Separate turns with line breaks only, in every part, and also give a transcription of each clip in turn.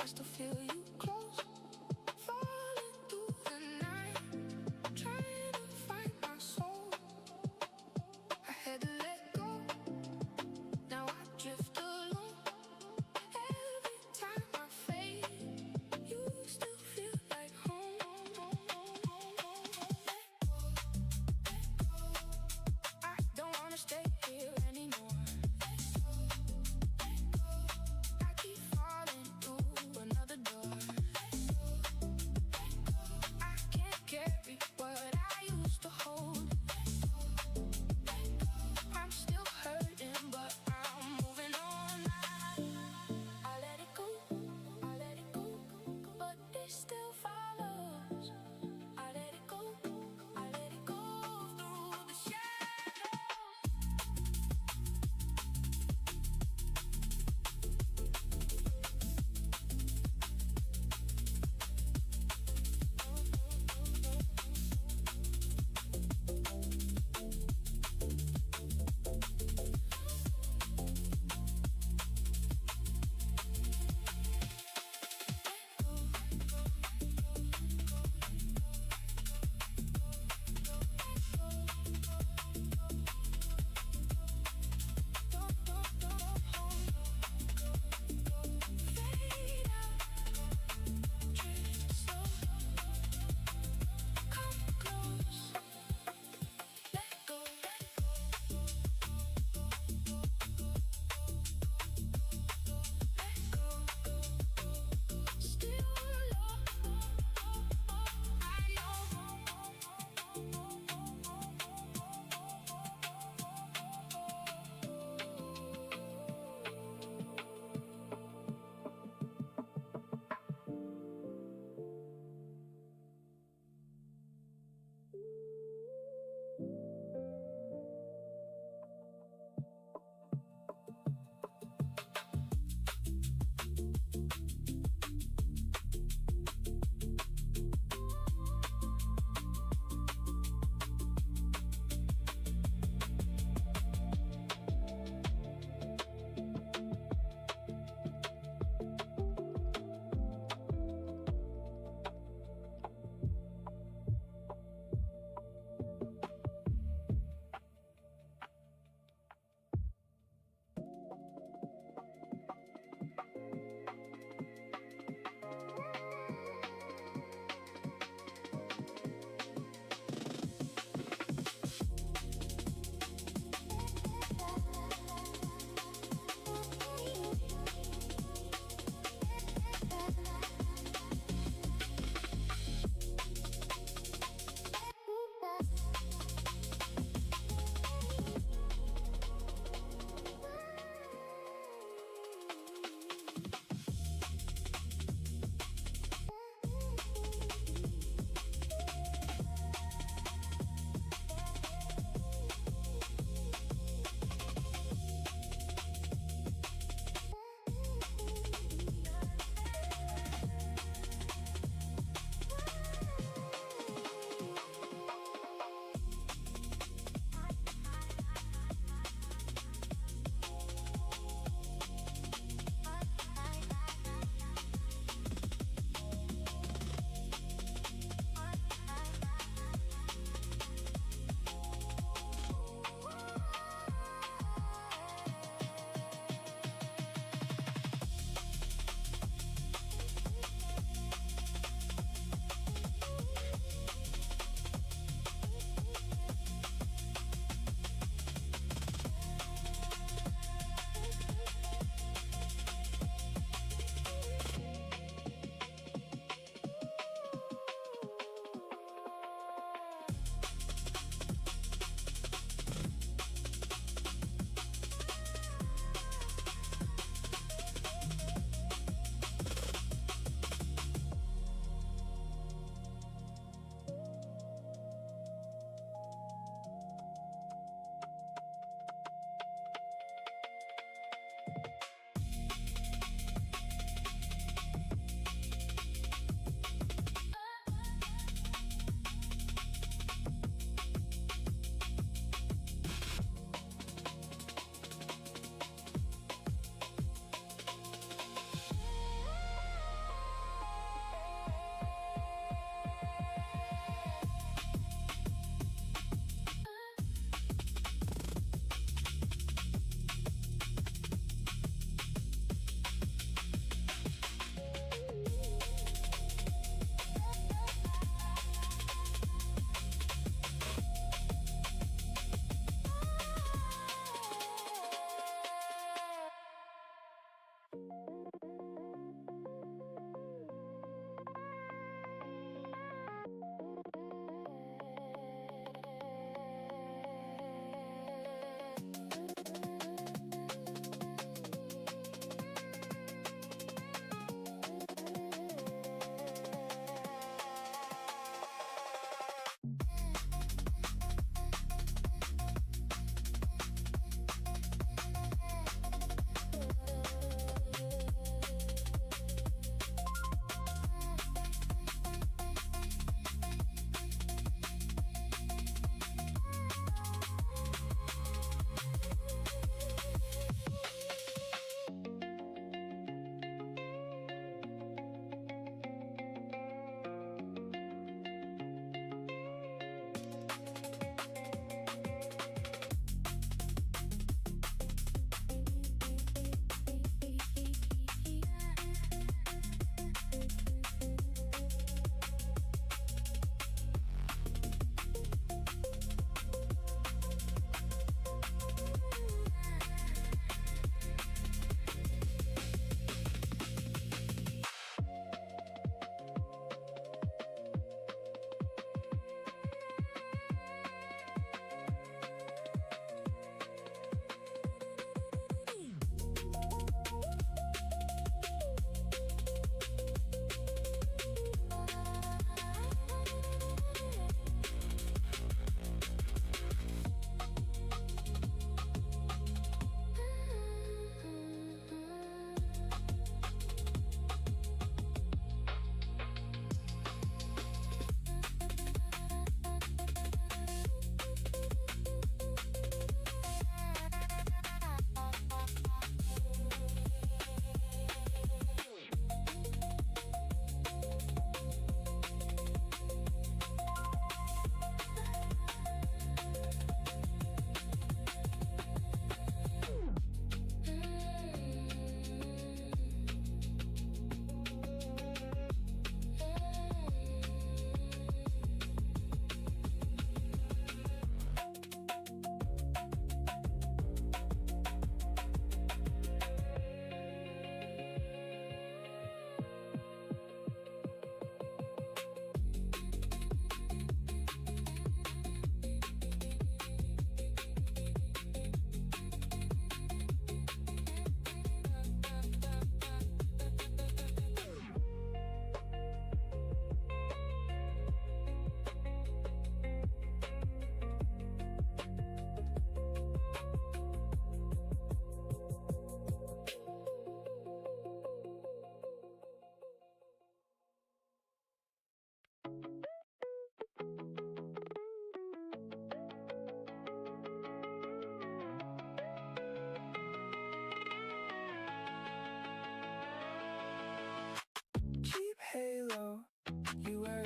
I still feel you close, falling through the night, trying to find my soul. I had to let go, now I drift alone. Every time I fade, you still feel like home. I don't wanna stay here anymore. I keep falling through another door.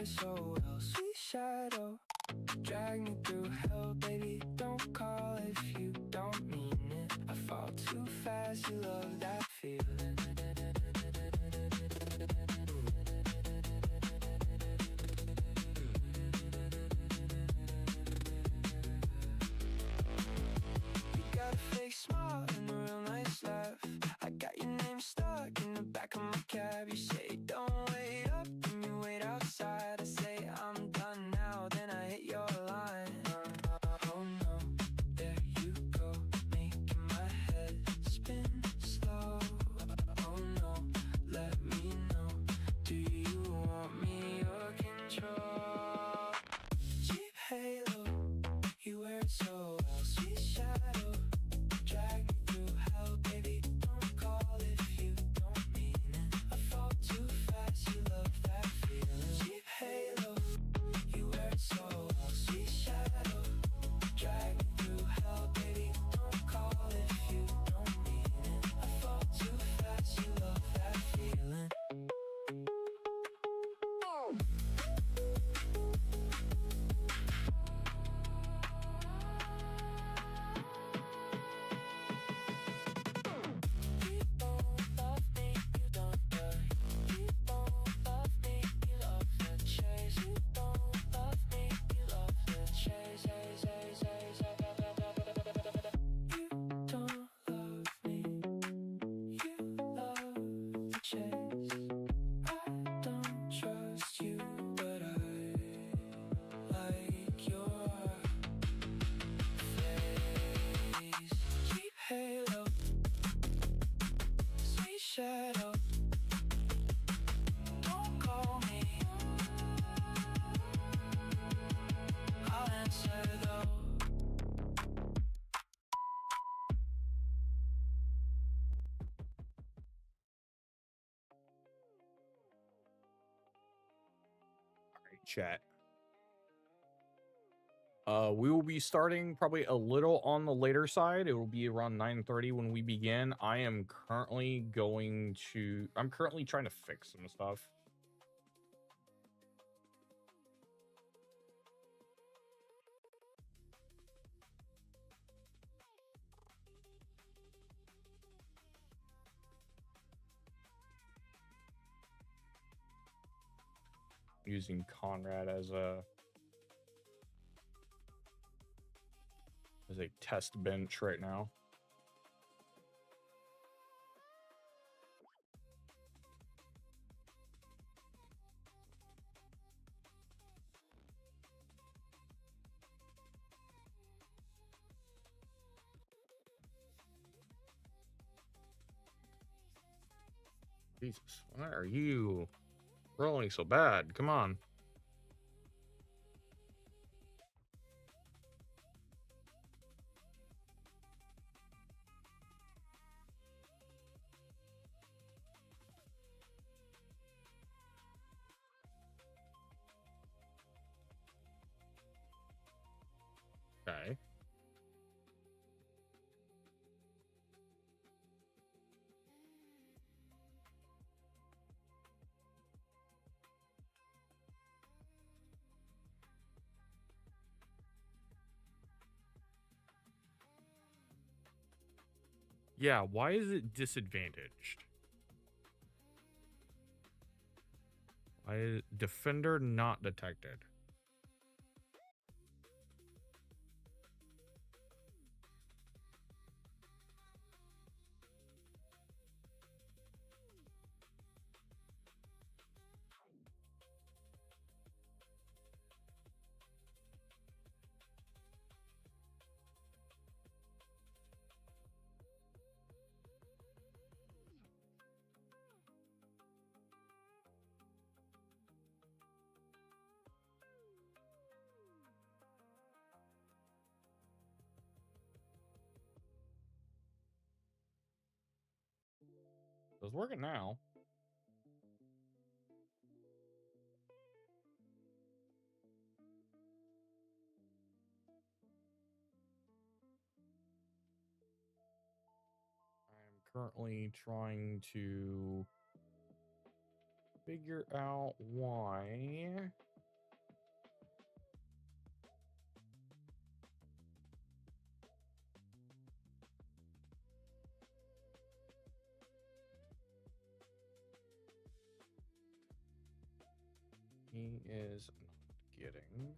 it so well. Sweet shadow, drag me through hell, baby. Don't call if you don't mean it. I fall too fast, you love that feeling. You got a fake smile and a real nice laugh. I got your name stuck in the back of my cab. You say don't wait up, and you wait outside. I say I'm done now, then I hit your line. Oh no, there you go, making my head spin slow. Oh no, let me know, do you want me or control? Cheap halo, you wear it so well. Sweet shadow, drag me through hell, baby. Don't call if you don't mean it. I fall too fast, you love that feeling. Cheap halo, you wear it so well. Sweet shadow, drag me through hell, baby. Don't call if you don't mean it. I fall too fast, you love that feeling. You don't love me, you don't worry. You don't love me, you love the chase. You don't love me, you love the chase. You don't love me, you love the chase. I don't trust you, but I like your face. Keep halo, sweet shadow. Don't call me, I'll answer though.
Chat. We will be starting probably a little on the later side. It will be around 9:30 when we begin. I'm currently trying to fix some stuff. Using Conrad as a test bench right now. Jesus, why are you rolling so bad? Come on. Okay. Yeah, why is it disadvantaged? Why is defender not detected? It's working now. I'm currently trying to figure out why is not getting.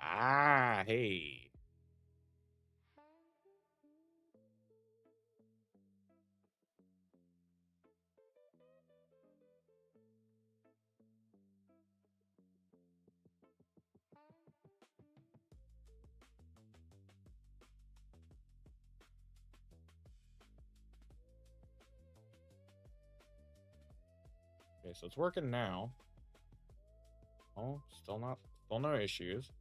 Ah, hey. Okay, so it's working now. Oh, still no issues.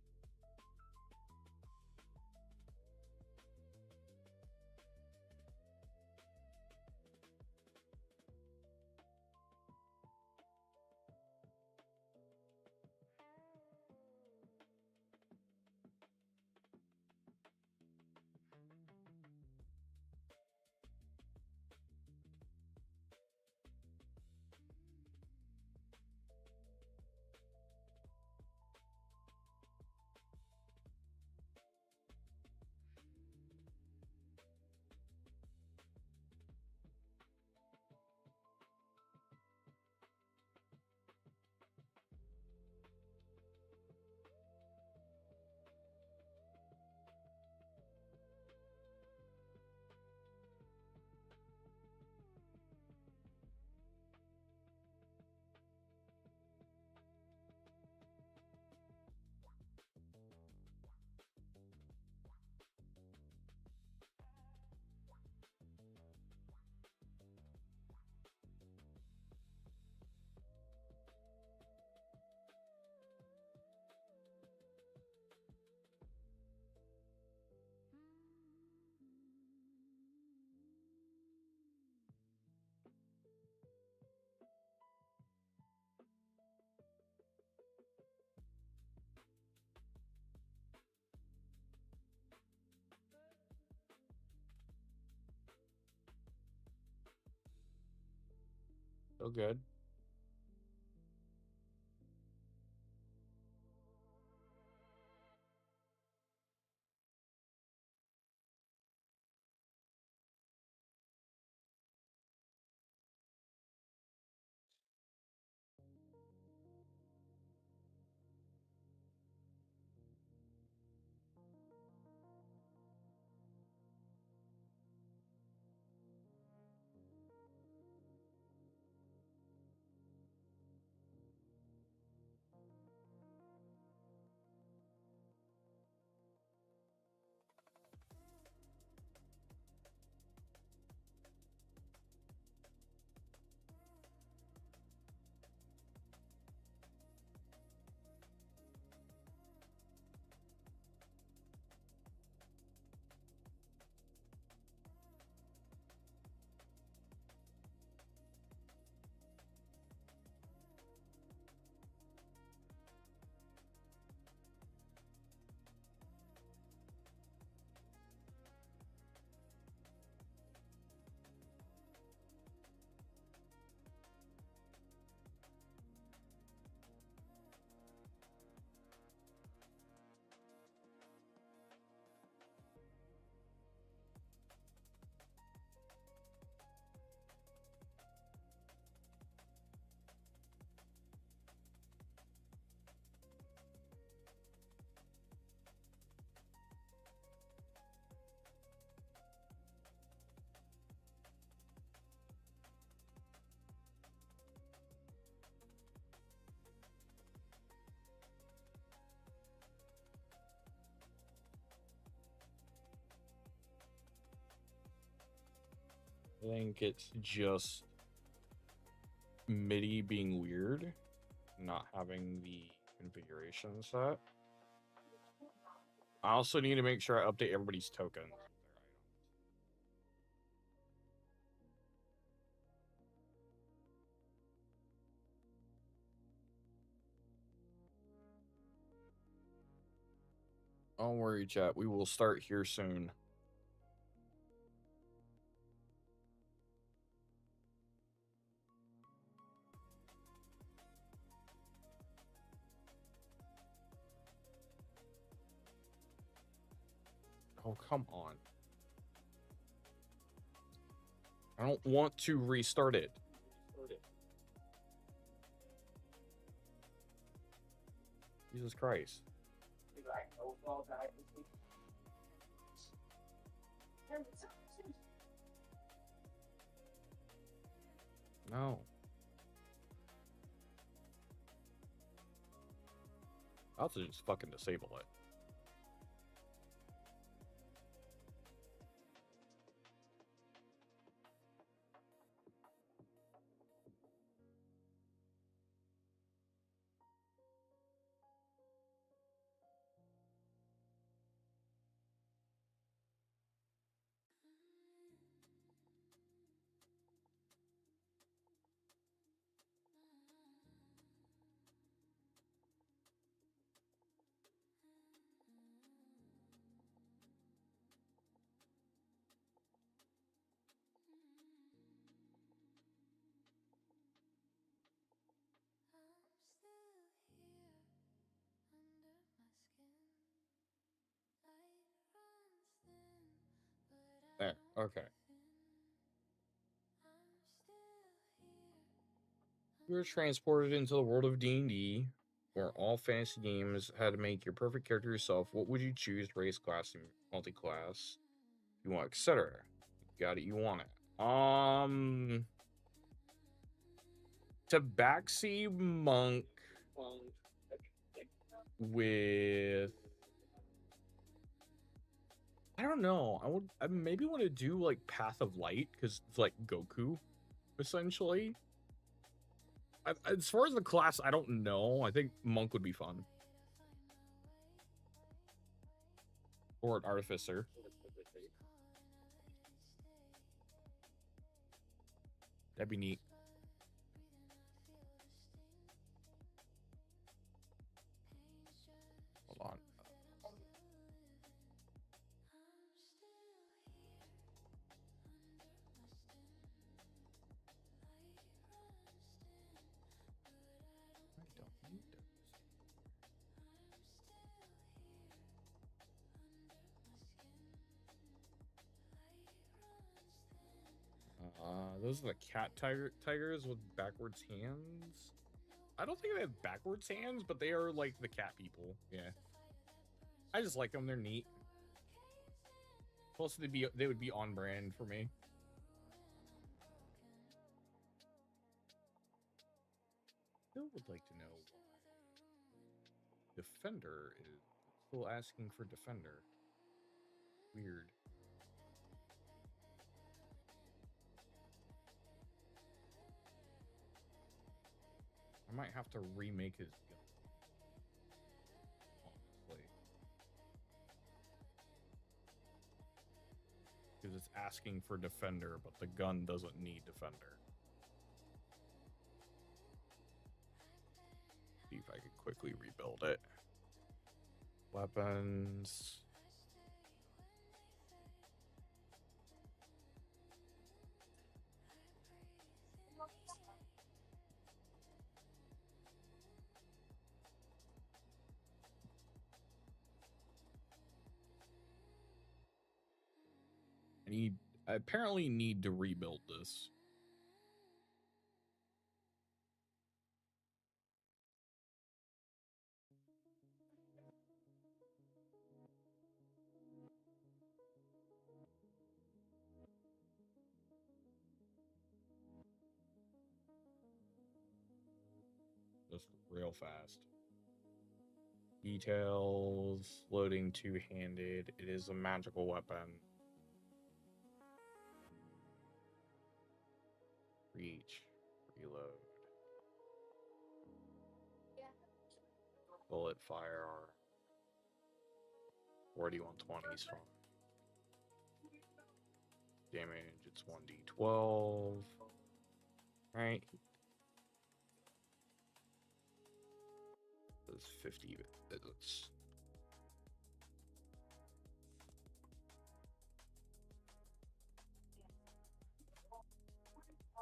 Still good. I think it's just MIDI being weird, not having the configuration set. I also need to make sure I update everybody's tokens. Don't worry, chat. We will start here soon. Oh, come on. I don't want to restart it. Jesus Christ. No. I'll have to just fucking disable it. There. Okay. You're transported into the world of D&D, where all fantasy games had to make your perfect character yourself. What would you choose? Race, class, and multi-class. You want, etc. You got it. You want it. Tabaxi monk with. I don't know. I maybe want to do like Path of Light because it's like Goku, essentially. As far as the class, I don't know. I think monk would be fun, or an artificer. That'd be neat. Hold on. I don't need those. Those are the cat tigers with backwards hands. I don't think they have backwards hands, but they are like the cat people. Yeah, I just like them. They're neat. Plus, they would be on brand for me. Still would like to know why Defender is still asking for Defender. Weird. I might have to remake his gun. Honestly. Because it's asking for Defender, but the gun doesn't need Defender. See if I could quickly rebuild it. Weapons. I apparently need to rebuild this. Just real fast. Details, loading two-handed. It is a magical weapon. Reach, reload. Bullet fire. 4120 is fine. Damage, it's 1d12. Right. That's 50 visits.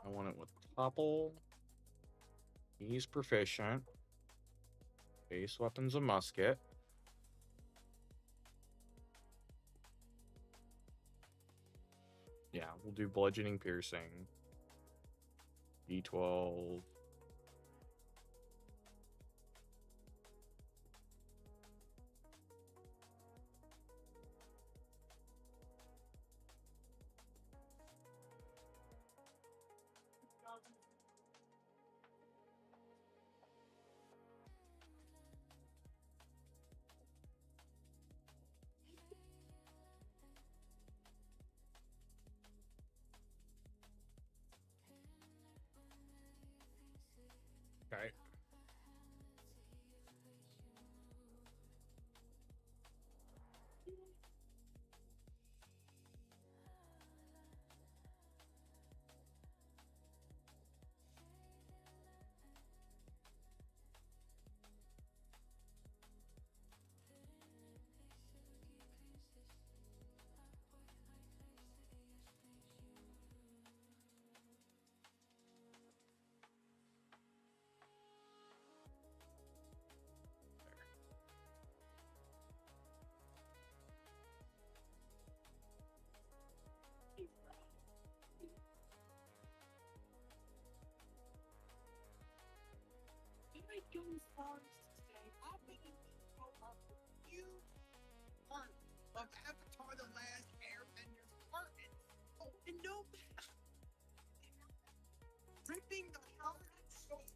I want it with Topple. He's proficient. Base weapon's a musket. Yeah, we'll do bludgeoning, piercing. D12.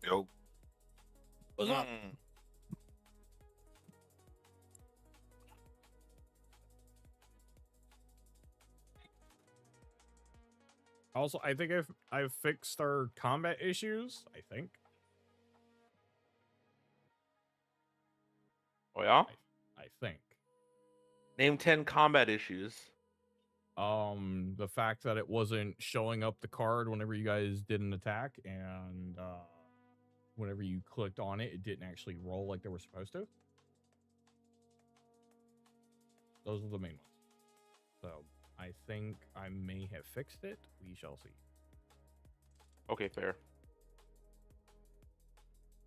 Yo.
What's up? Also, I think I've fixed our combat issues. I think.
Oh yeah.
I think.
Name 10 combat issues.
The fact that it wasn't showing up the card whenever you guys did an attack, and whenever you clicked on it, it didn't actually roll like they were supposed to. Those are the main ones. So I think I may have fixed it. We shall see.
Okay, fair.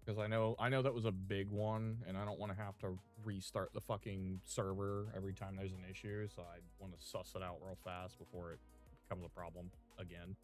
Because I know that was a big one, and I don't want to have to restart the fucking server every time there's an issue, so I want to suss it out real fast before it becomes a problem again.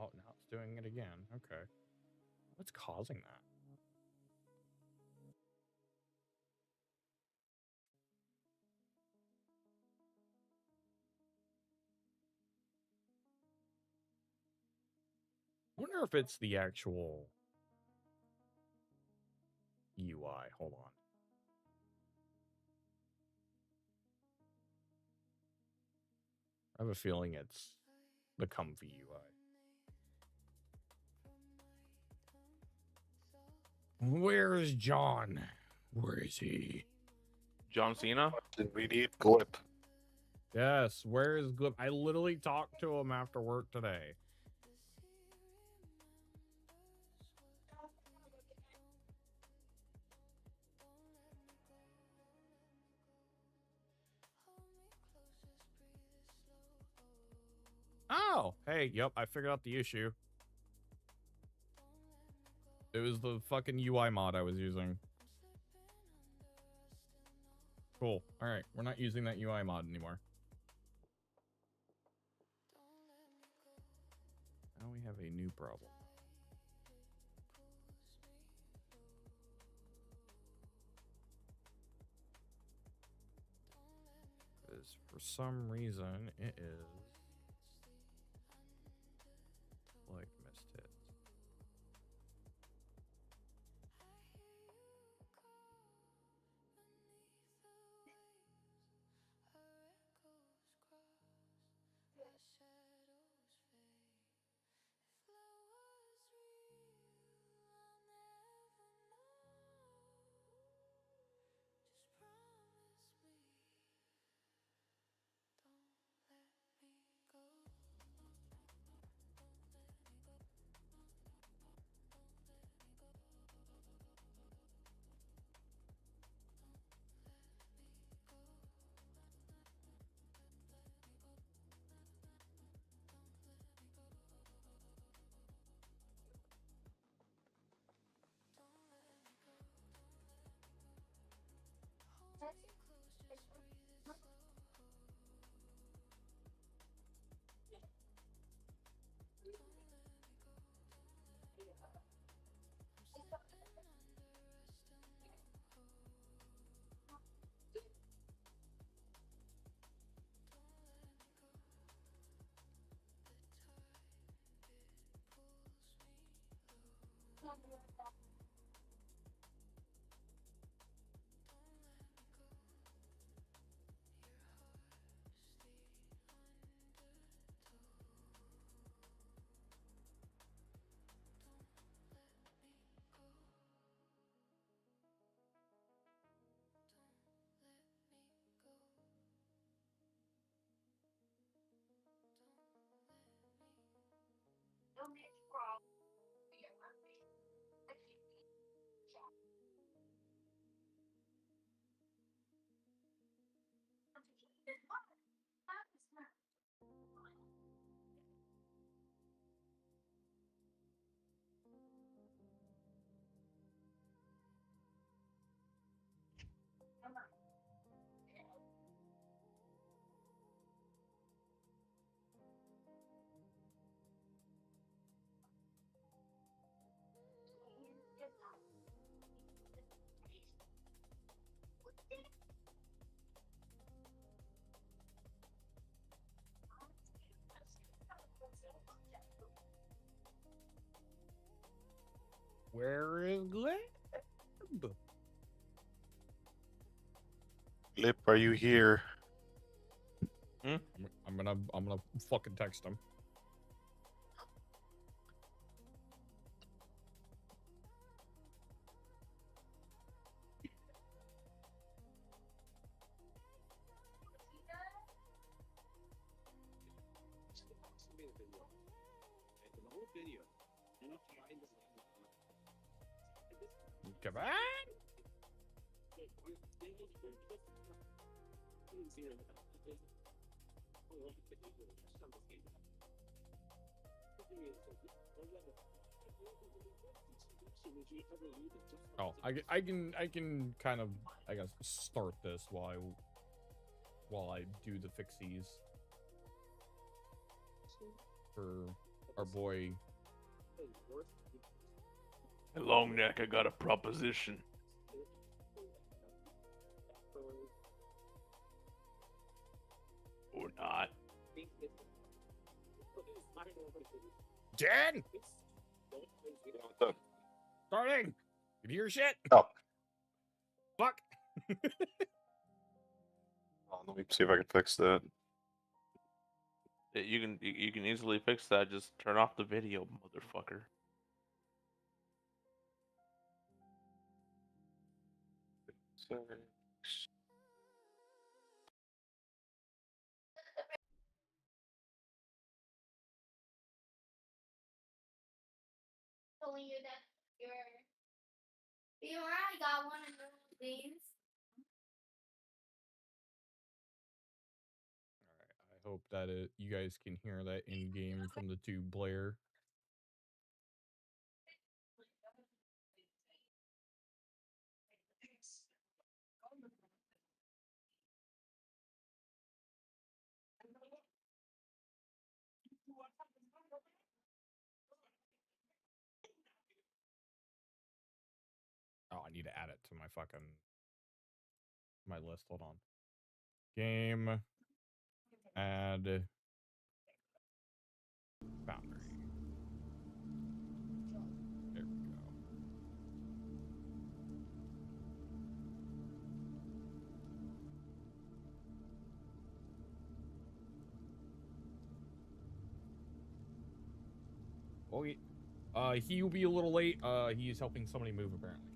Oh, now it's doing it again. Okay. What's causing that? I wonder if it's the actual UI. Hold on. I have a feeling it's the comfy UI. Where's John? Where is he?
John Cena?
We need Glip.
Yes, where is Glip? I literally talked to him after work today. Oh, hey, yep, I figured out the issue. It was the fucking UI mod I was using. Cool. All right, we're not using that UI mod anymore. Now we have a new problem. Because for some reason it is like missed hit. Where is Gleb?
Lip, are you here?
I'm gonna fucking text him. Come on. Oh, I can kind of, I guess, start this while I do the fixies for our boy.
Hey, long neck, I got a proposition. Or not.
Jen! Starting! You hear shit?
Oh.
Fuck!
Let me see if I can fix that.
You can easily fix that. Just turn off the video, motherfucker.
Telling you that you already got one of these.
Alright, I hope that you guys can hear that in game from the two Blair. Oh, I need to add it to my list. Hold on. Game. Add. Boundary. There we go. Oh, he will be a little late. He is helping somebody move apparently.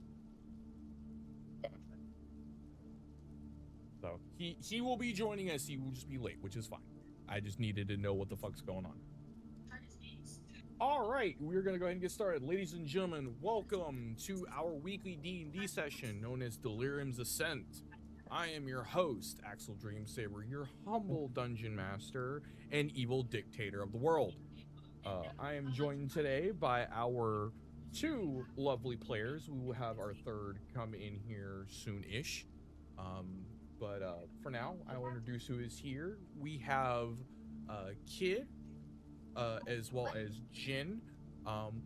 So he will be joining us. He will just be late, which is fine. I just needed to know what the fuck's going on. All right, we're gonna go ahead and get started, ladies and gentlemen. Welcome to our weekly D&D session known as Delirium's Ascent. I am your host, Axel Dreamsaber, your humble dungeon master and evil dictator of the world. I am joined today by our two lovely players. We will have our third come in here soon-ish. But for now, I will introduce who is here. We have Kid, as well as Jin.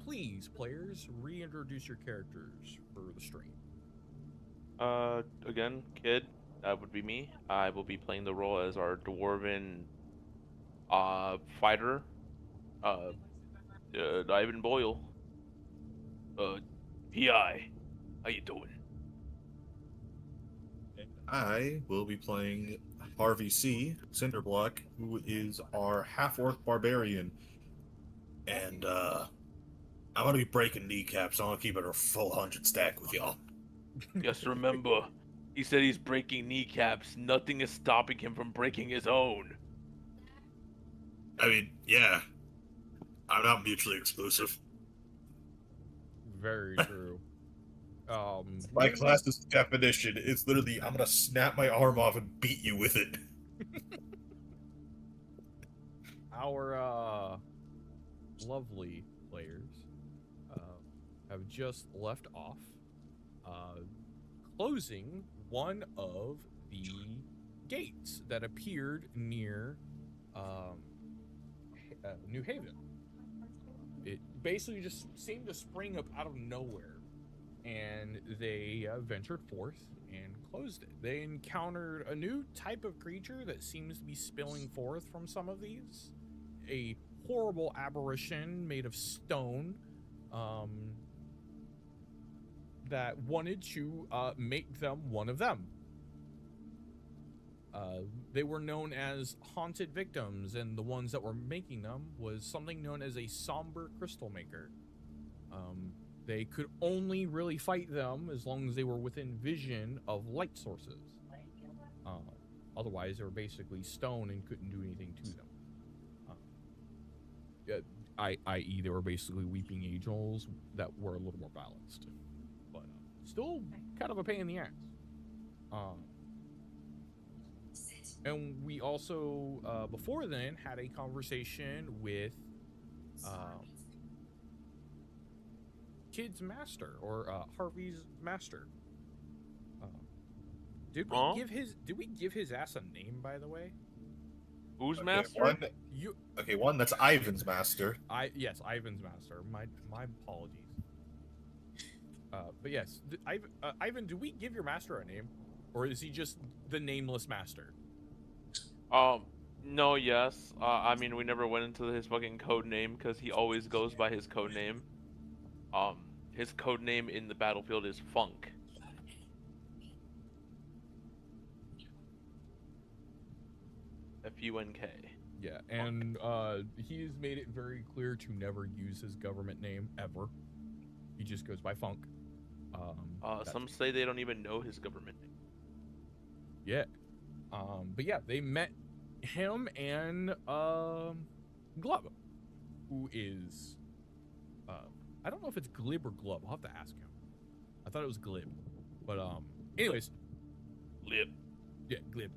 Please, players, reintroduce your characters for the stream.
Again, Kid, that would be me. I will be playing the role as our dwarven fighter, Ivan Boyle. PI, how you doing?
I will be playing Harvey C. Cinderblock, who is our half-orc barbarian. And, I'm gonna be breaking kneecaps. I'm gonna keep it a full 100 stack with y'all.
Just remember, he said he's breaking kneecaps. Nothing is stopping him from breaking his own.
I mean, yeah. I'm not mutually exclusive.
Very true.
My class's definition is literally, I'm gonna snap my arm off and beat you with it.
Our lovely players have just left off closing one of the gates that appeared near New Haven. It basically just seemed to spring up out of nowhere, and they ventured forth and closed it. They encountered a new type of creature that seems to be spilling forth from some of these. A horrible aberration made of stone that wanted to make them one of them. They were known as haunted victims, and the ones that were making them was something known as a somber crystal maker. They could only really fight them as long as they were within vision of light sources. Otherwise, they were basically stone and couldn't do anything to them. I.e., they were basically weeping angels that were a little more balanced, but still kind of a pain in the ass. And we also, before then, had a conversation with Kid's master, or Harvey's master. Did we give his ass a name, by the way?
Who's
Okay,
master?
one, that's Ivan's master.
Yes, Ivan's master. My apologies. But yes, Ivan, do we give your master a name, or is he just the nameless master?
No, yes. I mean, we never went into his fucking code name because he always goes by his code name. His code name in the battlefield is Funk. F-U-N-K.
Yeah, and he's made it very clear to never use his government name ever. He just goes by Funk.
Some say they don't even know his government name.
Yeah. But yeah, they met him and Glub, who is I don't know if it's Glib or Glub. I'll have to ask him. I thought it was Glib. But anyways.
Glib.
Yeah, Glib.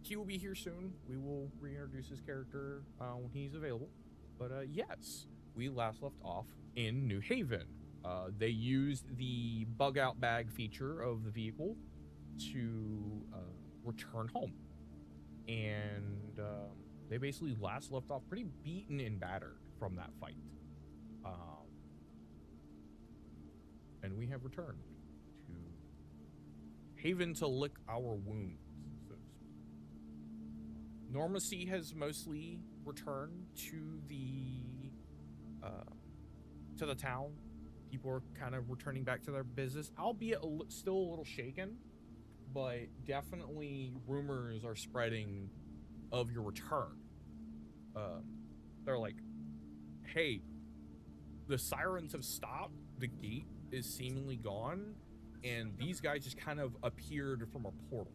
He will be here soon. We will reintroduce his character when he's available. But yes, we last left off in New Haven. They used the bug out bag feature of the vehicle to return home. And they basically last left off pretty beaten and battered from that fight. And we have returned to Haven to lick our wounds, so to speak. Normalcy has mostly returned to the town. People are kind of returning back to their business, albeit still a little shaken, but definitely rumors are spreading of your return. They're like, hey, the sirens have stopped, the gate is seemingly gone, and these guys just kind of appeared from a portal,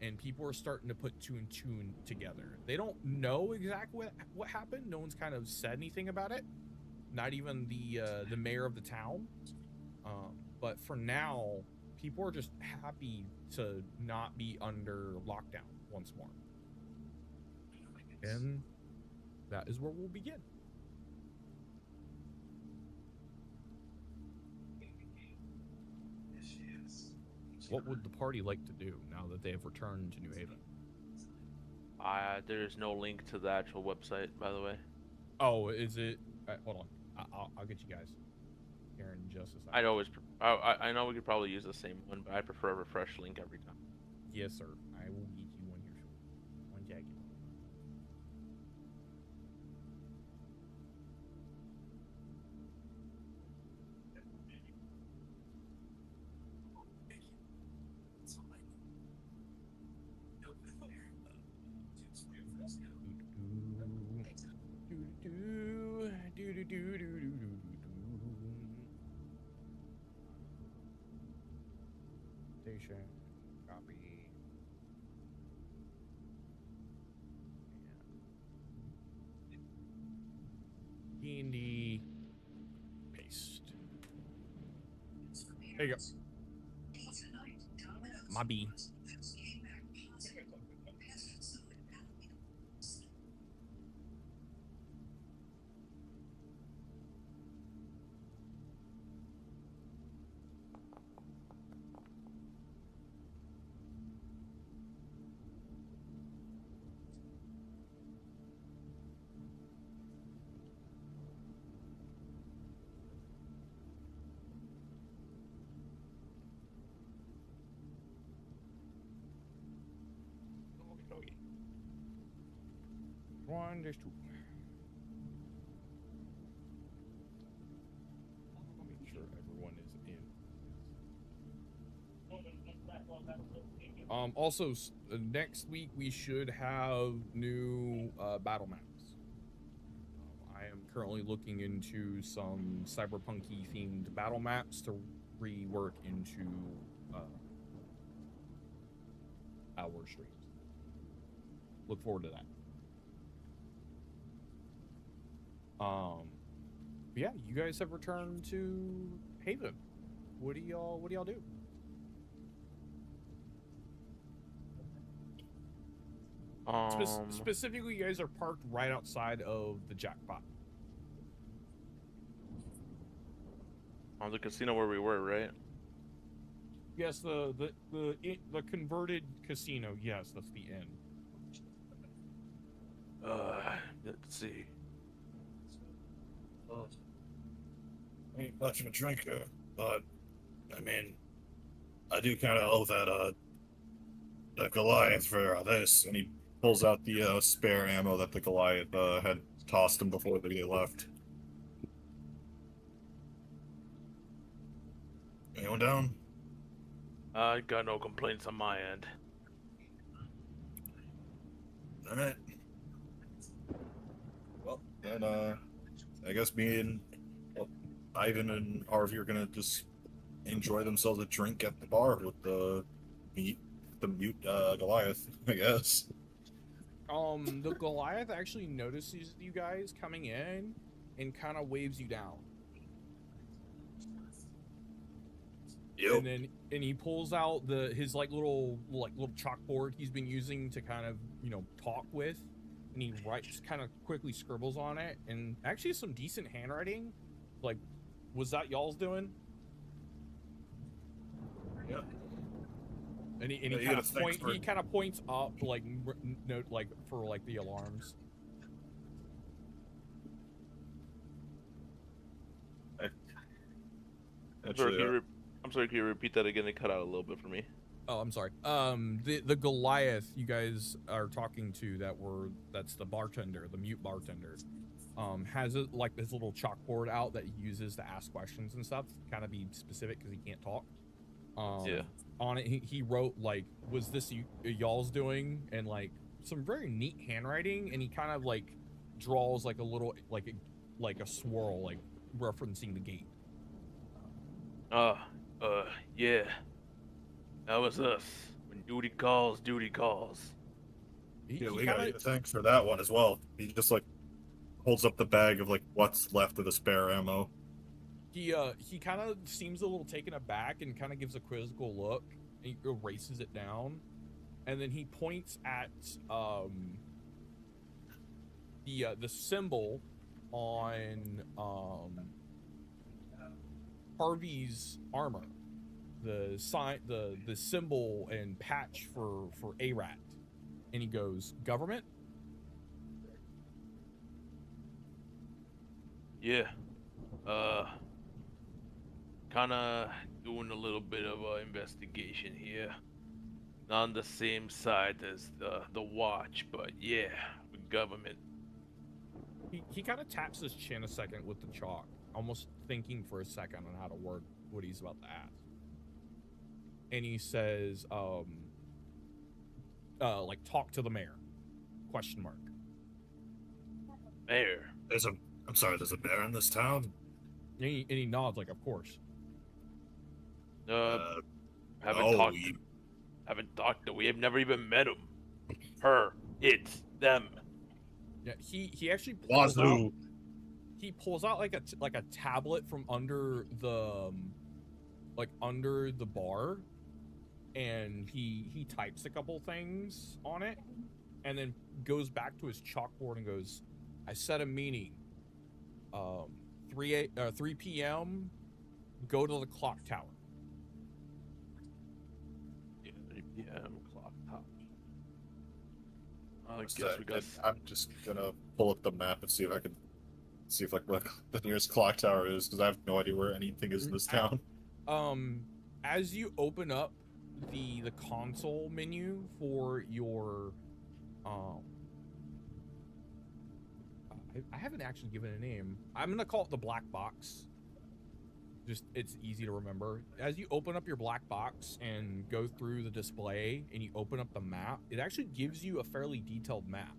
and people are starting to put two and two together. They don't know exactly what happened. No one's kind of said anything about it, not even the mayor of the town. But for now, people are just happy to not be under lockdown once more, and that is where we'll begin. What would the party like to do now that they have returned to New Haven?
There's no link to the actual website, by the way.
Oh, is it? Hold on, I'll get you guys here in just a second.
I know we could probably use the same one, but I prefer a refresh link every time.
Yes, sir. I will get you one here shortly. One second. Station, copy. There you go. My B. One, there's two. I'll make sure everyone is in. Also, next week we should have new battle maps. I am currently looking into some cyberpunky themed battle maps to rework into our streams. Look forward to that. Yeah, you guys have returned to Haven. What do y'all do? Specifically, you guys are parked right outside of the jackpot.
On the casino where we were, right?
Yes, the converted casino. Yes, that's the inn.
Let's see.
Ain't much of a drinker, but I mean, I do kind of owe that the Goliath for this. And he pulls out the spare ammo that the Goliath had tossed him before they left. Anyone down?
I got no complaints on my end.
All right. Well, then I guess me and Ivan and Harvey are gonna just enjoy themselves a drink at the bar with the mute Goliath, I guess.
The Goliath actually notices you guys coming in and kind of waves you down.
Yep.
And he pulls out his little chalkboard he's been using to kind of talk with, and he writes, kind of quickly scribbles on it, and actually some decent handwriting. Like, was that y'all's doing?
Yeah.
And he kind of points up, like note, like for like the alarms.
Actually,
I'm sorry, can you repeat that again? It cut out a little bit for me.
Oh, I'm sorry. The Goliath you guys are talking to, that's the bartender, the mute bartender, has like this little chalkboard out that he uses to ask questions and stuff, kind of be specific because he can't talk.
Yeah.
On it, he wrote, like, was this y'all's doing? And like some very neat handwriting, and he kind of like draws like a little like a swirl, like referencing the gate.
Yeah. That was us. When duty calls, duty calls.
Yeah, we gotta give thanks for that one as well. He just like holds up the bag of like what's left of the spare ammo.
He kind of seems a little taken aback and kind of gives a quizzical look, and he erases it down, and then he points at the symbol on Harvey's armor, the sign, the symbol and patch for ARAT, and he goes, government.
Yeah. Kinda doing a little bit of an investigation here. Not on the same side as the watch, but yeah, the government.
He kind of taps his chin a second with the chalk, almost thinking for a second on how to word what he's about to ask. And he says, like, talk to the mayor, question mark.
Mayor?
There's a mayor in this town?
And he nods, like, of course.
Haven't talked to, we have never even met him. Her, it's, them.
Yeah, he actually pulls out like a tablet from under the
like under the bar, and he types a couple things on it, and then goes back to his chalkboard and goes, "I set a meeting. 3 p.m. Go to the clock tower."
Yeah, 3 p.m. clock top. I
What's
guess
that?
we got.
I'm just gonna pull up the map and see if I can see if like what the nearest clock tower is, because I have no idea where anything is in this town.
As you open up the console menu for your I haven't actually given a name. I'm gonna call it the black box. Just, it's easy to remember. As you open up your black box and go through the display and you open up the map, it actually gives you a fairly detailed map.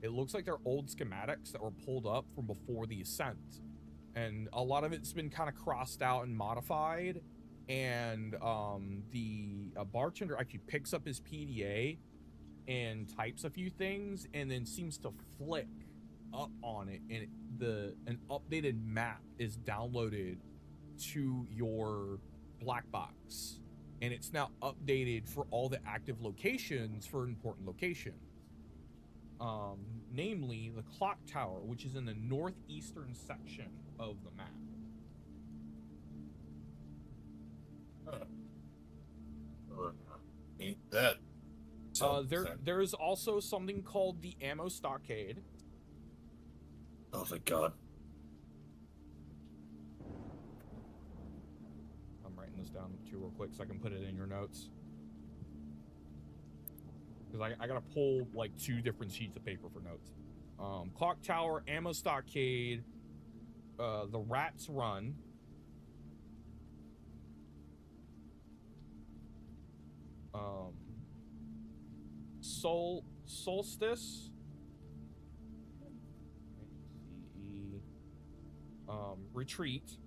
It looks like they're old schematics that were pulled up from before the Ascent, and a lot of it's been kind of crossed out and modified. And the bartender actually picks up his PDA and types a few things, and then seems to flick up on it, and an updated map is downloaded to your black box, and it's now updated for all the active locations for important locations. Namely the clock tower, which is in the northeastern section of the map.
Ain't that?
There's also something called the ammo stockade.
Oh, thank God.
I'm writing this down too real quick so I can put it in your notes. Because I gotta pull like 2 different sheets of paper for notes. Clock tower, ammo stockade, the Rat's Run, Solstice, Retreat,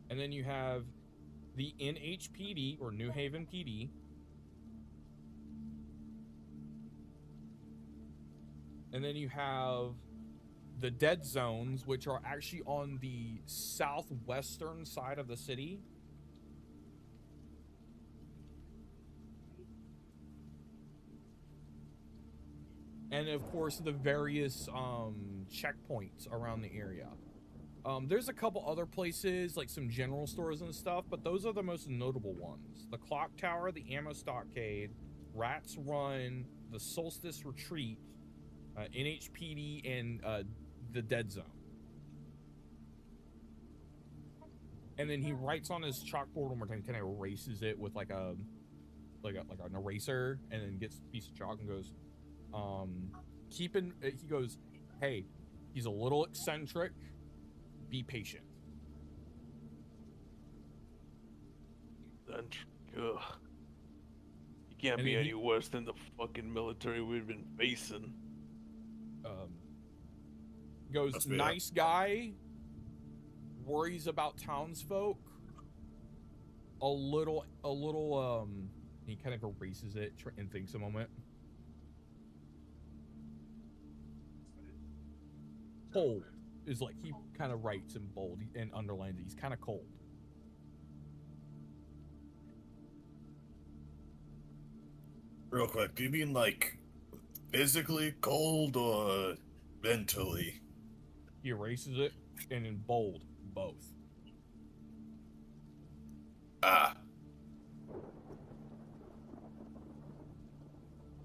and then you have the NHPD, or New Haven PD, and then you have the dead zones, which are actually on the southwestern side of the city. And of course, the various checkpoints around the area. There's a couple other places, like some general stores and stuff, but those are the most notable ones. The Clock Tower, the Ammo Stockade, Rat's Run, the Solstice Retreat, NHPD, and the Dead Zone. And then he writes on his chalkboard one more time, kind of erases it with like an eraser, and then gets a piece of chalk and goes, he goes, "Hey, he's a little eccentric. Be patient."
Ugh. You can't be any worse than the fucking military we've been facing.
Goes, "Nice guy, worries about townsfolk. A little, he kind of erases it and thinks a moment. Cold is like, he kind of writes in bold and underlines it. He's kind of cold.
Real quick, do you mean like physically cold or mentally?
He erases it, and in bold, both.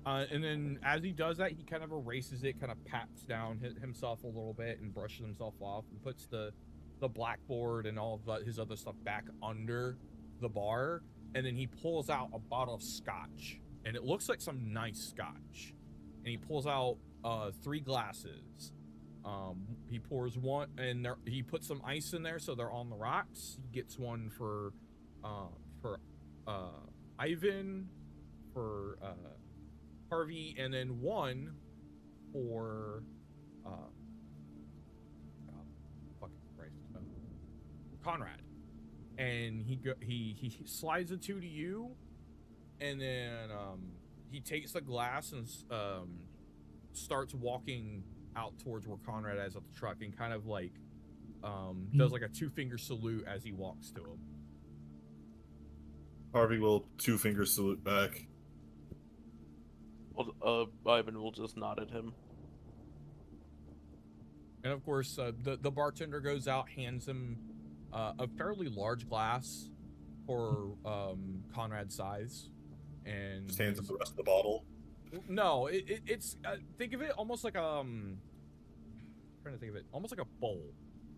And then as he does that, he kind of erases it, kind of pats down himself a little bit and brushes himself off and puts the blackboard and all of his other stuff back under the bar. And then he pulls out a bottle of scotch, and it looks like some nice scotch. And he pulls out 3 glasses. He pours one, and he puts some ice in there so they're on the rocks. He gets one for Ivan, for Harvey, and then one for fucking Christ, Conrad. And he slides the 2 to you, and then he takes the glass and starts walking out towards where Conrad is at the truck, and kind of like does like a 2-finger salute as he walks to him.
Harvey will 2-finger salute back.
Ivan will just nod at him.
And of course, the bartender goes out, hands him a fairly large glass for Conrad's size, and
Just hands him the rest of the bottle.
No, it's think of it almost like trying to think of it almost like a bowl.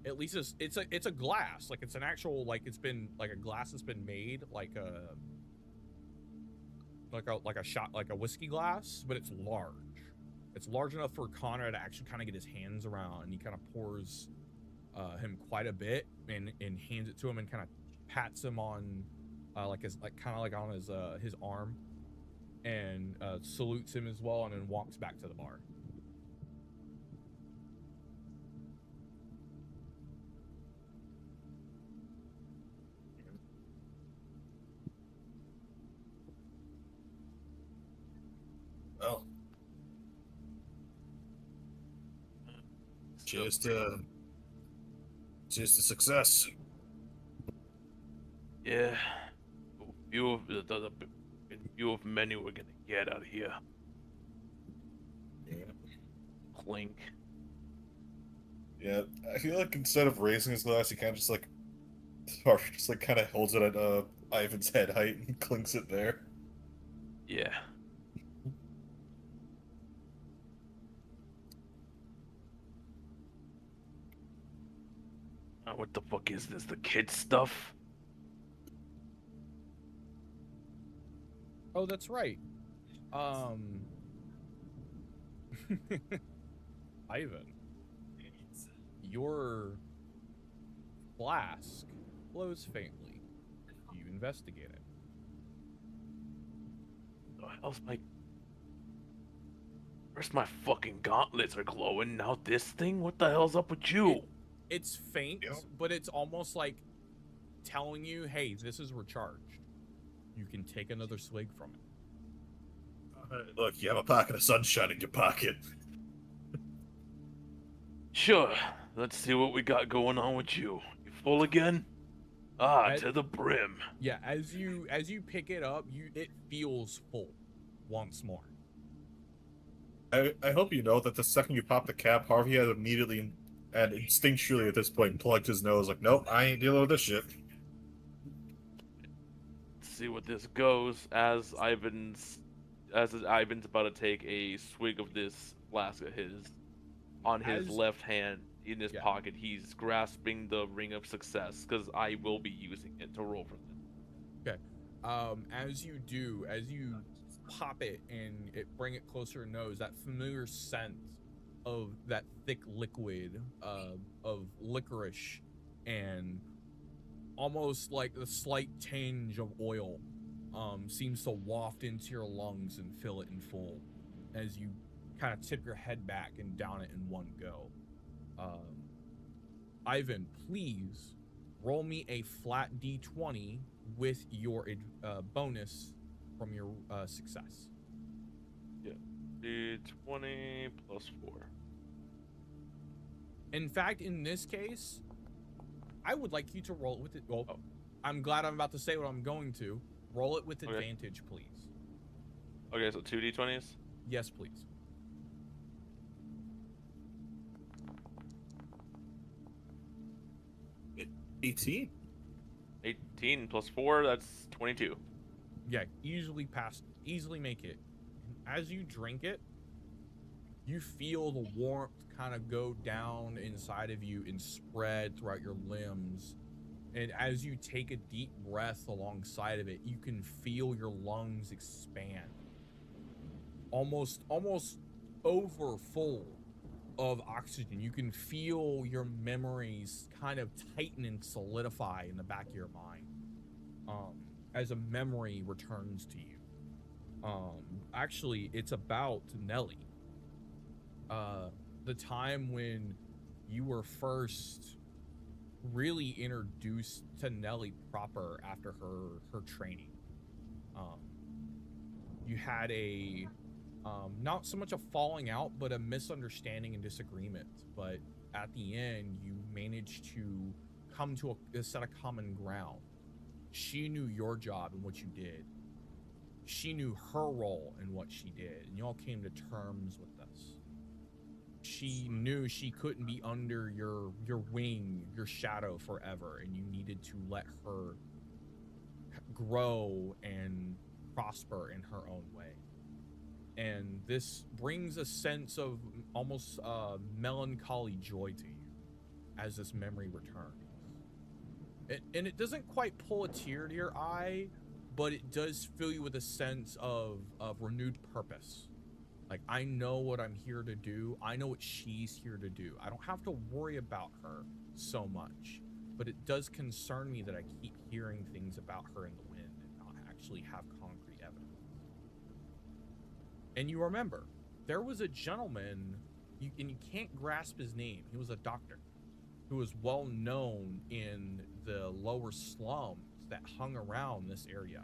At least it's a glass, like it's an actual, like it's been like a glass that's been made like a shot, like a whiskey glass, but it's large. It's large enough for Conrad to actually kind of get his hands around, and he kind of pours him quite a bit and hands it to him and kind of pats him on kind of like on his arm, and salutes him as well, and then walks back to the bar.
Well, cheers to success.
Yeah. View of many we're gonna get out of here.
Yeah.
Clink.
Yeah, I feel like instead of raising his glass, he kind of just like kind of holds it at Ivan's head height and clinks it there.
Yeah. What the fuck is this? The kid stuff?
Oh, that's right. Ivan, your flask glows faintly. You investigate it.
The hell's my... First my fucking gauntlets are glowing, now this thing? What the hell's up with you?
It's faint,
Yep.
but it's almost like telling you, hey, this is recharged. You can take another swig from it.
Look, you have a pocket of sunshine in your pocket.
Sure, let's see what we got going on with you. You full again? Ah,
I-
to the brim.
Yeah, as you pick it up, it feels full once more.
I hope you know that the second you pop the cap, Harvey had immediately and instinctually at this point plugged his nose like, nope, I ain't dealing with this shit.
Let's see what this goes as Ivan's about to take a swig of this flask of his. On his left hand, in his pocket, he's grasping the ring of success, because I will be using it to roll for them.
Okay. As you pop it and bring it closer to your nose, that familiar scent of that thick liquid of licorice and almost like the slight tinge of oil seems to waft into your lungs and fill it in full as you kind of tip your head back and down it in one go. Ivan, please roll me a flat d20 with your bonus from your success.
Yeah, d20 plus 4.
In fact, in this case, I would like you to roll it with it. Well,
Oh.
I'm glad I'm about to say what I'm going to. Roll it with
Okay.
advantage, please.
Okay, so 2 d20s?
Yes, please.
It 18?
18 plus 4, that's 22.
Yeah, easily make it. As you drink it, you feel the warmth kind of go down inside of you and spread throughout your limbs. And as you take a deep breath alongside of it, you can feel your lungs expand. Almost over full of oxygen. You can feel your memories kind of tighten and solidify in the back of your mind. As a memory returns to you. Actually, it's about Nelly. The time when you were first really introduced to Nelly proper after her training. You had a not so much a falling out, but a misunderstanding and disagreement. But at the end, you managed to come to a set of common ground. She knew your job and what you did. She knew her role and what she did, and y'all came to terms with this. She knew she couldn't be under your wing, your shadow forever, and you needed to let her grow and prosper in her own way. And this brings a sense of almost melancholy joy to you as this memory returns. And it doesn't quite pull a tear to your eye, but it does fill you with a sense of renewed purpose. Like, I know what I'm here to do. I know what she's here to do. I don't have to worry about her so much, but it does concern me that I keep hearing things about her in the wind and not actually have concrete evidence. And you remember, there was a gentleman, and you can't grasp his name. He was a doctor who was well known in the lower slums that hung around this area.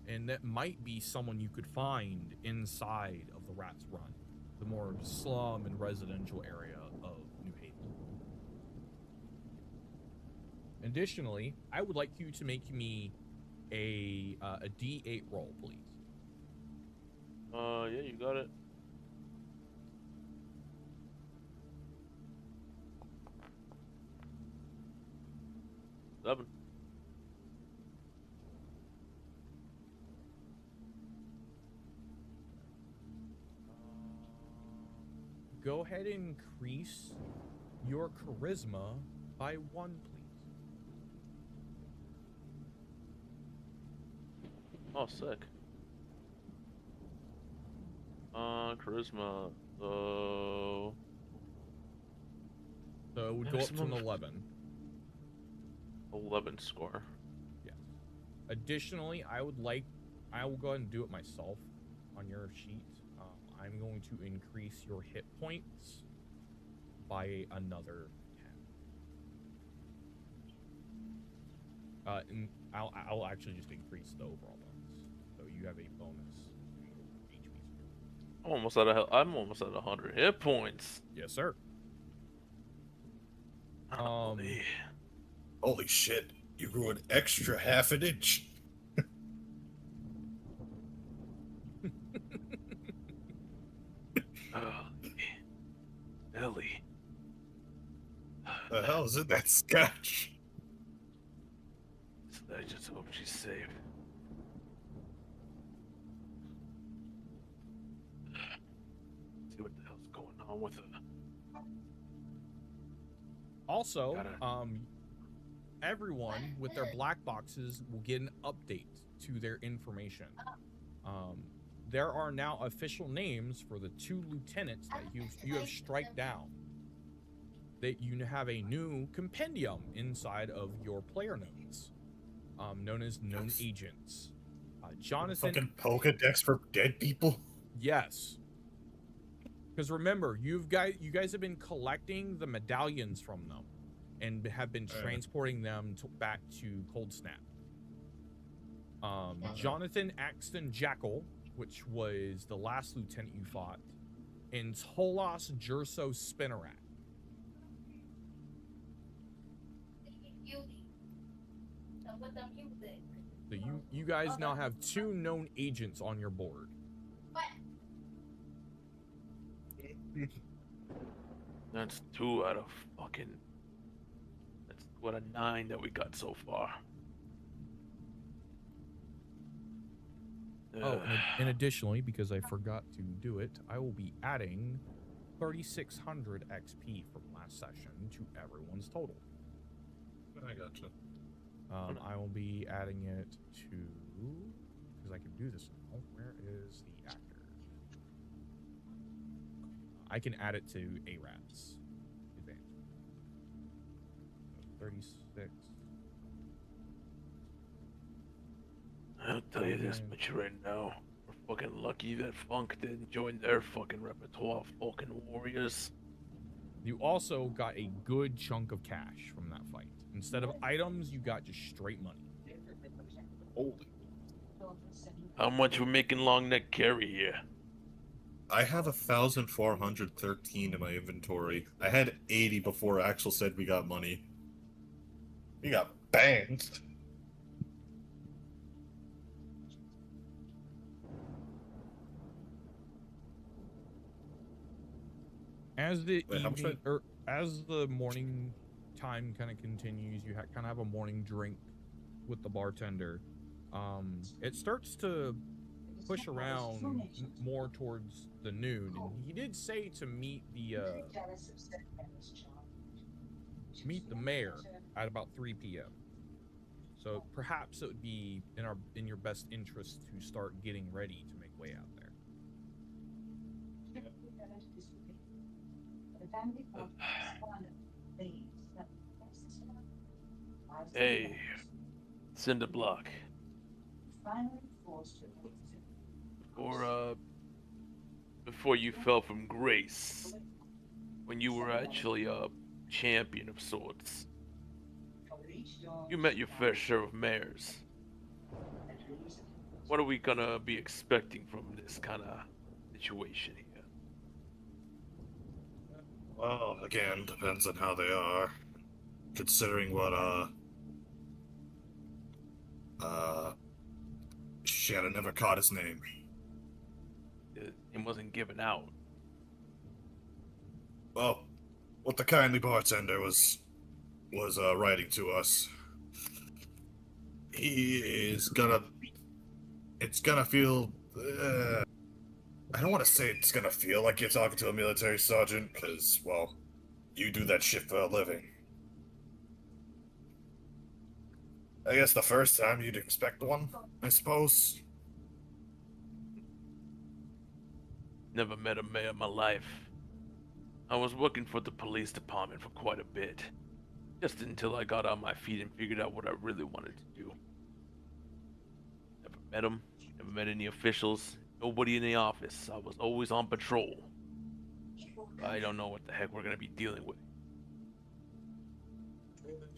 And that might be someone you could find inside of the Rat's Run, the more slum and residential area of New Haven. Additionally, I would like you to make me a D8 roll, please.
Yeah, you got it. Seven.
Go ahead and increase your charisma by 1, please.
Oh, sick. Charisma.
So it would go up to an 11.
11 score.
Yeah. Additionally, I will go ahead and do it myself on your sheet. I'm going to increase your hit points by another 10. And I'll actually just increase the overall bonus. So you have a bonus to your HP score.
I'm almost at 100 hit points.
Yes, sir.
Holy shit! You grew an extra half an inch.
Ellie.
The hell is in that scotch?
I just hope she's safe. See what the hell's going on with her.
Also, everyone with their black boxes will get an update to their information. There are now official names for the 2 lieutenants that you have strike down. That you have a new compendium inside of your player notes, known as known agents. Jonathan.
Fucking Pokedex for dead people.
Yes. Because remember, you guys have been collecting the medallions from them, and have been transporting them back to Cold Snap. Jonathan Axton Jackal, which was the last lieutenant you fought, and Tolos Jerso Spinnerack. So you guys now have 2 known agents on your board.
That's 2 out of fucking... That's what a 9 that we got so far.
Oh, and additionally, because I forgot to do it, I will be adding 3,600 XP from last session to everyone's total.
I gotcha.
I will be adding it to, because I can do this now. Where is the actor? I can add it to ARAT's advantage. 36.
I'll tell you this much right now. We're fucking lucky that Funk didn't join their fucking repertoire of fucking warriors.
You also got a good chunk of cash from that fight. Instead of items, you got just straight money.
Holy.
How much we making long neck carry here?
I have 1,413 in my inventory. I had 80 before Axel said we got money. We got banned.
As the
Wait, how much
evening or as the morning time kind of continues, you kind of have a morning drink with the bartender. It starts to push around more towards the noon, and he did say to meet the mayor at about 3 p.m. So perhaps it would be in your best interest to start getting ready to make way out there.
Hey, Cinder Block. Before you fell from grace, when you were actually a champion of sorts, you met your fair share of mayors. What are we gonna be expecting from this kind of situation here?
Well, again, depends on how they are. Considering what, shit, I never caught his name.
It wasn't given out.
Well, what the kindly bartender was writing to us. It's gonna feel, I don't want to say it's gonna feel like you're talking to a military sergeant, because, well, you do that shit for a living. I guess the first time you'd expect one, I suppose.
Never met a mayor in my life. I was working for the police department for quite a bit. Just until I got on my feet and figured out what I really wanted to do. Never met him, never met any officials, nobody in the office. I was always on patrol. I don't know what the heck we're gonna be dealing with.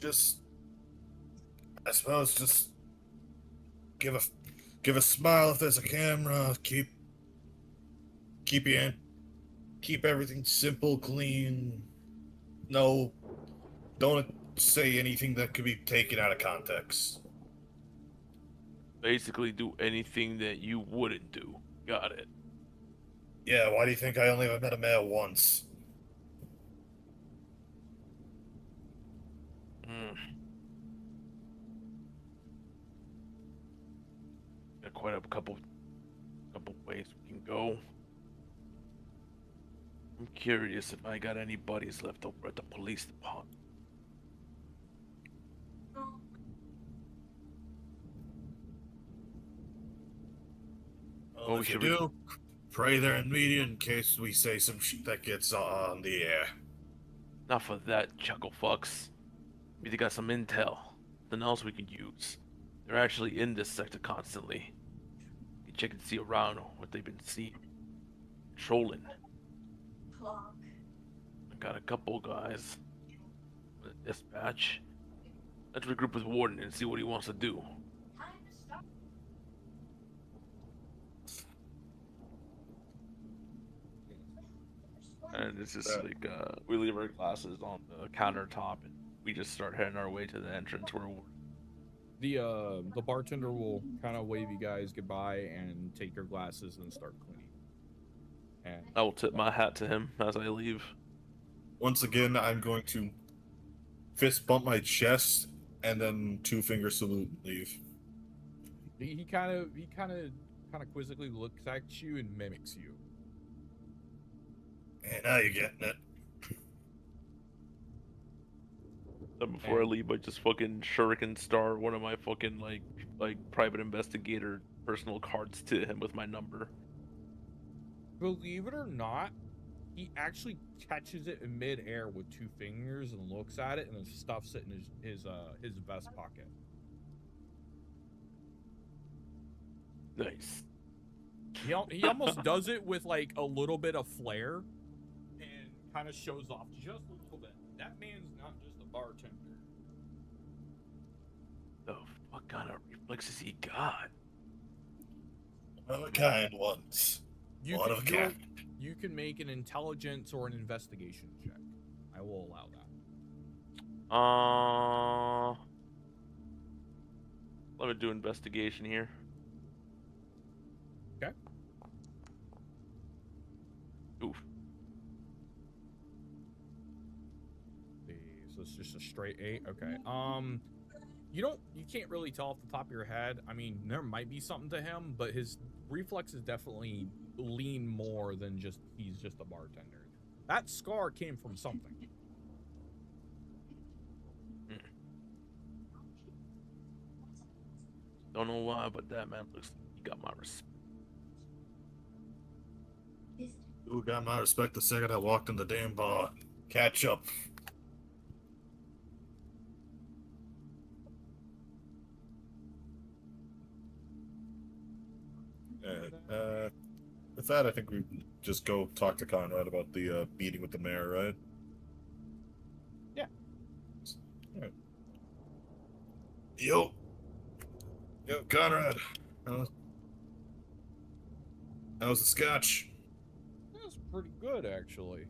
Just, I suppose, just give a smile if there's a camera. Keep everything simple, clean. No, don't say anything that could be taken out of context.
Basically do anything that you wouldn't do. Got it.
Yeah, why do you think I only ever met a mayor once?
Got quite a couple ways we can go. I'm curious if I got any buddies left over at the police department.
Well, if you do, pray they're in media in case we say some shit that gets on the air.
Enough of that, chuckle fucks. Maybe they got some intel. Something else we could use. They're actually in this sector constantly. You check and see around what they've been seeing. Trolling. I got a couple guys. Dispatch. Let's regroup with Warden and see what he wants to do. And it's just like we leave our glasses on the countertop and we just start heading our way to the entrance where
The bartender will kind of wave you guys goodbye and take your glasses and start cleaning. And
I will tip my hat to him as I leave.
Once again, I'm going to fist bump my chest and then 2-finger salute and leave.
he kind of quizzically looks at you and mimics you.
And now you're getting it.
Then before I leave, I just fucking shuriken star one of my fucking like private investigator personal cards to him with my number.
Believe it or not, he actually catches it in midair with 2 fingers and looks at it and then stuffs it in his vest pocket.
Nice.
He almost does it with like a little bit of flair and kind of shows off just a little bit. That man's not just a bartender.
The fuck kind of reflexes he got?
Well, the kind ones.
You
Lot
can,
of cat.
you can make an intelligence or an investigation check. I will allow that.
Let me do investigation here.
Okay.
Oof.
So it's just a straight 8. Okay. You can't really tell off the top of your head. I mean, there might be something to him, but his reflexes definitely lean more than just he's just a bartender. That scar came from something.
Don't know why, but that man looks like he got my respect.
Who got my respect the second I walked in the damn bar? Catch up. With that, I think we just go talk to Conrad about the meeting with the mayor, right?
Yeah.
All right. Yo, Conrad. How's the scotch?
That's pretty good, actually.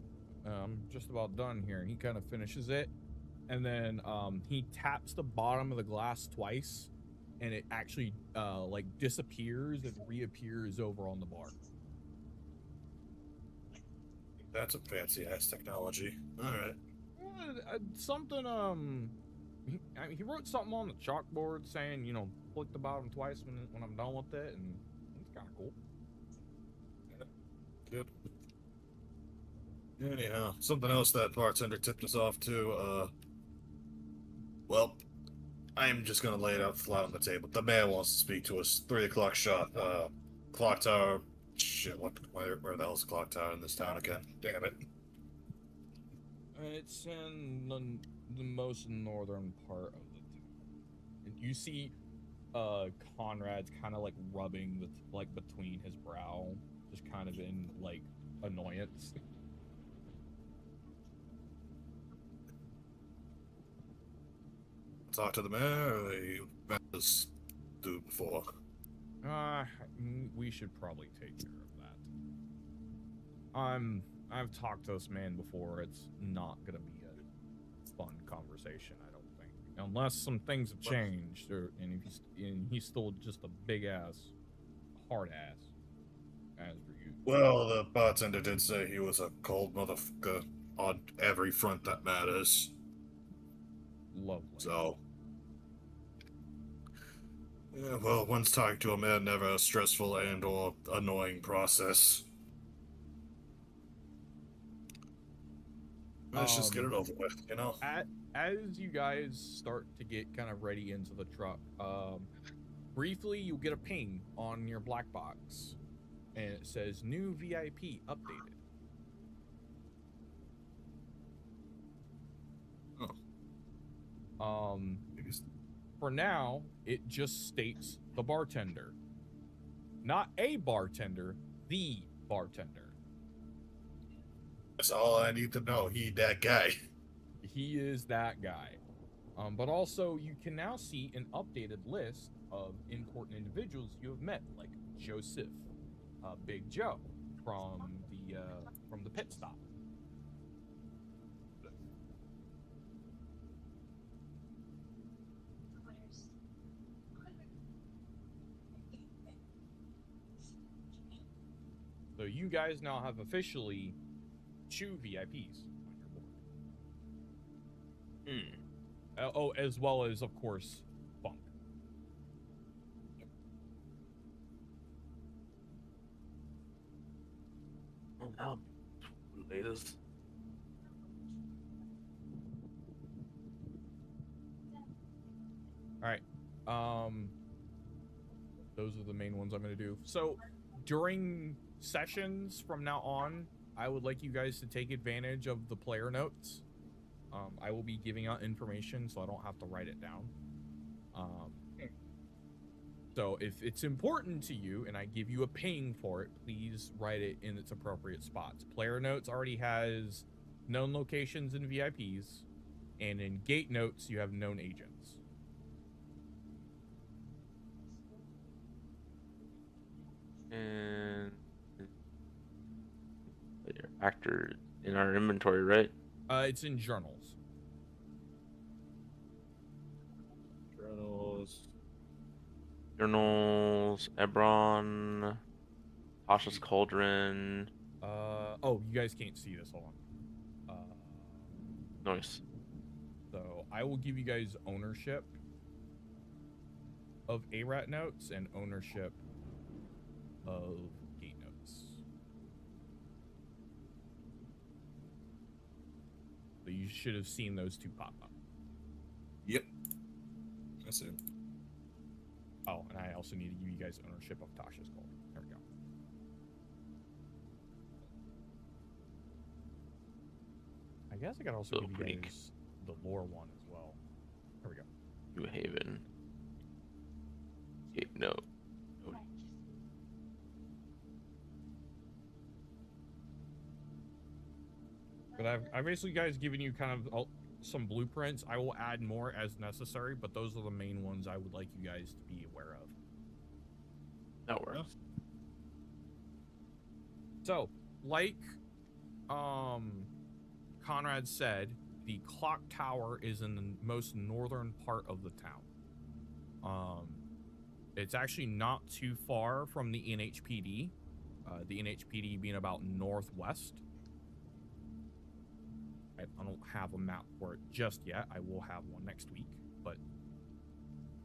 Just about done here. He kind of finishes it, and then he taps the bottom of the glass twice, and it actually like disappears and reappears over on the bar.
That's a fancy ass technology. All right.
Something he wrote something on the chalkboard saying, click the bottom twice when I'm done with it, and it's kind of cool.
Good. Anyhow, something else that bartender tipped us off to. Well, I'm just gonna lay it out flat on the table. The mayor wants to speak to us. 3 o'clock shot. Clock tower. Shit, where the hell's the clock tower in this town again? Damn it.
It's in the most northern part of the town. And you see Conrad's kind of like rubbing like between his brow, just kind of in like annoyance.
Talk to the mayor, or you met this dude before?
We should probably take care of that. I've talked to this man before. It's not gonna be a fun conversation, I don't think, unless some things have changed, and he's still just a big ass, hard ass, as for you.
Well, the bartender did say he was a cold motherfucker on every front that matters.
Lovely.
So, yeah, well, once talking to a man, never a stressful and or annoying process. Let's just get it over with,
As you guys start to get kind of ready into the truck, briefly you'll get a ping on your black box, and it says new VIP updated. For now, it just states the bartender. Not a bartender, the bartender.
That's all I need to know. He that guy.
He is that guy. But also, you can now see an updated list of important individuals you have met, like Joseph, Big Joe, from the pit stop. So you guys now have officially 2 VIPs on your board. As well as, of course, Funk.
Oh, now, latest.
All right. Those are the main ones I'm going to do. So during sessions from now on, I would like you guys to take advantage of the player notes. I will be giving out information, so I don't have to write it down. So if it's important to you and I give you a ping for it, please write it in its appropriate spots. Player notes already has known locations and VIPs, and in gate notes you have known agents.
And Factor in our inventory, right?
It's in journals.
Journals.
Journals, Ebron, Tasha's Cauldron,
Oh, you guys can't see this. Hold on.
noise.
So I will give you guys ownership of ARAT notes and ownership of gate notes. So you should have seen those two pop up.
Yep. That's it.
Oh, and I also need to give you guys ownership of Tasha's Cauldron. There we go. I guess I could also
Little
give you
freak.
guys the lore one as well. There we go.
New Haven. Gate note.
But I've basically guys given you kind of some blueprints. I will add more as necessary, but those are the main ones I would like you guys to be aware of.
That works.
So, like Conrad said, the clock tower is in the most northern part of the town. It's actually not too far from the NHPD. The NHPD being about northwest. I don't have a map for it just yet. I will have one next week, but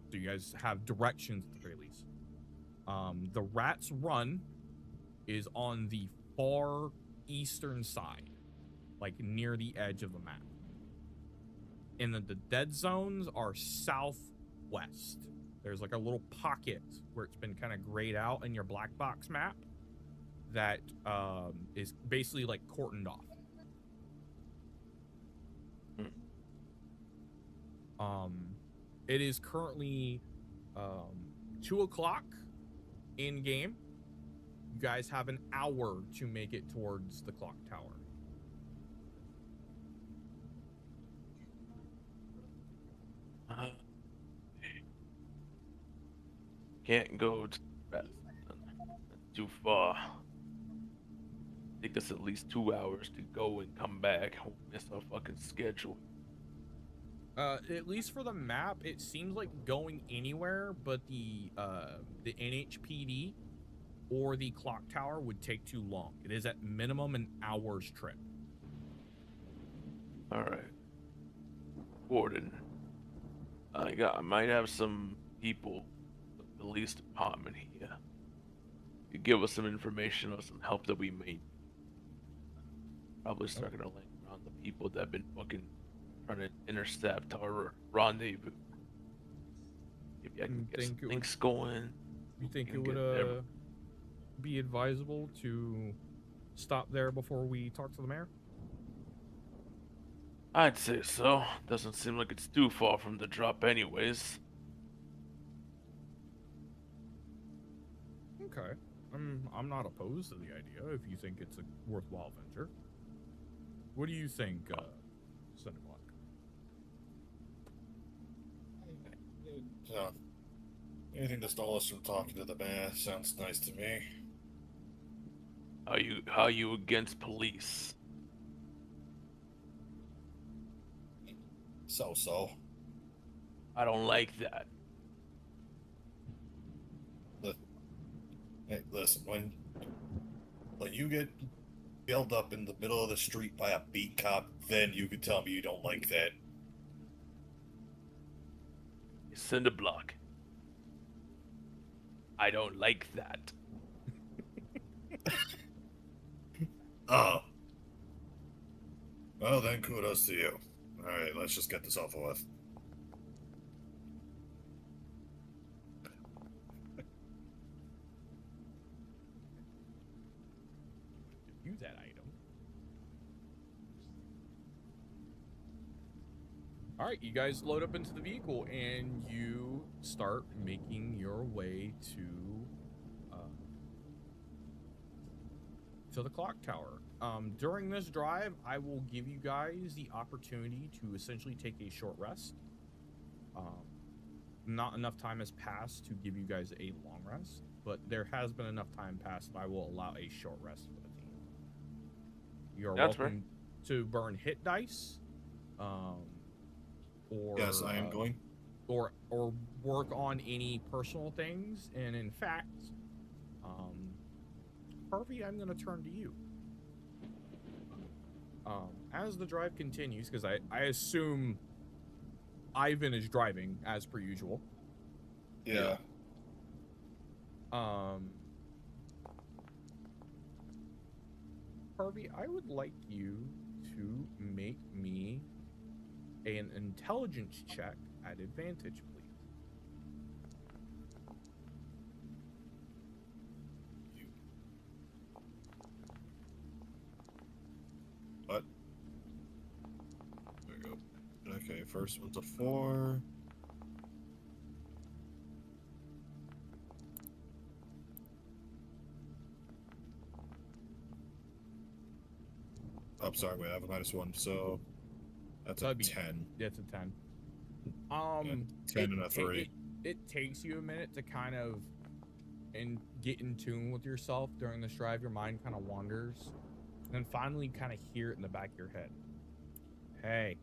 so you guys have directions at the very least. The Rat's Run is on the far eastern side, like near the edge of the map. And then the dead zones are southwest. There's like a little pocket where it's been kind of grayed out in your black box map that is basically like cordoned off. It is currently 2 o'clock in game. You guys have an hour to make it towards the clock tower.
Can't go to that's too far. Take us at least 2 hours to go and come back. We'll miss our fucking schedule.
At least for the map, it seems like going anywhere but the NHPD or the clock tower would take too long. It is at minimum an hour's trip.
All right, Gordon. I might have some people, at the police department here. You give us some information or some help that we may probably start gonna link around the people that have been fucking trying to intercept our rendezvous. Maybe I can get some links going.
You think
can
it
get
would
there.
be advisable to stop there before we talk to the mayor?
I'd say so. Doesn't seem like it's too far from the drop anyways.
Okay. I'm not opposed to the idea if you think it's a worthwhile venture. What do you think, Cinderblock?
Anything to stall us from talking to the mayor sounds nice to me.
How you against police?
So.
I don't like that.
Hey, listen, when you get yelled up in the middle of the street by a beat cop, then you can tell me you don't like that.
Cinderblock. I don't like that.
Oh. Well, then kudos to you. Alright, let's just get this over with.
Use that item. All right, you guys load up into the vehicle and you start making your way to the clock tower. During this drive, I will give you guys the opportunity to essentially take a short rest. Not enough time has passed to give you guys a long rest, but there has been enough time passed that I will allow a short rest for the team. You're
That's fair.
welcome to burn hit dice, um, or
Yes, I am going.
or work on any personal things. And in fact, Harvey, I'm going to turn to you. As the drive continues, because I assume Ivan is driving as per usual.
Yeah.
Harvey, I would like you to make me an intelligence check at advantage, please.
What? There we go. Okay, first one's a 4. Oh, sorry, wait, I have a -1, so that's a
That'd be
10.
That's a 10.
Yeah, 10 and a 3.
It takes you a minute to kind of get in tune with yourself during this drive. Your mind kind of wanders, and then finally kind of hear it in the back of your head. Hey,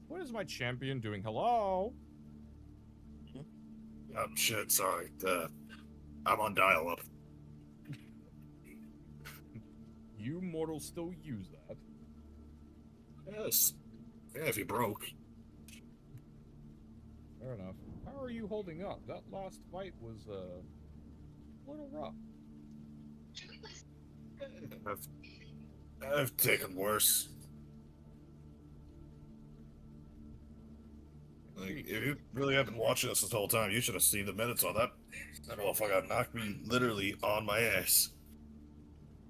what is my champion doing? Hello?
Shit, sorry. I'm on dial-up.
You mortals still use that?
Yes. Yeah, if you broke.
Fair enough. How are you holding up? That last fight was a little rough.
I've taken worse. Like, if you really have been watching us this whole time, you should have seen the minutes on that. That motherfucker knocked me literally on my ass.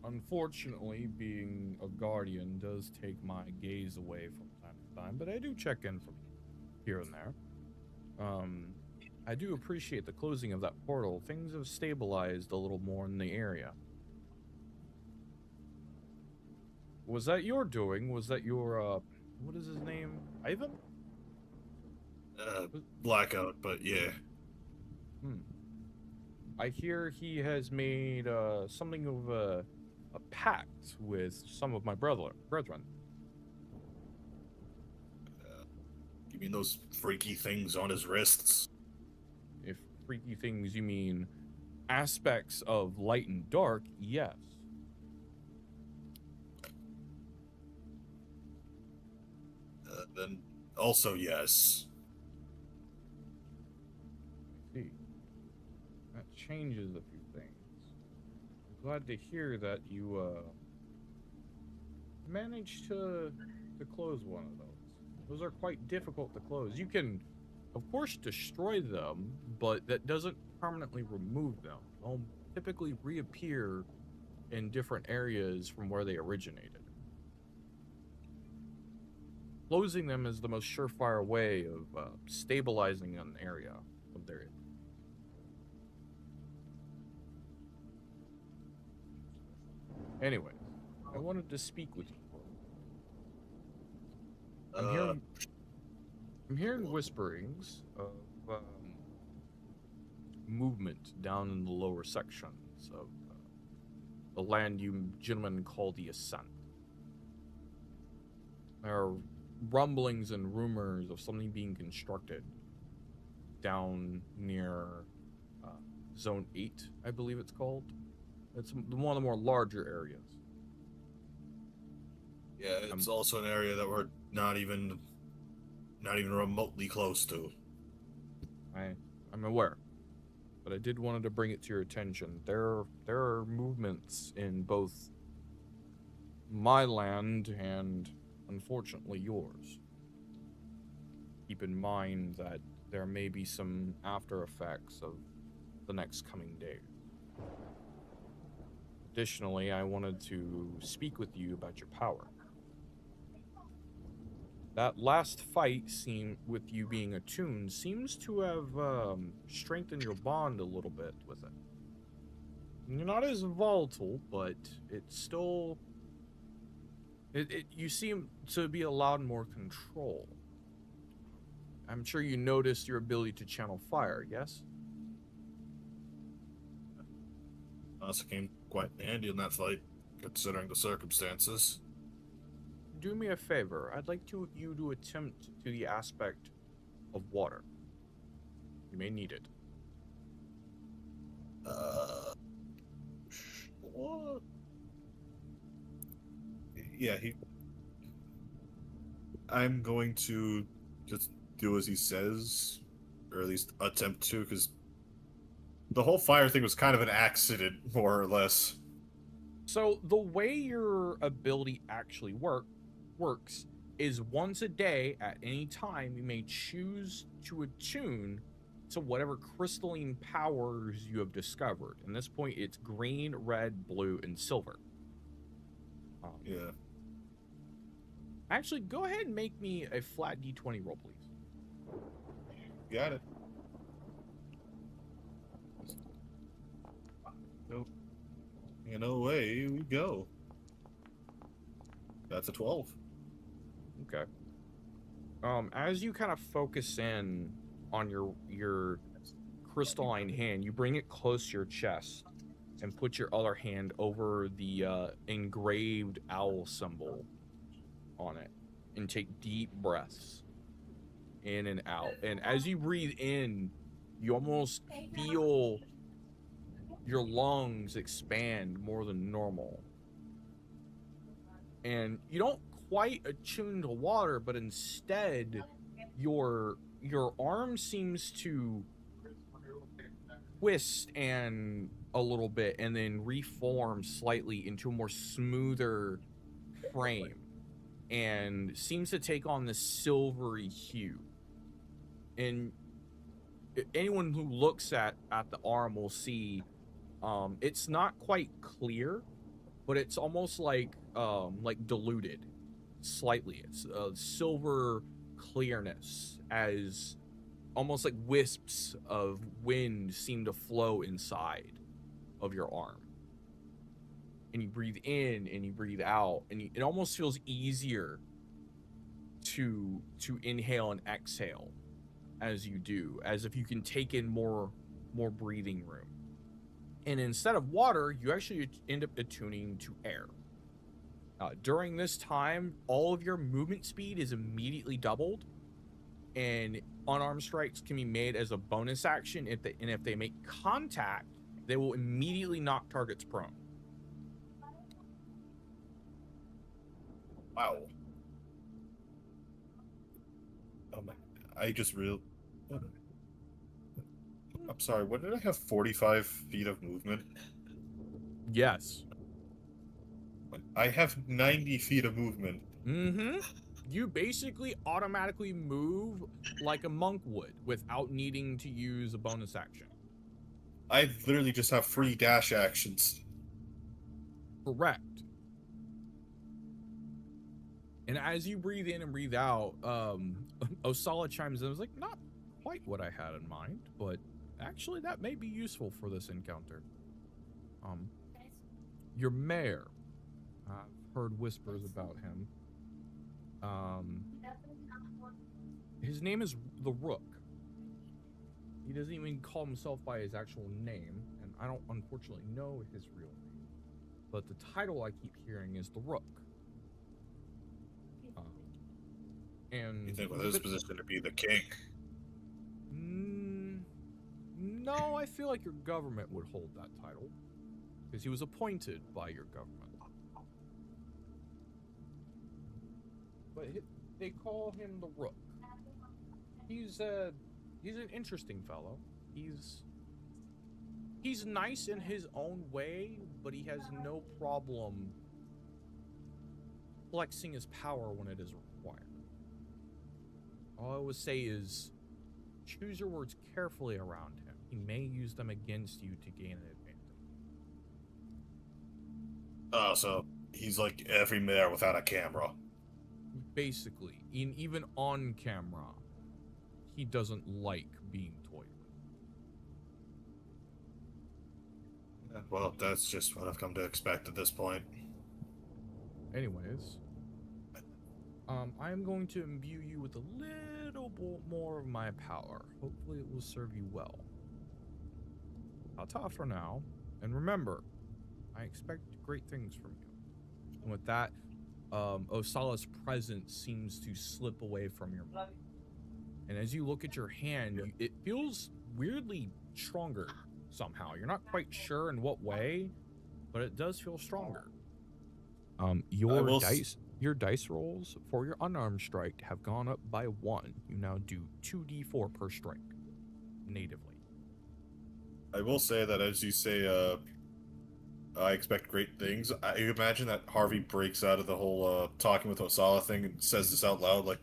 Unfortunately, being a guardian does take my gaze away from time to time, but I do check in from here and there. I do appreciate the closing of that portal. Things have stabilized a little more in the area. Was that your doing? Was that your, what is his name? Ivan?
Blackout, but yeah.
I hear he has made, something of a pact with some of my brethren.
You mean those freaky things on his wrists?
If freaky things you mean aspects of light and dark, yes.
Then also yes.
I see. That changes a few things. I'm glad to hear that you managed to close one of those. Those are quite difficult to close. You can, of course, destroy them, but that doesn't permanently remove them. They'll typically reappear in different areas from where they originated. Closing them is the most surefire way of stabilizing an area of their. Anyway, I wanted to speak with you. I'm hearing whisperings of movement down in the lower sections of the land you gentlemen call the Ascent. There are rumblings and rumors of something being constructed down near Zone 8, I believe it's called. It's one of the more larger areas.
Yeah, it's also an area that we're not even remotely close to.
I'm aware, but I did wanted to bring it to your attention. There are movements in both my land and, unfortunately, yours. Keep in mind that there may be some after effects of the next coming days. Additionally, I wanted to speak with you about your power. That last fight with you being attuned seems to have strengthened your bond a little bit with it. You're not as volatile, but it's still... you seem to be allowed more control. I'm sure you noticed your ability to channel fire, yes?
quite handy in that fight, considering the circumstances.
Do me a favor. I'd like you to attempt to the aspect of water. You may need it.
What? Yeah, I'm going to just do as he says, or at least attempt to, because the whole fire thing was kind of an accident, more or less.
So the way your ability actually works is once a day at any time you may choose to attune to whatever crystalline powers you have discovered. At this point, it's green, red, blue, and silver.
Yeah.
Actually, go ahead and make me a flat d20 roll, please.
Got it. Nope. And away we go. That's a 12.
Okay. As you kind of focus in on your crystalline hand, you bring it close to your chest and put your other hand over the engraved owl symbol on it and take deep breaths in and out. And as you breathe in, you almost feel your lungs expand more than normal. And you don't quite attune to water, but instead your arm seems to twist and a little bit and then reform slightly into a more smoother frame and seems to take on this silvery hue. And anyone who looks at the arm will see it's not quite clear, but it's almost like diluted slightly. It's a silver clearness, as almost like wisps of wind seem to flow inside of your arm. And you breathe in and you breathe out, and it almost feels easier to inhale and exhale as you do, as if you can take in more breathing room. And instead of water, you actually end up attuning to air. During this time, all of your movement speed is immediately doubled, and unarmed strikes can be made as a bonus action. If they make contact, they will immediately knock targets prone.
Wow. Oh my! I just real. I'm sorry. What did I have? 45 feet of movement.
Yes.
I have 90 feet of movement.
Mm-hmm. You basically automatically move like a monk would without needing to use a bonus action.
I literally just have free dash actions.
Correct. And as you breathe in and breathe out, Osala chimes in. I was like, not quite what I had in mind, but actually that may be useful for this encounter. Your mayor. I've heard whispers about him. His name is the Rook. He doesn't even call himself by his actual name, and I don't unfortunately know his real name. But the title I keep hearing is the Rook. And
You think with his position to be the king?
No, I feel like your government would hold that title, because he was appointed by your government. But they call him the Rook. He's an interesting fellow. He's nice in his own way, but he has no problem flexing his power when it is required. All I would say is, choose your words carefully around him. He may use them against you to gain an advantage.
Oh, so he's like every mayor without a camera.
Basically, even on camera, he doesn't like being toyed with.
Well, that's just what I've come to expect at this point.
Anyways, I am going to imbue you with a little bit more of my power. Hopefully it will serve you well. I'll talk for now, and remember,
I expect great things from you. And with that, Osala's presence seems to slip away from your mind. And as you look at your hand, it feels weirdly stronger somehow. You're not quite sure in what way, but it does feel stronger. Your dice rolls for your unarmed strike have gone up by 1. You now do 2d4 per strike natively.
I will say that as you say, I expect great things. I imagine that Harvey breaks out of the whole talking with Osala thing and says this out loud, like,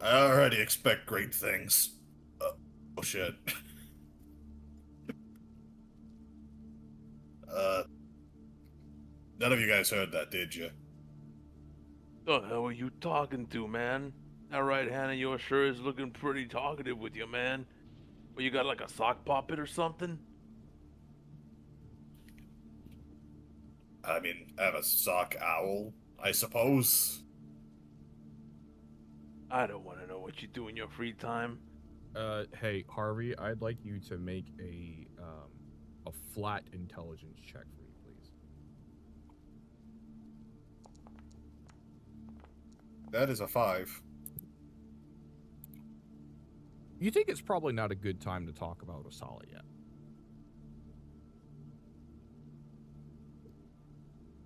I already expect great things. Oh shit. None of you guys heard that, did you?
The hell are you talking to, man? That right hand of yours sure is looking pretty talkative with you, man. Well, you got like a sock puppet or something?
I mean, I have a sock owl, I suppose.
I don't want to know what you do in your free time.
Hey, Harvey, I'd like you to make a flat intelligence check for me, please.
That is a 5.
You think it's probably not a good time to talk about Osala yet?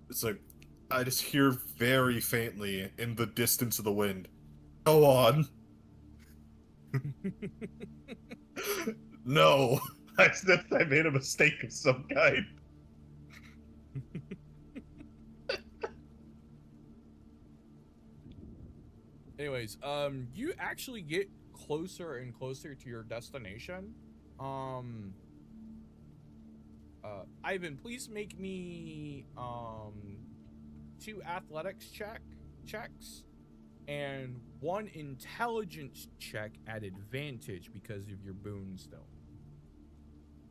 It's like, I just hear very faintly in the distance of the wind. Go on. No. I made a mistake of some kind.
Anyways, you actually get closer and closer to your destination. Ivan, please make me 2 athletics checks and 1 intelligence check at advantage because of your boon still.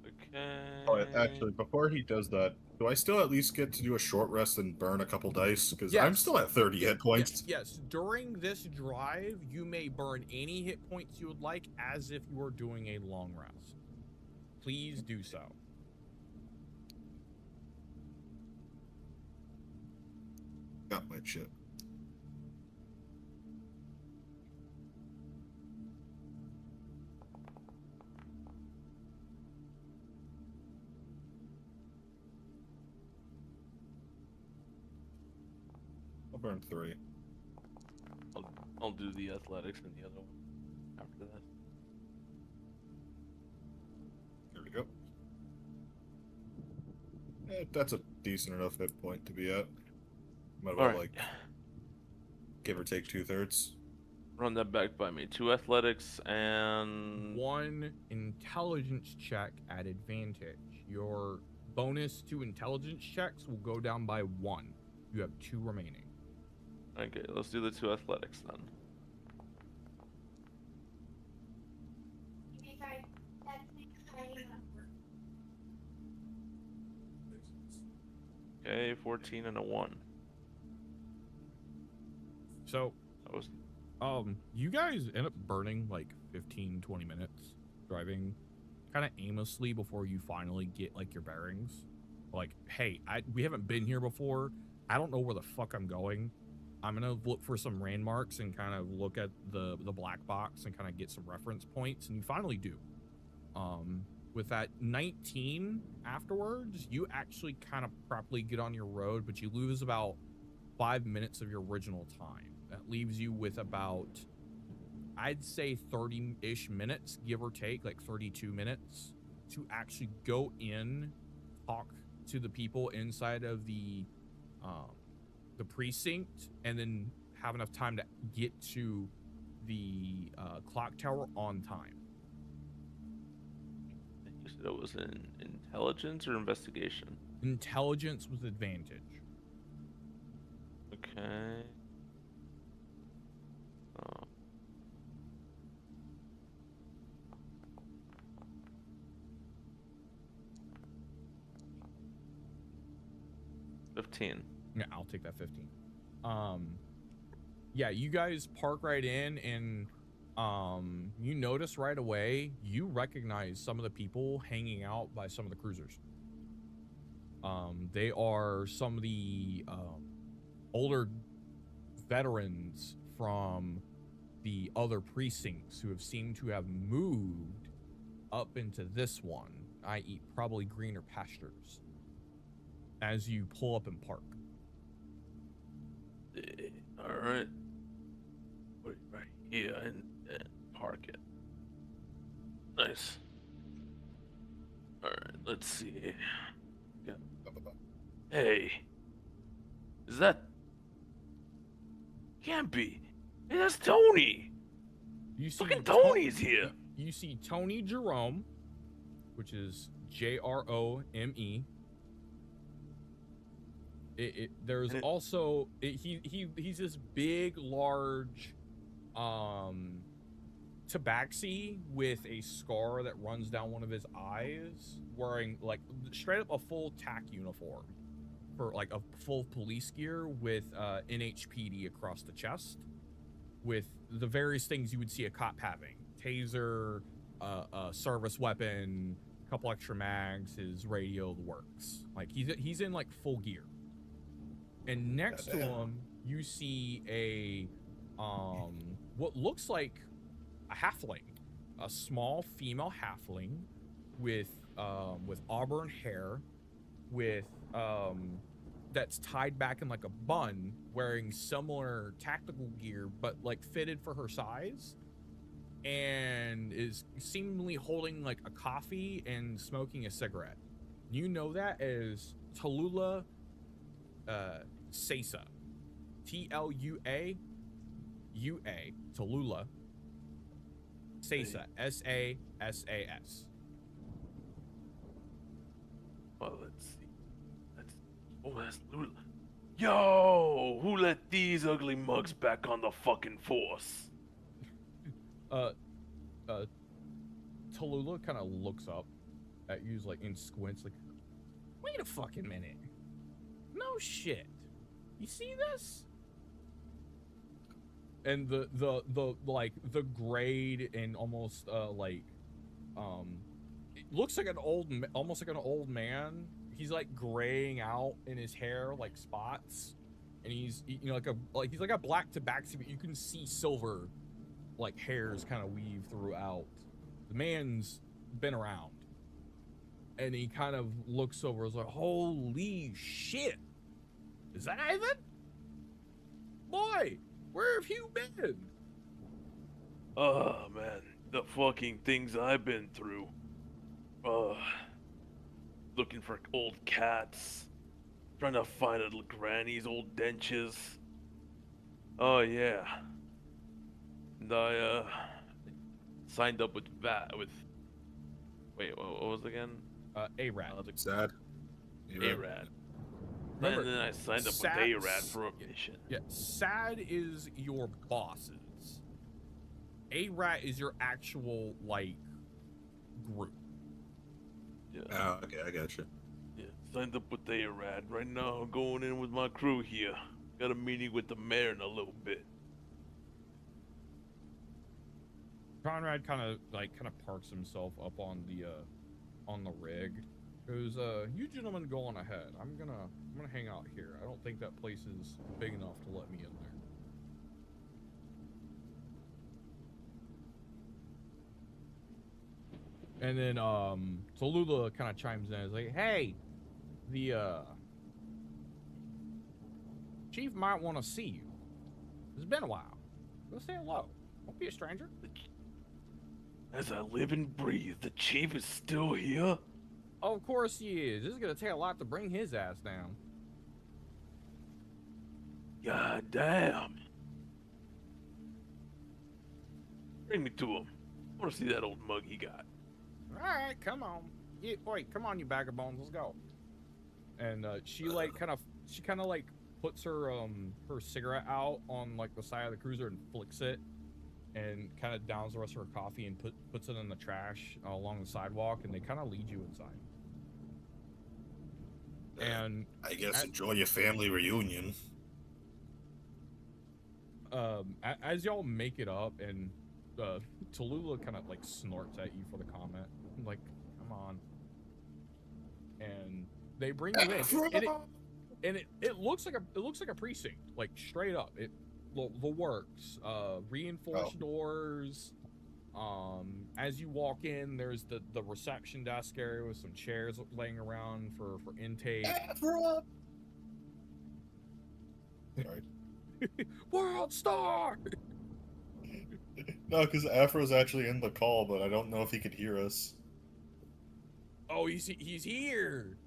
Okay.
Oh, actually, before he does that, do I still at least get to do a short rest and burn a couple dice? Because I'm
Yes.
still at 30 hit points.
Yes, during this drive, you may burn any hit points you would like as if you were doing a long rest. Please do so.
Got my shit. I'll burn 3.
I'll do the athletics and the other one after that.
There we go. That's a decent enough hit point to be at. Might about,
Alright.
like, give or take 2/3.
Run that back by me. 2 athletics and
1 intelligence check at advantage. Your bonus to intelligence checks will go down by 1. You have 2 remaining.
Okay, let's do the 2 athletics then. Okay, 14 and a 1.
So,
That was
you guys end up burning like 15-20 minutes driving kind of aimlessly before you finally get like your bearings. Like, hey, we haven't been here before. I don't know where the fuck I'm going. I'm gonna look for some landmarks and kind of look at the black box and kind of get some reference points, and you finally do. With that 19 afterwards, you actually kind of properly get on your road, but you lose about 5 minutes of your original time. That leaves you with about, I'd say 30-ish minutes, give or take, like 32 minutes, to actually go in, talk to the people inside of the precinct, and then have enough time to get to the clock tower on time.
You said it was in intelligence or investigation?
Intelligence with advantage.
Okay. Oh. $15.
Yeah, I'll take that 15. Yeah, you guys park right in, and you notice right away, you recognize some of the people hanging out by some of the cruisers. They are some of the older veterans from the other precincts who have seemed to have moved up into this one, i.e. probably greener pastures, as you pull up and park.
All right. Put it right here and park it. Nice. All right, let's see. Yeah. Hey, is that? Can't be. Hey, that's Tony.
You see
Fucking Tony's here.
You see Tony Jerome, which is J-R-O-M-E. There's also he's this big, large, tabaxi with a scar that runs down one of his eyes, wearing like straight up a full TAC uniform for like a full police gear with NHPD across the chest, with the various things you would see a cop having: taser, a service weapon, a couple extra mags, his radio, the works. Like he's in like full gear. And next to him, you see a what looks like a halfling, a small female halfling with auburn hair, with that's tied back in like a bun, wearing similar tactical gear but like fitted for her size, and is seemingly holding like a coffee and smoking a cigarette. You know that as Tallulah Sasa, T-L-U-A U-A, Tallulah Sasa, S-A-S-A-S.
Well, let's see. That's Lula. Yo, who let these ugly mugs back on the fucking force?
Tallulah kind of looks up at you, like in squints, like, wait a fucking minute. No shit. You see this? And the like the grade and almost it looks like almost like an old man. He's like graying out in his hair, like spots, and he's he's like a black tabaxi, but you can see silver like hairs kind of weave throughout. The man's been around, and he kind of looks over, is like, holy shit, is that Ivan? Boy, where have you been?
Oh man, the fucking things I've been through. Looking for old cats, trying to find little granny's old dentures. Oh yeah. And I signed up with wait, what was it again?
ARAD.
Sad.
ARAD.
Remember,
And then I signed up with ARAD for a mission.
Yeah, SAD is your bosses. ARAD is your actual like group.
Yeah.
Oh, okay, I got you.
Yeah, signed up with ARAD. Right now, I'm going in with my crew here. Got a meeting with the mayor in a little bit.
Conrad kind of parks himself up on the rig. Goes, you gentlemen go on ahead. I'm gonna hang out here. I don't think that place is big enough to let me in there. And then Tallulah kind of chimes in. Is like, hey, the chief might want to see you. It's been a while. Go say hello. Don't be a stranger.
As I live and breathe, the chief is still here?
Of course he is. This is gonna take a lot to bring his ass down.
God damn. Bring me to him. I want to see that old mug he got.
All right, come on. Wait, come on, you bag of bones. Let's go. And she kind of like puts her her cigarette out on like the side of the cruiser and flicks it, and kind of downs the rest of her coffee and puts it in the trash along the sidewalk, and they kind of lead you inside. And
I guess enjoy your family reunion.
As y'all make it up, and Tallulah kind of like snorts at you for the comment, like, come on. And They bring you in, and it looks like a precinct, like straight up. The works, reinforced doors. As you walk in, there's the reception desk area with some chairs laying around for intake.
Sorry.
World Star.
No, because Afro's actually in the call, but I don't know if he could hear us.
Oh, he's here.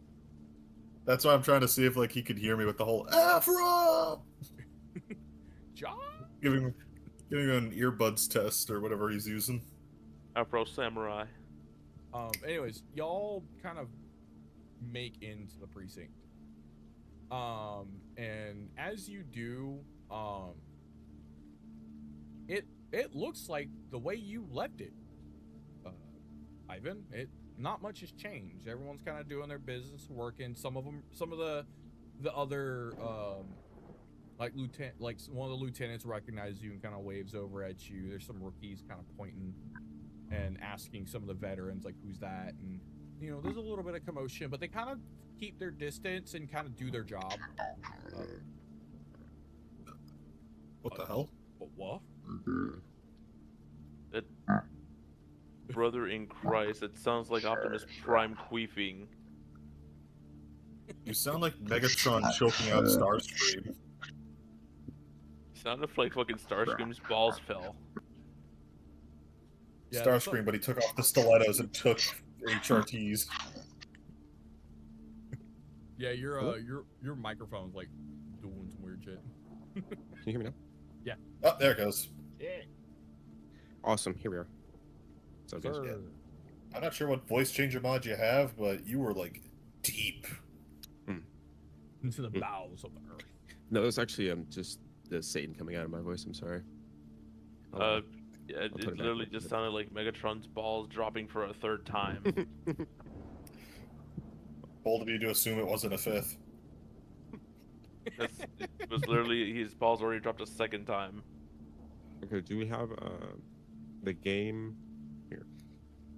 That's why I'm trying to see if like he could hear me with the whole Afro.
John.
Giving him an earbuds test or whatever he's using.
Afro Samurai.
Anyways, y'all kind of make into the precinct. And as you do, it looks like the way you left it, Ivan. Not much has changed. Everyone's kind of doing their business, working. Some of the other, like one of the lieutenants recognizes you and kind of waves over at you. There's some rookies kind of pointing and asking some of the veterans, like, who's that? And, you know, there's a little bit of commotion, but they kind of keep their distance and kind of do their job.
What the hell?
What?
That brother in Christ, it sounds like Optimus Prime queefing.
You sound like Megatron choking out Starscream.
Sounded like fucking Starscream's balls fell.
Yeah,
Starscream, but he took off the stilettos and took HRTs.
Yeah, your microphone's like doing some weird shit.
Can you hear me now?
Yeah.
Oh, there it goes.
Yeah.
Awesome. Here we are. So good.
Yeah. I'm not sure what voice changer mod you have, but you were like deep.
Into the bowels of the earth.
No, it was actually just the Satan coming out of my voice. I'm sorry.
Yeah, it
put it back
literally
up.
just sounded like Megatron's balls dropping for a third time.
Bold of you to assume it wasn't a fifth.
It was literally his balls already dropped a second time.
Okay. Do we have the game here?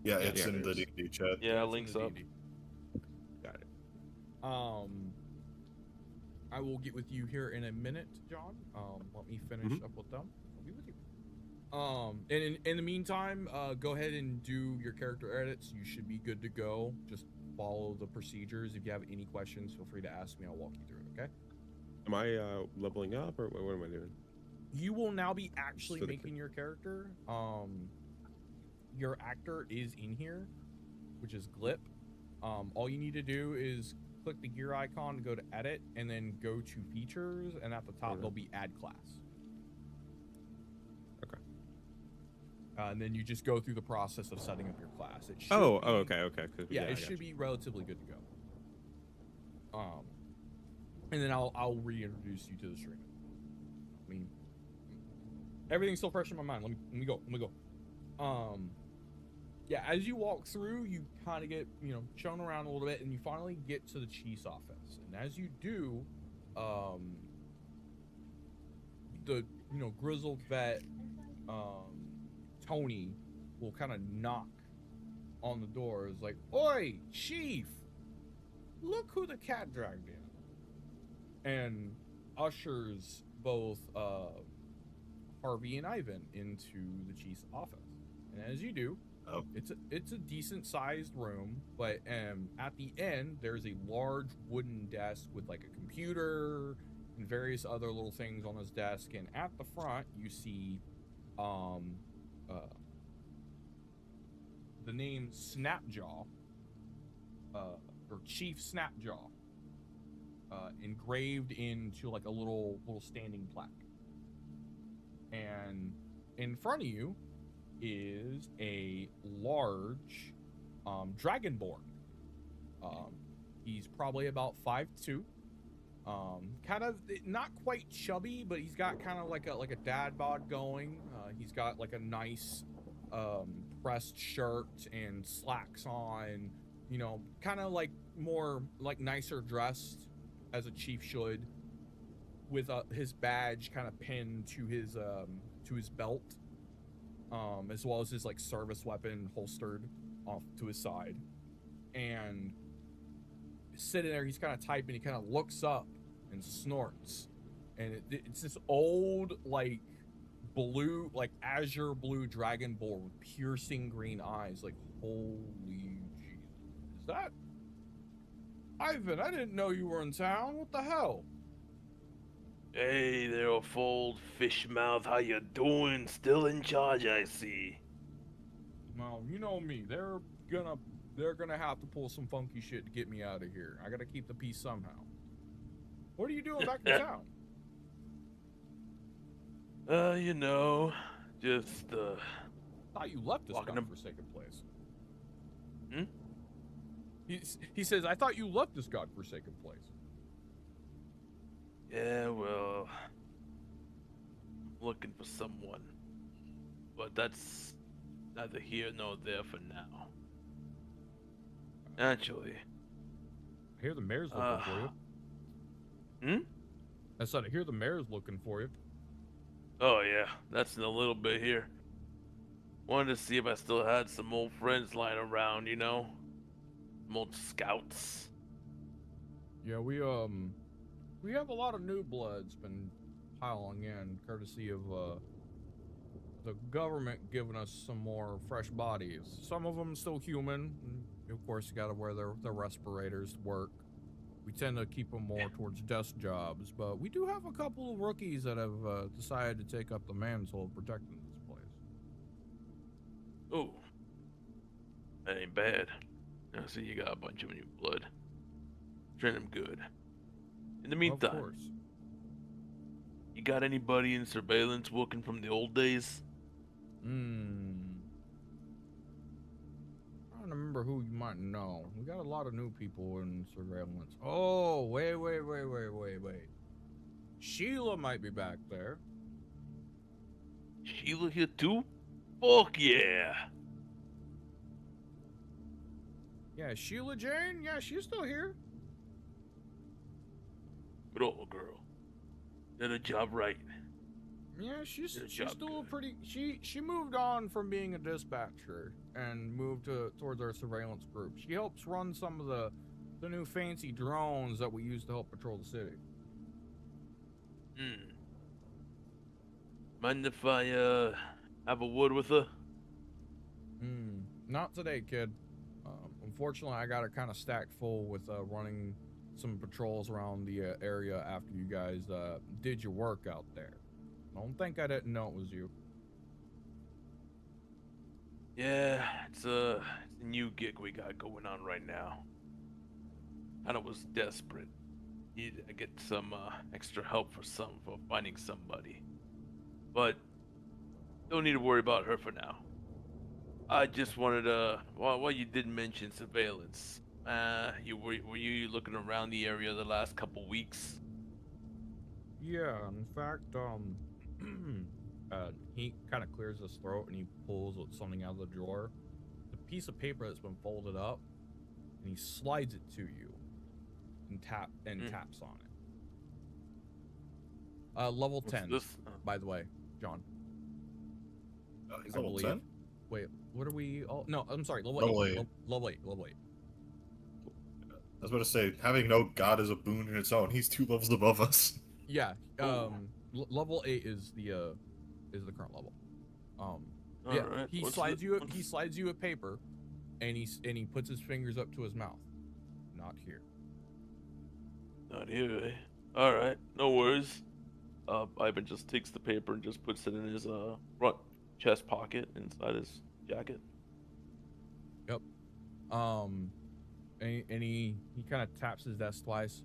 Yeah, it's
yeah,
in
it
the
is.
D&D chat.
Yeah,
It's in
links
the
up.
D&D.
Got it.
I will get with you here in a minute, John. Let me finish up with them. I'll be with you. And in the meantime, go ahead and do your character edits. You should be good to go. Just follow the procedures. If you have any questions, feel free to ask me. I'll walk you through it, okay?
Am I leveling up or what am I doing?
You will now be actually
So the-
making your character. Your actor is in here, which is Glip. All you need to do is click the gear icon to go to edit and then go to features, and at the top there'll be add class.
Okay.
And then you just go through the process of setting up your class. It should
Oh,
be,
okay.
Yeah,
I
it
got
should
you.
be relatively good to go. And then I'll reintroduce you to the stream. I mean, everything's still fresh in my mind. Let me go. Yeah, as you walk through, you kind of get, shown around a little bit, and you finally get to the chief's office. And as you do, the grizzled vet Tony will kind of knock on the door. It's like, "Oi, chief! Look who the cat dragged in," and ushers both Harvey and Ivan into the chief's office. And as you do, it's a decent sized room, but at the end there's a large wooden desk with like a computer and various other little things on his desk. And at the front you see the name Snapjaw, or Chief Snapjaw, engraved into like a little standing plaque. And in front of you is a large dragonborn. He's probably about 5'2", kind of not quite chubby, but he's got kind of like a dad bod going. He's got like a nice pressed shirt and slacks on, kind of like more like nicer dressed as a chief should, with his badge kind of pinned to his belt, as well as his like service weapon holstered off to his side. And sitting there, he's kind of typing, he kind of looks up and snorts. And it's this old, like, blue, like azure blue dragon boar with piercing green eyes. Like, holy Jesus. Is that Ivan? I didn't know you were in town. What the hell?
Hey there, old fish mouth. How you doing? Still in charge, I see.
Well, you know me. They're gonna have to pull some funky shit to get me out of here. I gotta keep the peace somehow. What are you doing back in town?
You know, just
Thought you left this
walking
godforsaken place.
Hmm?
He says, I thought you left this godforsaken place.
Yeah, well, I'm looking for someone, but that's neither here nor there for now. Actually,
I hear the mayor's looking for you. I said, I hear the mayor's looking for you.
Oh yeah, that's in a little bit here. Wanted to see if I still had some old friends lying around, you know? Some old scouts.
Yeah, we have a lot of new bloods been piling in, courtesy of the government giving us some more fresh bodies. Some of them still human, and of course you gotta wear their respirators to work. We tend to keep them more towards desk jobs, but we do have a couple of rookies that have decided to take up the mantle of protecting this place.
Oh, that ain't bad. I see you got a bunch of new blood. Train them good. In the meantime,
Of course.
you got anybody in surveillance working from the old days?
I don't remember who you might know. We got a lot of new people in surveillance. Oh, wait. Sheila might be back there.
Sheila here too? Fuck yeah!
Yeah, Sheila Jane? Yeah, she's still here.
Good old girl. Did a job right.
Yeah, she's
Good
still
job,
a pretty. She moved on from being a dispatcher and moved towards our surveillance group. She helps run some of the new fancy drones that we use to help patrol the city.
Mind if I have a word with her?
Not today, kid. Unfortunately, I got it kind of stacked full with running some patrols around the area after you guys did your work out there. Don't think I didn't know it was you.
Yeah, it's a new gig we got going on right now. And I was desperate. Needed to get some extra help for finding somebody. But don't need to worry about her for now. I just wanted to, well, you did mention surveillance. Were you looking around the area the last couple weeks?
Yeah, in fact, he kind of clears his throat and he pulls something out of the drawer. The piece of paper that's been folded up, and he slides it to you, and taps on it. Level 10,
This?
by the way, John.
He's
I
level
believe.
10?
Wait, what are we? Oh, no, I'm sorry, level
Level
8.
eight.
Level 8. Level 8.
I was about to say, having no god is a boon in its own. He's 2 levels above us.
Yeah. Level 8 is the current level. Yeah.
Alright,
He slides you a paper, and he puts his fingers up to his mouth. Not here.
Not here, eh? Alright, no worries. Ivan just takes the paper and just puts it in his front chest pocket inside his jacket.
Yep. And he kind of taps his desk twice.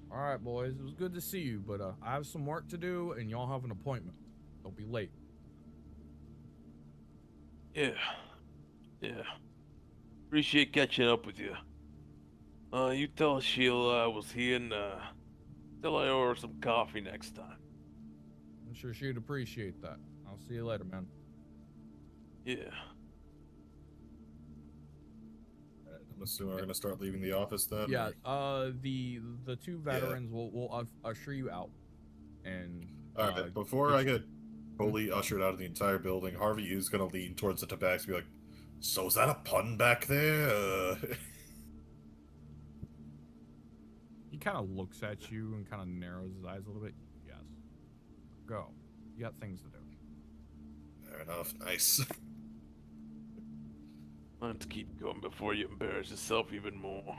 All right, boys, it was good to see you, but I have some work to do, and y'all have an appointment. Don't be late.
Yeah. Appreciate catching up with you. You tell Sheila I was here and tell I owe her some coffee next time.
I'm sure she'd appreciate that. I'll see you later, man.
Yeah.
I'm assuming we're gonna start leaving the office then.
Yeah.
or-
The two veterans will usher you out, and
All right. Before I get fully ushered out of the entire building, Harvey is gonna lean towards the tabax and be like, "So is that a pun back there?"
kind of looks at you and kind of narrows his eyes a little bit. Yes. Go. You got things to do.
Fair enough. Nice.
Let's keep going before you embarrass yourself even more.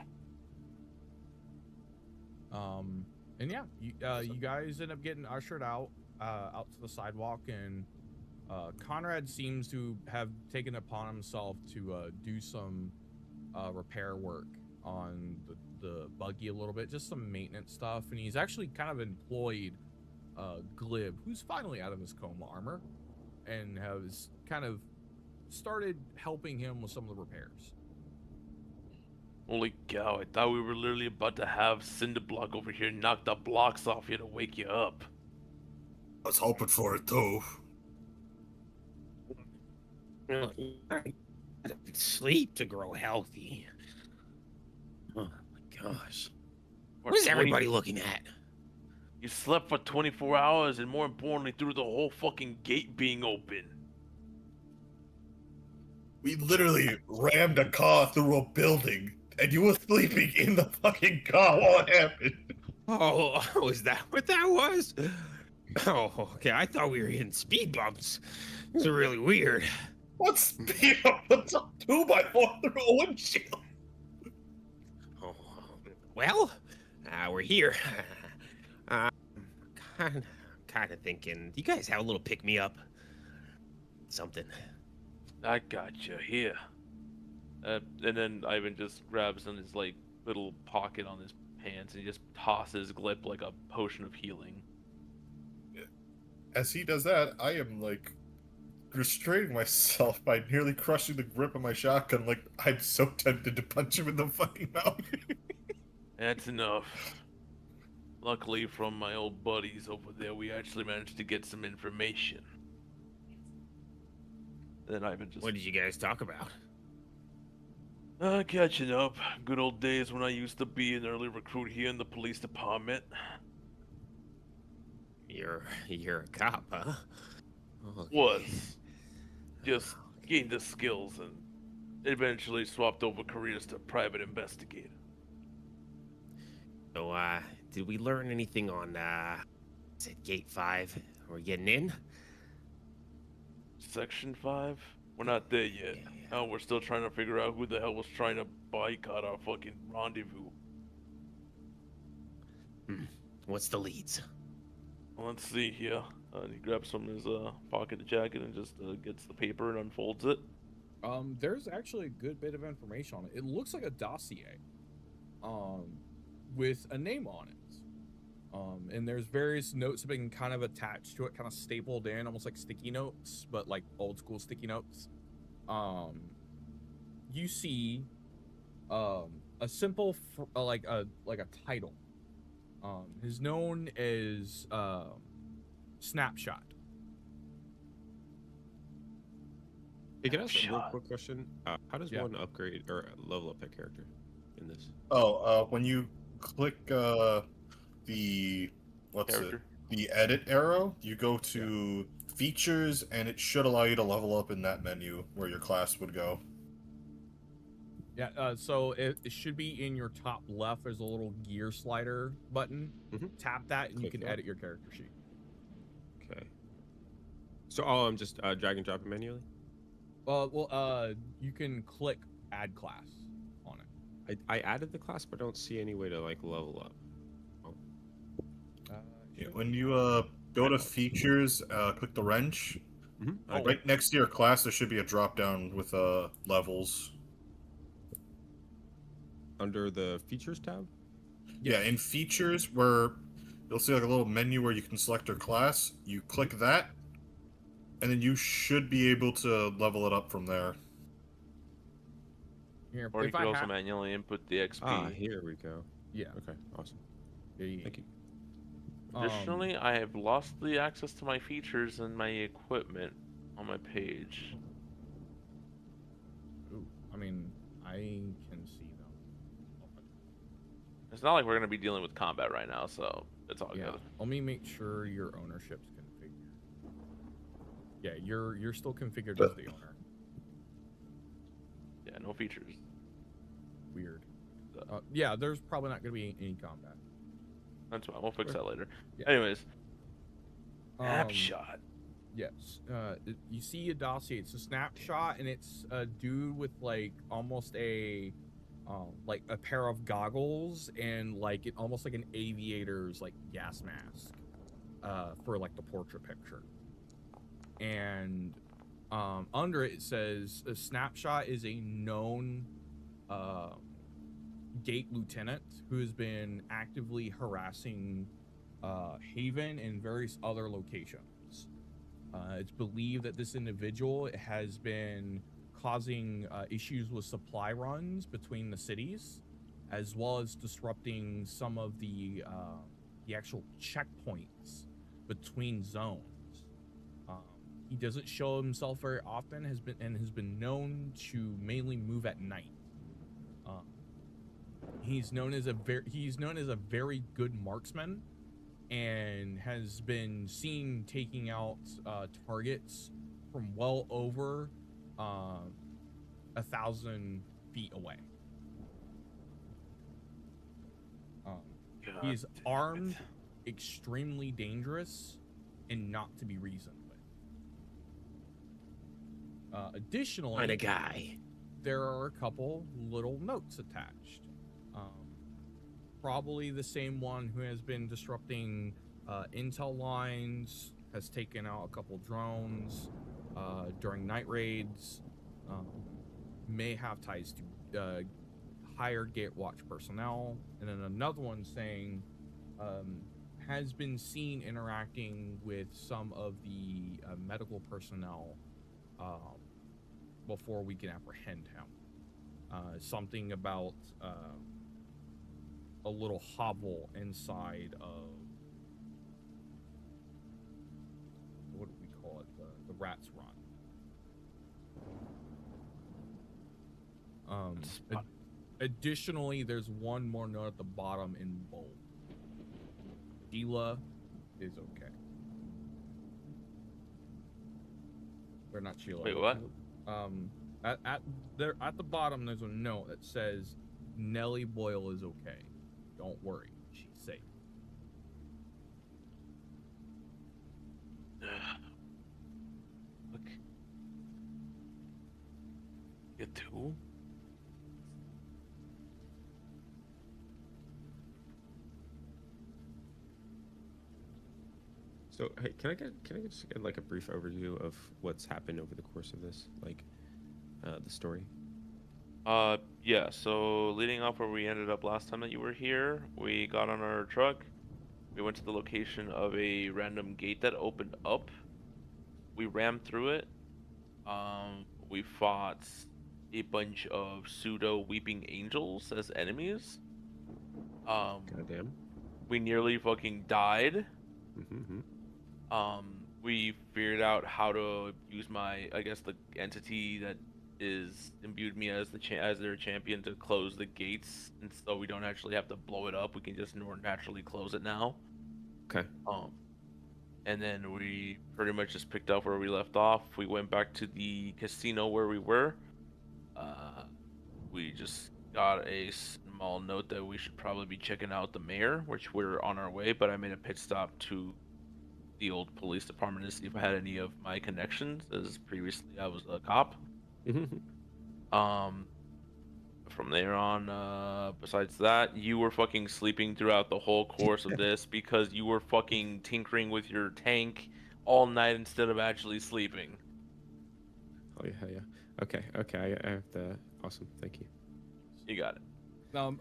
And yeah, you guys end up getting ushered out to the sidewalk, and Conrad seems to have taken upon himself to do some repair work on the buggy a little bit, just some maintenance stuff, and he's actually kind of employed Glib, who's finally out of his coma armor, and has kind of started helping him with some of the repairs.
Holy cow, I thought we were literally about to have Cinderblock over here knock the blocks off you to wake you up.
I was hoping for it too.
Sleep to grow healthy. Oh my gosh.
Or
What is
20
everybody looking at?
You slept for 24 hours and more importantly through the whole fucking gate being open.
We literally rammed a car through a building, and you were sleeping in the fucking car while it happened.
Oh, is that what that was? Oh, okay. I thought we were hitting speed bumps. It's really weird.
What speed up? What's a 2x4 through a windshield?
Oh, well, we're here. Kind of thinking. You guys have a little pick me up? Something.
I got you here. And then Ivan just grabs in his like little pocket on his pants and he just tosses Glip like a potion of healing.
As he does that, I am like restraining myself by nearly crushing the grip of my shotgun. Like I'm so tempted to punch him in the fucking mouth.
That's enough. Luckily, from my old buddies over there, we actually managed to get some information. And then Ivan just...
What did you guys talk about?
Catching up. Good old days when I used to be an early recruit here in the police department.
You're a cop, huh? Okay.
Was. Just gained the skills and eventually swapped over careers to private investigator.
So, did we learn anything on, is it Gate 5? Are we getting in?
Section 5? We're not there yet.
Yeah.
We're still trying to figure out who the hell was trying to boycott our fucking rendezvous.
What's the leads?
Well, let's see here. And he grabs from his pocket jacket and just gets the paper and unfolds it.
There's actually a good bit of information on it. It looks like a dossier, with a name on it. And there's various notes that have been kind of attached to it, kind of stapled in, almost like sticky notes, but like old school sticky notes. You see, a simple, like a title. Is known as Snapshot.
Hey, can I ask a real
Shot.
quick question? How does one upgrade or level up a character in this?
When you click the
Character.
the edit arrow, you go to features, and it should allow you to level up in that menu where your class would go.
Yeah, so it should be in your top left. There's a little gear slider button. Tap that, and you
Click
can
that.
edit your character sheet.
Okay. So, I'm just drag and drop it manually?
You can click add class on it.
I added the class, but don't see any way to, like, level up.
Yeah, when you go to features, click the wrench. Right next to your class, there should be a drop down with levels.
Under the features tab?
Yeah, in features, where you'll see like a little menu where you can select your class. You click that, and then you should be able to level it up from there.
Here,
Or you
if
could
I
also
ha-
manually input the XP.
Ah, here we go.
yeah,
Okay, awesome.
yeah.
Thank you.
Additionally, I have lost the access to my features and my equipment on my page.
Ooh, I mean, I can see them.
It's not like we're going to be dealing with combat right now, so it's all
Yeah,
good.
let me make sure your ownership's configured. Yeah, you're still configured as the owner.
Yeah, no features.
Weird. Yeah, there's probably not going to be any combat.
That's fine. We'll fix
Sure.
that later.
Yeah.
Anyways,
Um,
snapshot.
Yes. You see a dossier. It's a snapshot, and it's a dude with like almost like a pair of goggles and like almost like an aviator's like gas mask, for like the portrait picture. And under it says a snapshot is a known gate lieutenant who has been actively harassing Haven and various other locations. It's believed that this individual has been causing issues with supply runs between the cities, as well as disrupting some of the actual checkpoints between zones. He doesn't show himself very often, has been known to mainly move at night. He's known as a very good marksman, and has been seen taking out targets from well over 1,000 feet away. He is armed, extremely dangerous, and not to be reasoned with. Additionally,
Kind of guy.
there are a couple little notes attached. Probably the same one who has been disrupting intel lines, has taken out a couple drones during night raids, may have ties to higher Gatewatch personnel, and then another one saying has been seen interacting with some of the medical personnel before we can apprehend him. Something about a little hovel inside of, what do we call it? The Rat's Run. Additionally, there's one more note at the bottom in bold. Sheila is okay. Or not Sheila.
Wait, what?
At the bottom, there's a note that says Nellie Boyle is okay. Don't worry, she's safe.
Look. Get two.
So hey, can I just get like a brief overview of what's happened over the course of this, like the story?
Yeah, so leading off where we ended up last time that you were here, we got on our truck. We went to the location of a random gate that opened up. We rammed through it. We fought a bunch of pseudo weeping angels as enemies.
Goddamn.
We nearly fucking died.
Mm-hmm.
We figured out how to use my, I guess, the entity that is imbued me as as their champion to close the gates, and so we don't actually have to blow it up. We can just more naturally close it now.
Okay.
And then we pretty much just picked up where we left off. We went back to the casino where we were. We just got a small note that we should probably be checking out the mayor, which we're on our way, but I made a pit stop to the old police department to see if I had any of my connections, as previously I was a cop. From there on, besides that, you were fucking sleeping throughout the whole course of this because you were fucking tinkering with your tank all night instead of actually sleeping.
Oh yeah. Okay. I have the awesome. Thank you.
You got it.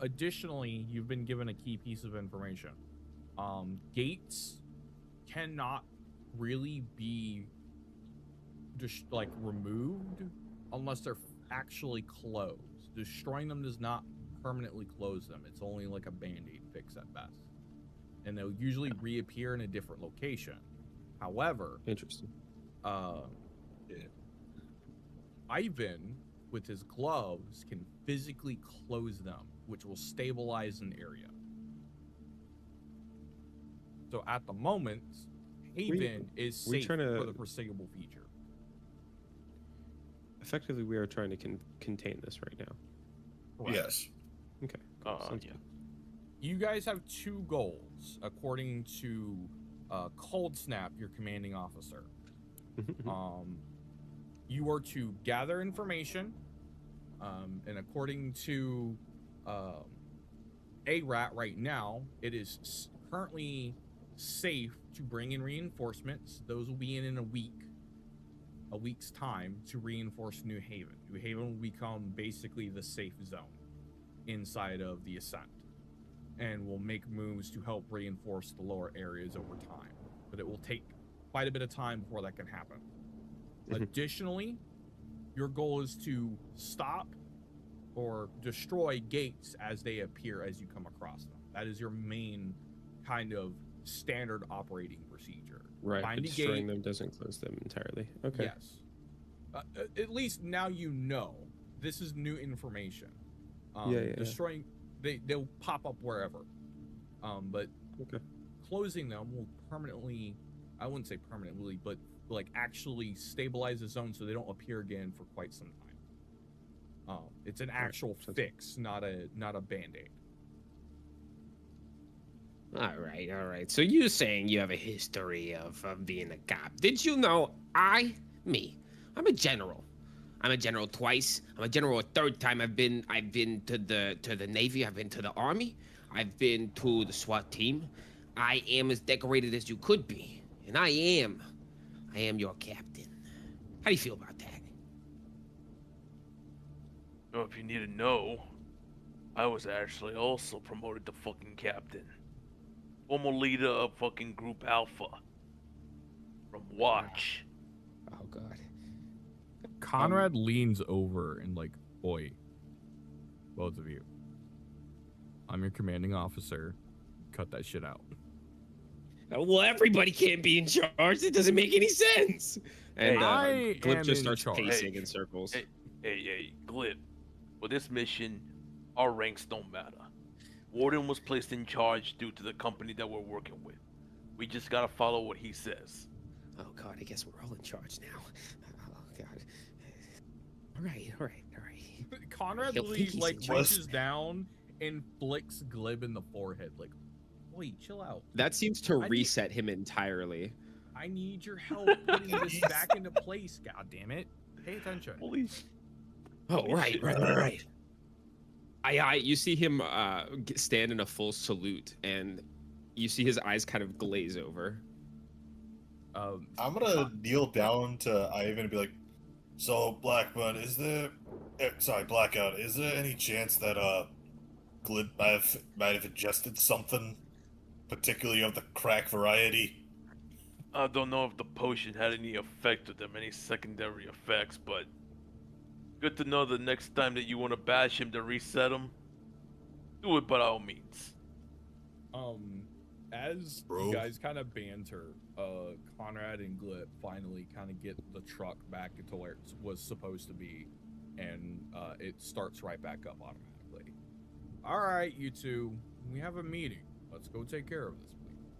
Additionally, you've been given a key piece of information. Gates cannot really be just like removed unless they're actually closed. Destroying them does not permanently close them. It's only like a band-aid fix at best, and they'll usually reappear in a different location. However,
Interesting.
Ivan with his gloves can physically close them, which will stabilize an area. So at the moment, Haven is safe for the foreseeable future.
Effectively, we are trying to contain this right now.
Correct.
Yes.
Okay. Cool. Sounds
Yeah.
good.
you guys have 2 goals according to Cold Snap, your commanding officer. You are to gather information, and according to ARAT right now, it is currently safe to bring in reinforcements. Those will be in a week's time to reinforce New Haven. New Haven will become basically the safe zone inside of the Ascent, and will make moves to help reinforce the lower areas over time. But it will take quite a bit of time before that can happen. Additionally, your goal is to stop or destroy gates as they appear as you come across them. That is your main kind of standard operating procedure.
Right,
Find
but
a
destroying
gate.
them doesn't close them entirely. Okay.
Yes. At least now you know. This is new information. Destroying, they'll pop up wherever. But
Okay.
closing them will permanently, I wouldn't say permanently, but like actually stabilize the zone so they don't appear again for quite some time. It's an actual fix, not a band-aid.
All right. So you're saying you have a history of being a cop. Did you know I'm a general. I'm a general twice. I'm a general a third time. I've been to the Navy. I've been to the Army. I've been to the SWAT team. I am as decorated as you could be, and I am your captain. How do you feel about that?
Well, if you need to know, I was actually also promoted to fucking captain. Former leader of fucking Group Alpha. From Watch.
Oh God.
Conrad leans over and like, boy, both of you. I'm your commanding officer. Cut that shit out.
Well, everybody can't be in charge. It doesn't make any sense.
And
I
Glib
am
just
in
starts
charge.
pacing in circles.
Hey, Glib. For this mission, our ranks don't matter. Warden was placed in charge due to the company that we're working with. We just gotta follow what he says.
Oh God, I guess we're all in charge now. Oh God. All right.
Conrad
He'll think he's
like
in charge.
reaches down and flicks Glib in the forehead. Like, wait, chill out.
That seems to
I need-
reset him entirely.
I need your help putting this back into place. God damn it! Pay attention.
Police.
Oh, right.
You see him stand in a full salute, and you see his eyes kind of glaze over.
I'm gonna kneel down to Ivan and be like, "So, Blackbud, Blackout, is there any chance that Glib might have ingested something, particularly of the crack variety?"
I don't know if the potion had any effect with them, any secondary effects, but good to know the next time that you want to bash him to reset him, do it by all means.
As
Bro.
you guys kind of banter, Conrad and Glib finally kind of get the truck back to where it was supposed to be, and it starts right back up automatically. All right, you two, we have a meeting. Let's go take care of this, please.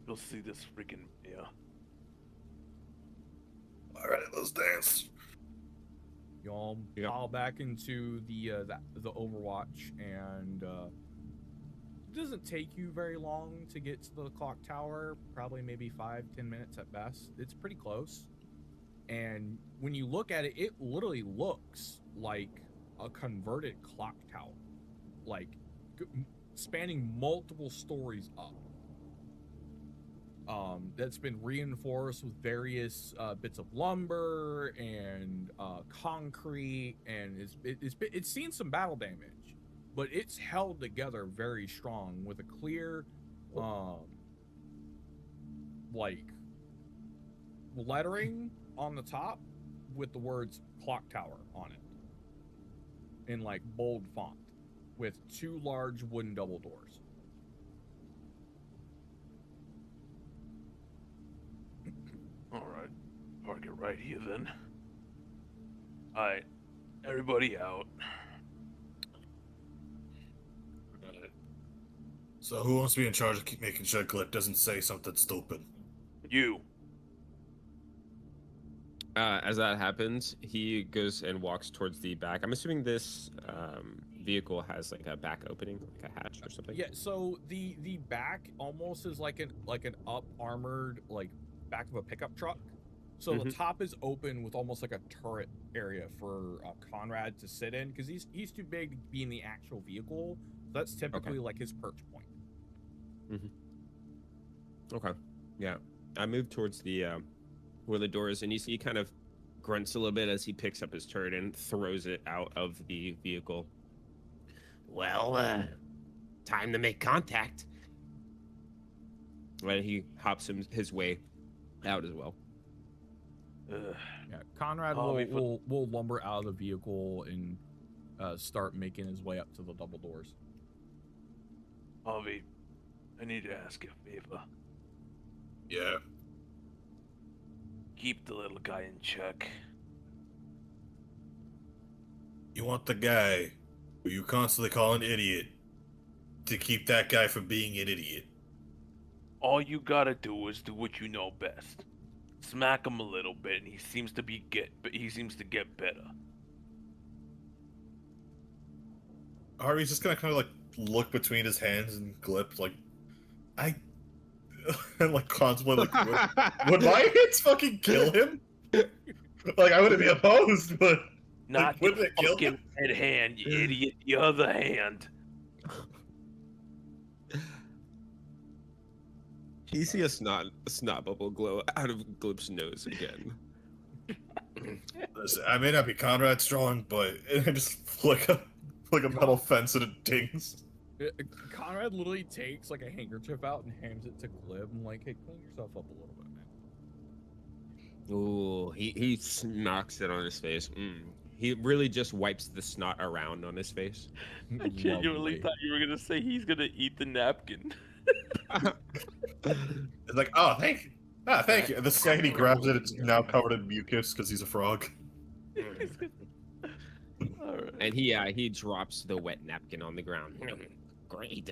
You'll see this freaking
All right, let's dance.
Y'all
Yep.
fall back into the Overwatch, and it doesn't take you very long to get to the clock tower. Probably maybe 5-10 minutes at best. It's pretty close. And when you look at it, it literally looks like a converted clock tower, like spanning multiple stories up. That's been reinforced with various bits of lumber and concrete, and it's seen some battle damage, but it's held together very strong with a clear like lettering on the top with the words clock tower on it in like bold font with 2 large wooden double doors.
Alright, park it right here then. Alright, everybody out.
So, who wants to be in charge of making sure Glib doesn't say something stupid?
You.
As that happens, he goes and walks towards the back. I'm assuming this vehicle has like a back opening, like a hatch or something.
Yeah, so the back almost is like an up armored like back of a pickup truck. So the top is open with almost like a turret area for Conrad to sit in because he's too big to be in the actual vehicle. So that's typically like his perch point.
Okay. Yeah. I move towards the where the door is, and he kind of grunts a little bit as he picks up his turret and throws it out of the vehicle.
Well, time to make contact.
And he hops his way out as well.
Yeah, Conrad will lumber out of the vehicle and start making his way up to the double doors.
Harvey, I need to ask you a favor.
Yeah.
Keep the little guy in check.
You want the guy who you constantly call an idiot to keep that guy from being an idiot.
All you gotta do is do what you know best. Smack him a little bit, and he seems to get better.
Harvey's just gonna kind of like look between his hands and glip like, and like contemplate like, would my hits fucking kill him? Like I wouldn't be opposed, but
Not
wouldn't
the
it kill
fucking red hand, you idiot. The other hand.
You see a snot bubble glow out of Glip's nose again.
Listen, I may not be Conrad strong, but I just flick a metal fence and it dings.
Conrad literally takes like a handkerchief out and hands it to Glib and like, hey, clean yourself up a little bit, man.
Ooh, he knocks it on his face. He really just wipes the snot around on his face.
I genuinely thought you were gonna say he's gonna eat the napkin.
It's like, oh, thank you. The second he grabs it, it's now covered in mucus because he's a frog.
All right.
And he drops the wet napkin on the ground.
Great.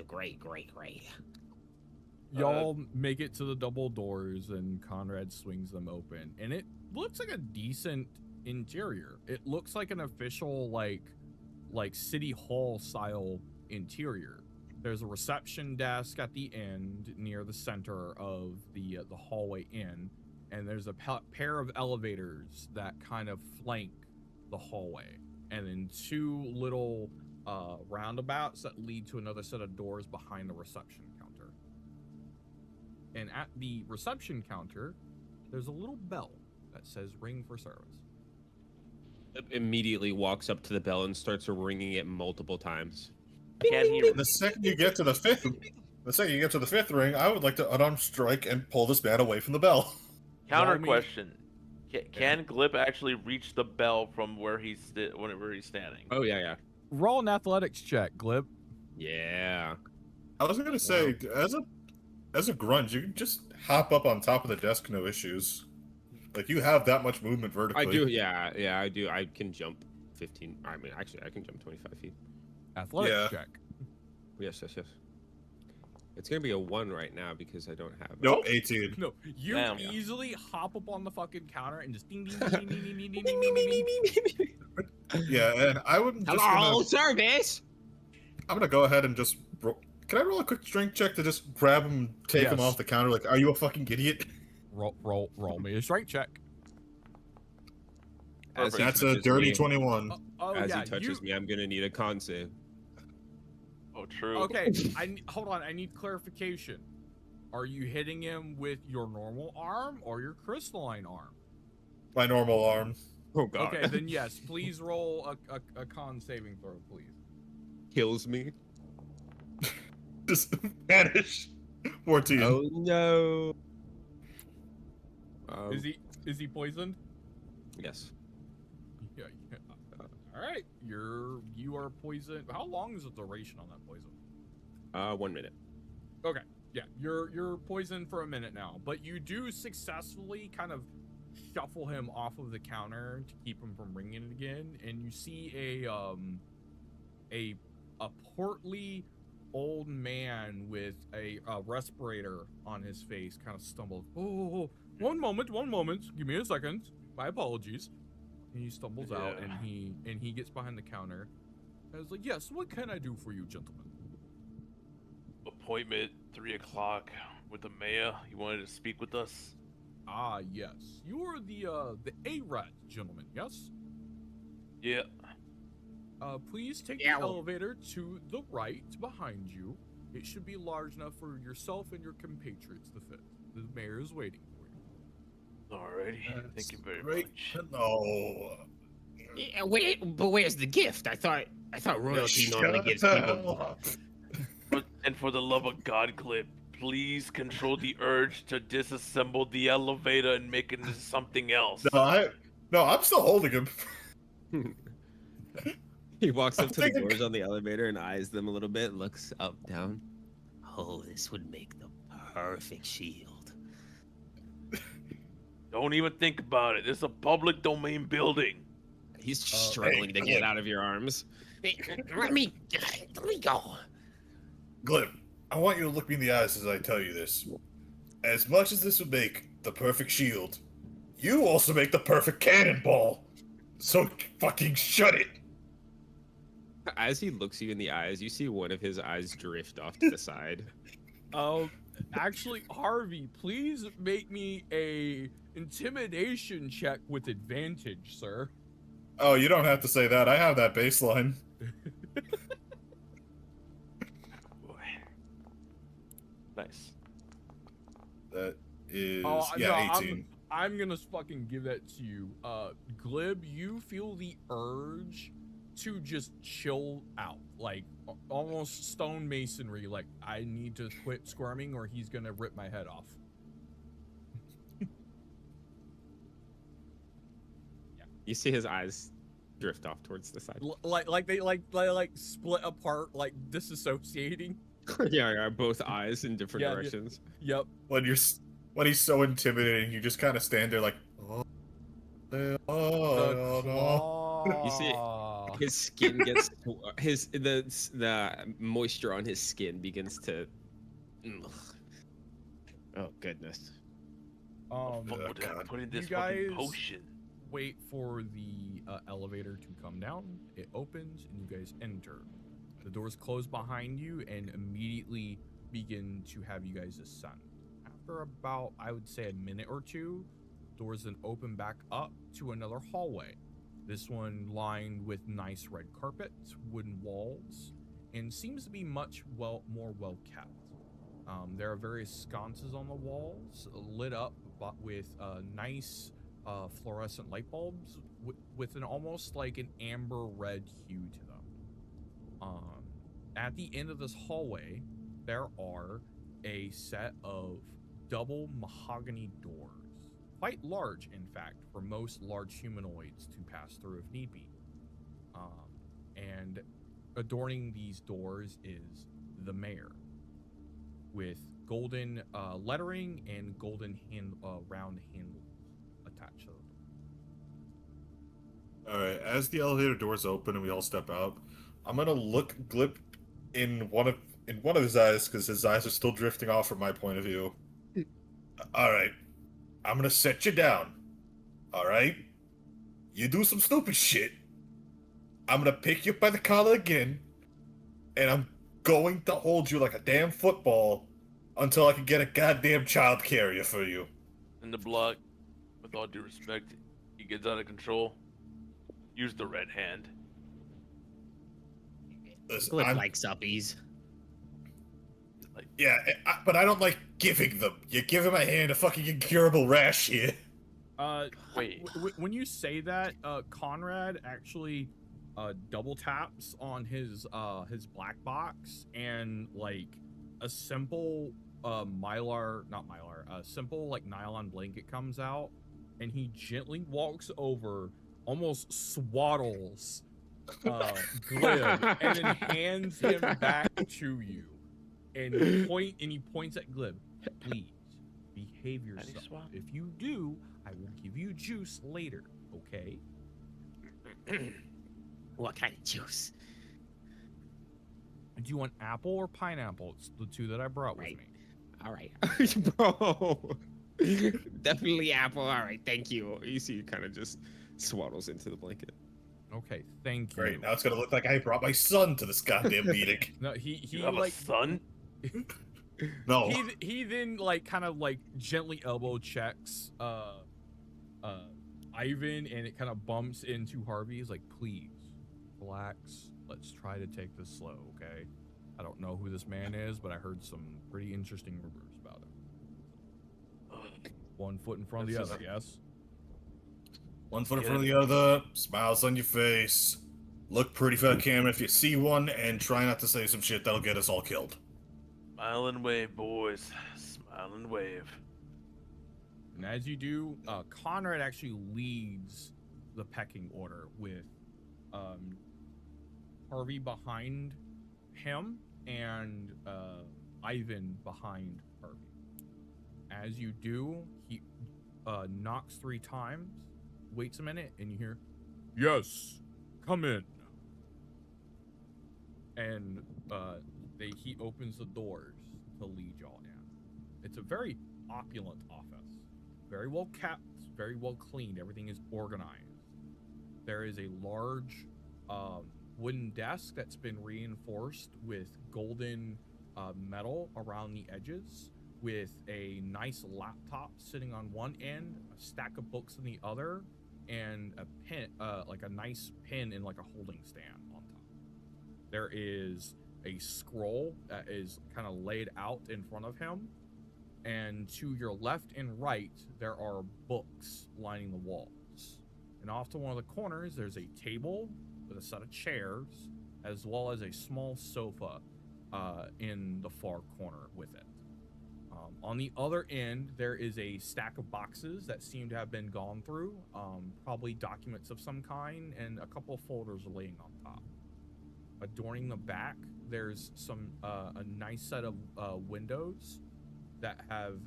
Y'all make it to the double doors and Conrad swings them open. And it looks like a decent interior. It looks like an official like city hall style interior. There's a reception desk at the end near the center of the hallway in, and there's a pair of elevators that kind of flank the hallway, and then two little roundabouts that lead to another set of doors behind the reception counter. And at the reception counter, there's a little bell that says "Ring for service."
Immediately walks up to the bell and starts ringing it multiple times.
Can't hear.
The second you get to the fifth ring, I would like to unarmed strike and pull this man away from the bell.
Counter
Roll me-
question: Can Glip actually reach the bell from where he's standing?
Oh yeah.
Roll an athletics check, Glib.
Yeah.
I was gonna say, as a grunge, you can just hop up on top of the desk, no issues. Like you have that much movement vertically.
I do, yeah, I do. I can jump 15. I mean, actually, I can jump 25 feet.
Athletics check.
Yes. It's gonna be a 1 right now because I don't have.
Nope, 18.
No, you
Damn.
easily hop up on the fucking counter and just ding ding ding ding ding ding ding ding ding.
Yeah, and I wouldn't just.
Hello, service.
I'm gonna go ahead and just. Can I roll a quick strength check to just grab him, take him
Yes.
off the counter? Like, are you a fucking idiot?
Roll me a strength check.
As he
That's a
touches
dirty
me,
21.
Oh
As
yeah,
he touches me, I'm gonna need a con save.
Oh, true.
Okay, hold on. I need clarification. Are you hitting him with your normal arm or your crystalline arm?
My normal arm.
Oh god.
Okay, then yes. Please roll a con saving throw, please.
Kills me.
Just vanish. 14.
Oh no.
Is he poisoned?
Yes.
Yeah. All right. You are poisoned. How long is the duration on that poison?
1 minute.
Okay. Yeah, you're poisoned for a minute now, but you do successfully kind of shuffle him off of the counter to keep him from ringing it again, and you see a portly old man with a respirator on his face kind of stumbles. Oh, one moment, give me a second. My apologies. And he stumbles out,
Yeah.
and he gets behind the counter. I was like, yes, what can I do for you, gentlemen?
Appointment 3 o'clock with the mayor. He wanted to speak with us.
Ah, yes. You are the A-Rat gentleman, yes?
Yeah.
Please take
Yeah,
the
well-
elevator to the right behind you. It should be large enough for yourself and your compatriots to fit. The mayor is waiting for you.
Alrighty. Thank you very
Great
much.
to know.
Yeah, but where's the gift? I thought royalty normally
Shut
gives
the
people.
hell up.
And for the love of God, Clip, please control the urge to disassemble the elevator and make it into something else.
No, I'm still holding him.
He walks up
I'm
to the
thinking-
doors on the elevator and eyes them a little bit, looks up, down.
Oh, this would make the perfect shield.
Don't even think about it. This is a public domain building.
He's struggling to
hey,
get
look.
out of your arms.
Hey, let me go.
Glib, I want you to look me in the eyes as I tell you this. As much as this would make the perfect shield, you also make the perfect cannonball. So fucking shut it.
As he looks you in the eyes, you see one of his eyes drift off to the side.
Actually, Harvey, please make me a intimidation check with advantage, sir.
Oh, you don't have to say that. I have that baseline.
Boy. Nice.
That is
Oh,
yeah,
no,
18.
I'm gonna fucking give that to you. Glib, you feel the urge to just chill out, like almost stonemasonry. Like, I need to quit squirming or he's gonna rip my head off.
You see his eyes drift off towards the side.
Like they split apart, like disassociating.
Yeah, both eyes in different
Yeah, yeah.
directions.
Yep.
When he's so intimidating, you just kind of stand there like, oh,
The
no.
You see
claw.
His skin gets the moisture on his skin begins to. Ugh. Oh goodness.
Fuck
Oh,
would I
God.
put in this
You
fucking
guys-
potion?
Wait for the elevator to come down. It opens and you guys enter. The doors close behind you and immediately begin to have you guys ascend. After about, I would say, a minute or two, doors then open back up to another hallway. This one lined with nice red carpet, wooden walls, and seems to be much more well kept. There are various sconces on the walls lit up with nice fluorescent light bulbs with an almost like an amber red hue to them. At the end of this hallway, there are a set of double mahogany doors, quite large, in fact, for most large humanoids to pass through if need be. And adorning these doors is the mayor, with golden lettering and golden round handles attached to them.
All right, as the elevator doors open and we all step out, I'm gonna look Glip in one of his eyes because his eyes are still drifting off from my point of view. All right, I'm gonna set you down. All right, you do some stupid shit. I'm gonna pick you up by the collar again, and I'm going to hold you like a damn football until I can get a goddamn child carrier for you.
In the block, with all due respect, he gets out of control. Use the red hand.
Listen,
Clip
I'm-
likes uppies.
yeah, but I don't like giving them. You give him a hand, a fucking incurable rash here.
Wait.
When you say that, Conrad actually double taps on his black box, and like a simple simple like nylon blanket comes out, and he gently walks over, almost swaddles Glib, and then hands him back to you, and he points at Glib. Please behave yourself.
swap?
If you do, I will give you juice later. Okay?
What kind of juice?
Do you want apple or pineapple? It's the two that I brought with
Right.
me.
All right.
Bro.
Definitely apple. All right, thank you. You see, he kind of just swaddles into the blanket.
Okay, thank you.
Great. Now it's gonna look like I brought my son to this goddamn meeting.
No, he
You have
like
a son?
No.
he then like kind of like gently elbow checks Ivan, and it kind of bumps into Harvey. He's like, please relax. Let's try to take this slow, okay? I don't know who this man is, but I heard some pretty interesting rumors about him. One foot in front of the
This is
other, yes?
One foot in front of the other, smiles on your face. Look pretty for a camera if you see one, and try not to say some shit that'll get us all killed.
Smile and wave, boys. Smile and wave.
And as you do, Conrad actually leads the pecking order with Harvey behind him and Ivan behind Harvey. As you do, he knocks 3 times, waits a minute, and you hear, "Yes, come in." And he opens the doors to lead y'all in. It's a very opulent office, very well kept, very well cleaned. Everything is organized. There is a large wooden desk that's been reinforced with golden metal around the edges, with a nice laptop sitting on one end, a stack of books on the other, and a pen, like a nice pen in like a holding stand on top. There is a scroll that is kind of laid out in front of him, and to your left and right, there are books lining the walls. And off to one of the corners, there's a table with a set of chairs, as well as a small sofa in the far corner with it. On the other end, there is a stack of boxes that seem to have been gone through, probably documents of some kind, and a couple of folders laying on top. Adorning the back, there's a nice set of windows that have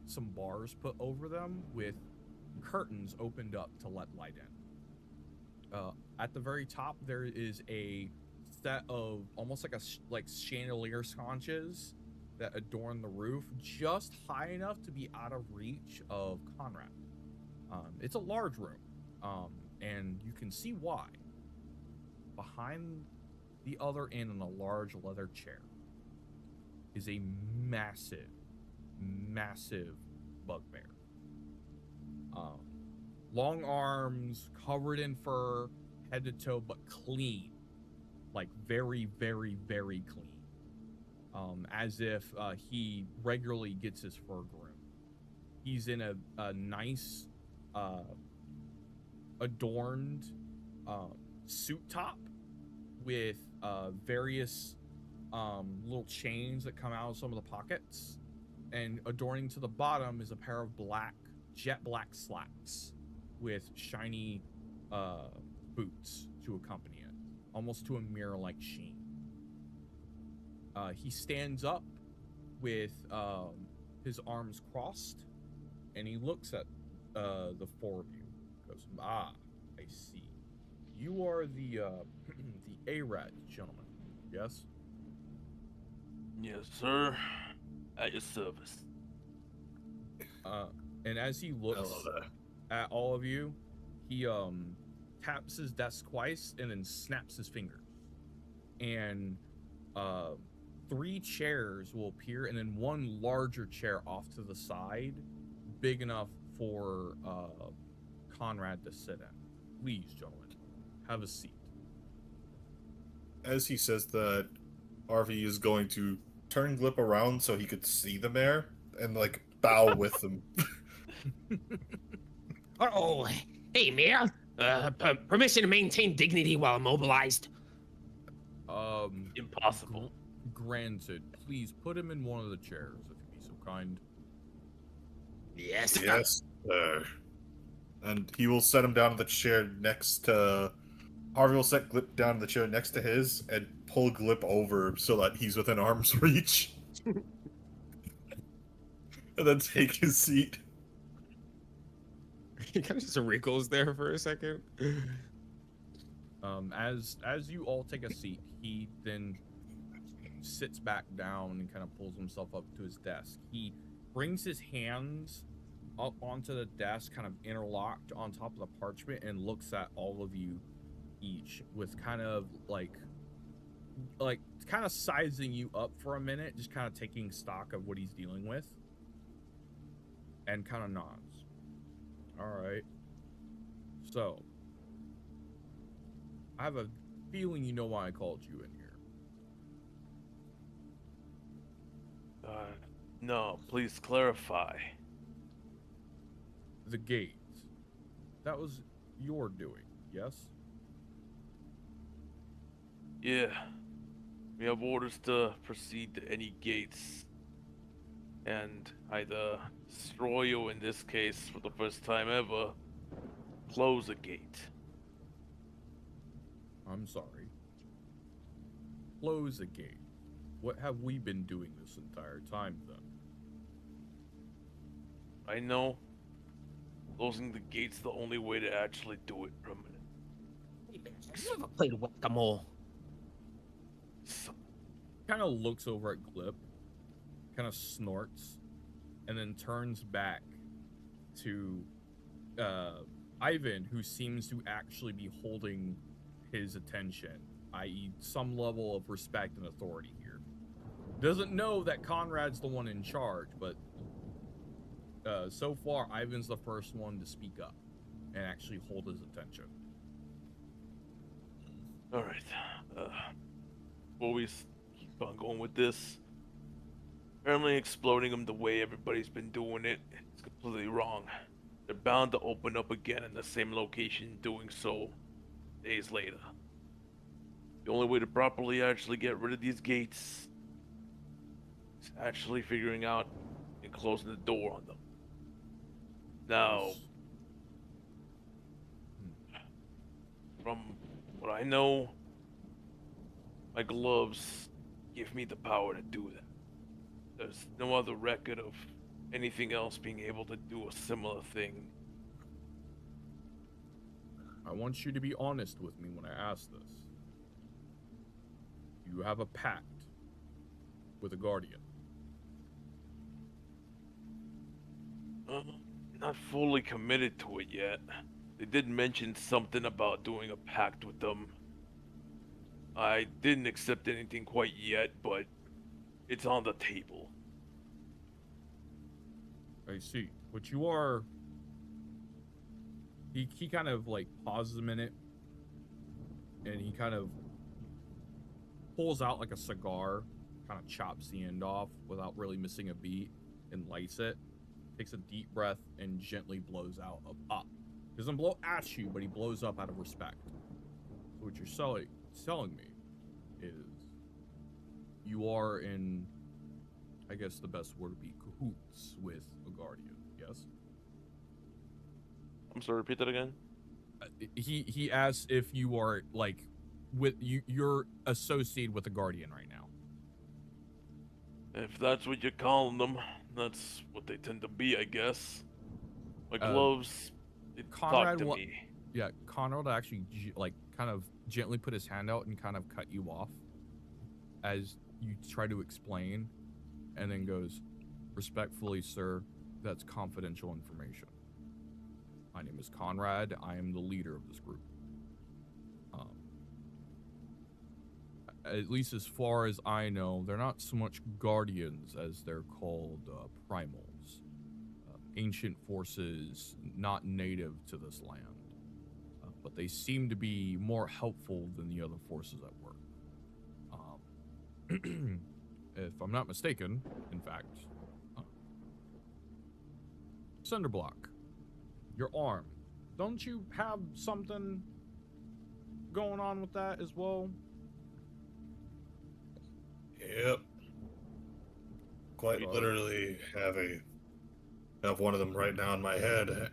some bars put over them with curtains opened up to let light in. At the very top, there is a set of almost like chandelier sconces that adorn the roof, just high enough to be out of reach of Conrad. It's a large room, and you can see why. Behind the other end, on a large leather chair, is a massive bugbear. Long arms, covered in fur, head to toe, but clean. Like very, very, very clean. As if he regularly gets his fur groomed. He's in a nice, adorned suit top with various little chains that come out of some of the pockets. And adorning to the bottom is a pair of jet black slacks with shiny boots to accompany it, almost to a mirror-like sheen. He stands up with his arms crossed, and he looks at the 4 of you. Goes, "Ah, I see. You are the ARAD gentleman, yes?"
Yes, sir. At your service.
And as he looks at all of you, he taps his desk twice and then snaps his fingers. And 3 chairs will appear, and then one larger chair off to the side, big enough for Conrad to sit in. Please, gentlemen, have a seat.
As he says that, Harvey is going to turn Glip around so he could see the mayor and like bow with him.
Oh, hey, Mayor. Permission to maintain dignity while immobilized.
Impossible.
Granted. Please put him in one of the chairs, if you'd be so kind.
Yes.
Yes, sir. And he will set him down in the chair next to... Harvey will set Glip down in the chair next to his and pull Glip over so that he's within arm's reach. And then take his seat.
He kind of just wriggles there for a second.
As you all take a seat, he then sits back down and kind of pulls himself up to his desk. He brings his hands up onto the desk, kind of interlocked on top of the parchment, and looks at all of you each with kind of like kind of sizing you up for a minute, just kind of taking stock of what he's dealing with, and kind of nods. All right. So, I have a feeling you know why I called you in here.
No, please clarify.
The gate. That was your doing, yes?
Yeah. We have orders to proceed to any gates. And either destroy or, in this case, for the first time ever, close a gate.
I'm sorry. Close a gate. What have we been doing this entire time, then?
I know. Closing the gate's the only way to actually do it permanent.
Have you ever played whack-a-mole?
Kind of looks over at Glip, kind of snorts, and then turns back to Ivan, who seems to actually be holding his attention, i.e. some level of respect and authority here. Doesn't know that Conrad's the one in charge, but so far, Ivan's the first one to speak up and actually hold his attention.
All right. Before we keep on going with this, apparently exploding them the way everybody's been doing it is completely wrong. They're bound to open up again in the same location, doing so days later. The only way to properly actually get rid of these gates is actually figuring out and closing the door on them. Now, from what I know, my gloves give me the power to do that. There's no other record of anything else being able to do a similar thing.
I want you to be honest with me when I ask this. You have a pact with a guardian.
Not fully committed to it yet. They did mention something about doing a pact with them. I didn't accept anything quite yet, but it's on the table.
I see. But you are... He kind of, like, pauses a minute, and he kind of pulls out, like, a cigar, kind of chops the end off without really missing a beat, and lights it. Takes a deep breath and gently blows out up. Doesn't blow at you, but he blows up out of respect. So what you're selling me is you are in, I guess the best word would be cahoots with a guardian, yes?
I'm sorry, repeat that again?
He asks if you are, like, with you're associated with a guardian right now.
If that's what you're calling them, that's what they tend to be, I guess. My gloves, they talk to me.
Yeah, Conrad actually, like, kind of gently put his hand out and kind of cut you off as you try to explain, and then goes, respectfully, sir, that's confidential information. My name is Conrad. I am the leader of this group. At least as far as I know, they're not so much guardians as they're called primals. Ancient forces not native to this land. But they seem to be more helpful than the other forces at work. If I'm not mistaken, in fact, Cinderblock, your arm, don't you have something going on with that as well?
Yep. Quite literally have one of them right now in my head.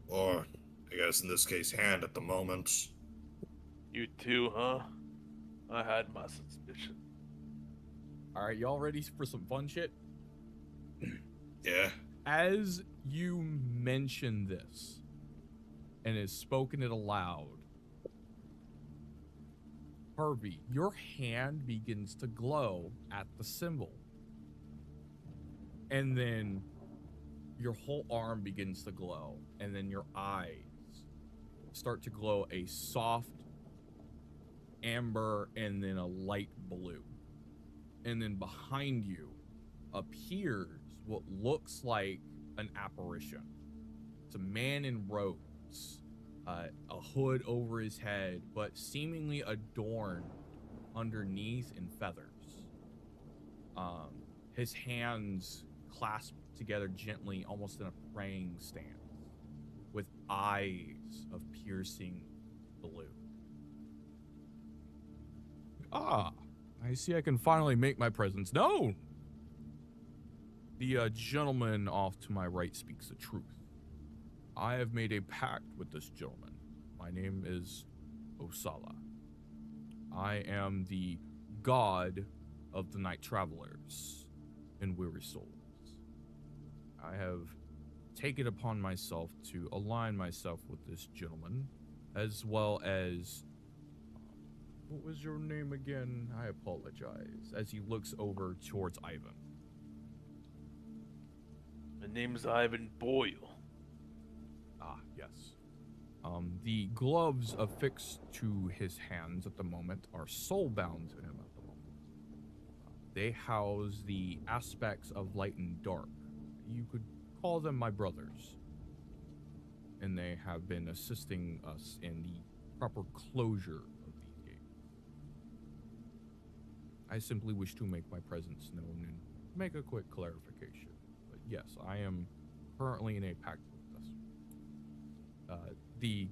Or, I guess in this case, hand at the moment.
You too, huh? I had my suspicion.
Alright, y'all ready for some fun shit?
Yeah.
As you mention this, and has spoken it aloud, Harvey, your hand begins to glow at the symbol. And then your whole arm begins to glow, and then your eyes start to glow a soft amber and then a light blue. And then behind you appears what looks like an apparition. It's a man in robes, a hood over his head, but seemingly adorned underneath in feathers. His hands clasped together gently, almost in a praying stance, with eyes of piercing blue. Ah, I see I can finally make my presence known. The gentleman off to my right speaks the truth. I have made a pact with this gentleman. My name is Osala. I am the god of the night travelers and weary souls. I have taken upon myself to align myself with this gentleman, as well as... what was your name again? I apologize. As he looks over towards Ivan.
My name's Ivan Boyle.
Ah, yes. The gloves affixed to his hands at the moment are soul-bound to him at the moment. They house the aspects of light and dark. You could call them my brothers. And they have been assisting us in the proper closure of these gates. I simply wish to make my presence known and make a quick clarification. But yes, I am currently in a pact with this. The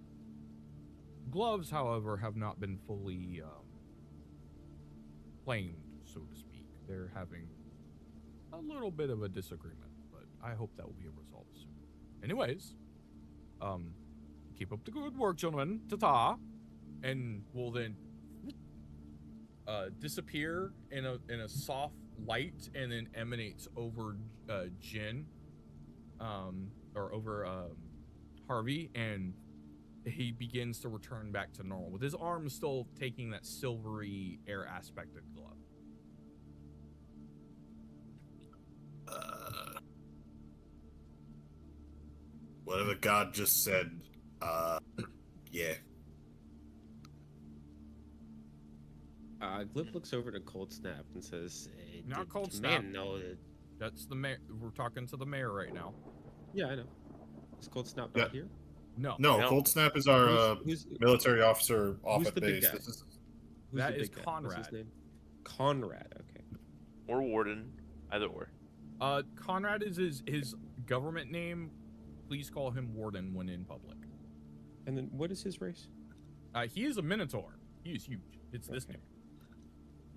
gloves, however, have not been fully claimed, so to speak. They're having a little bit of a disagreement, but I hope that will be resolved soon. Anyways, keep up the good work, gentlemen. Ta-ta. And will then disappear in a soft light and then emanates over Jin, or over Harvey, and he begins to return back to normal with his arm still taking that silvery air aspected glove.
Whatever God just said, yeah.
Glip looks over to Cold Snap and says,
Not
"Did
Cold
Command
Snap.
know that?"
That's the mayor. We're talking to the mayor right now.
Yeah, I know. Is Cold Snap
Yeah.
not here?
No.
No,
No.
Cold Snap is our
Who's
military officer off
who's
at
the big
base.
guy?
This is
who's
That
the
is
big guy? What's his
Conrad.
name? Conrad. Okay.
Or Warden. Either or.
Conrad is his government name. Please call him Warden when in public.
And then what is his race?
He is a Minotaur. He is huge. It's this
Okay.
name.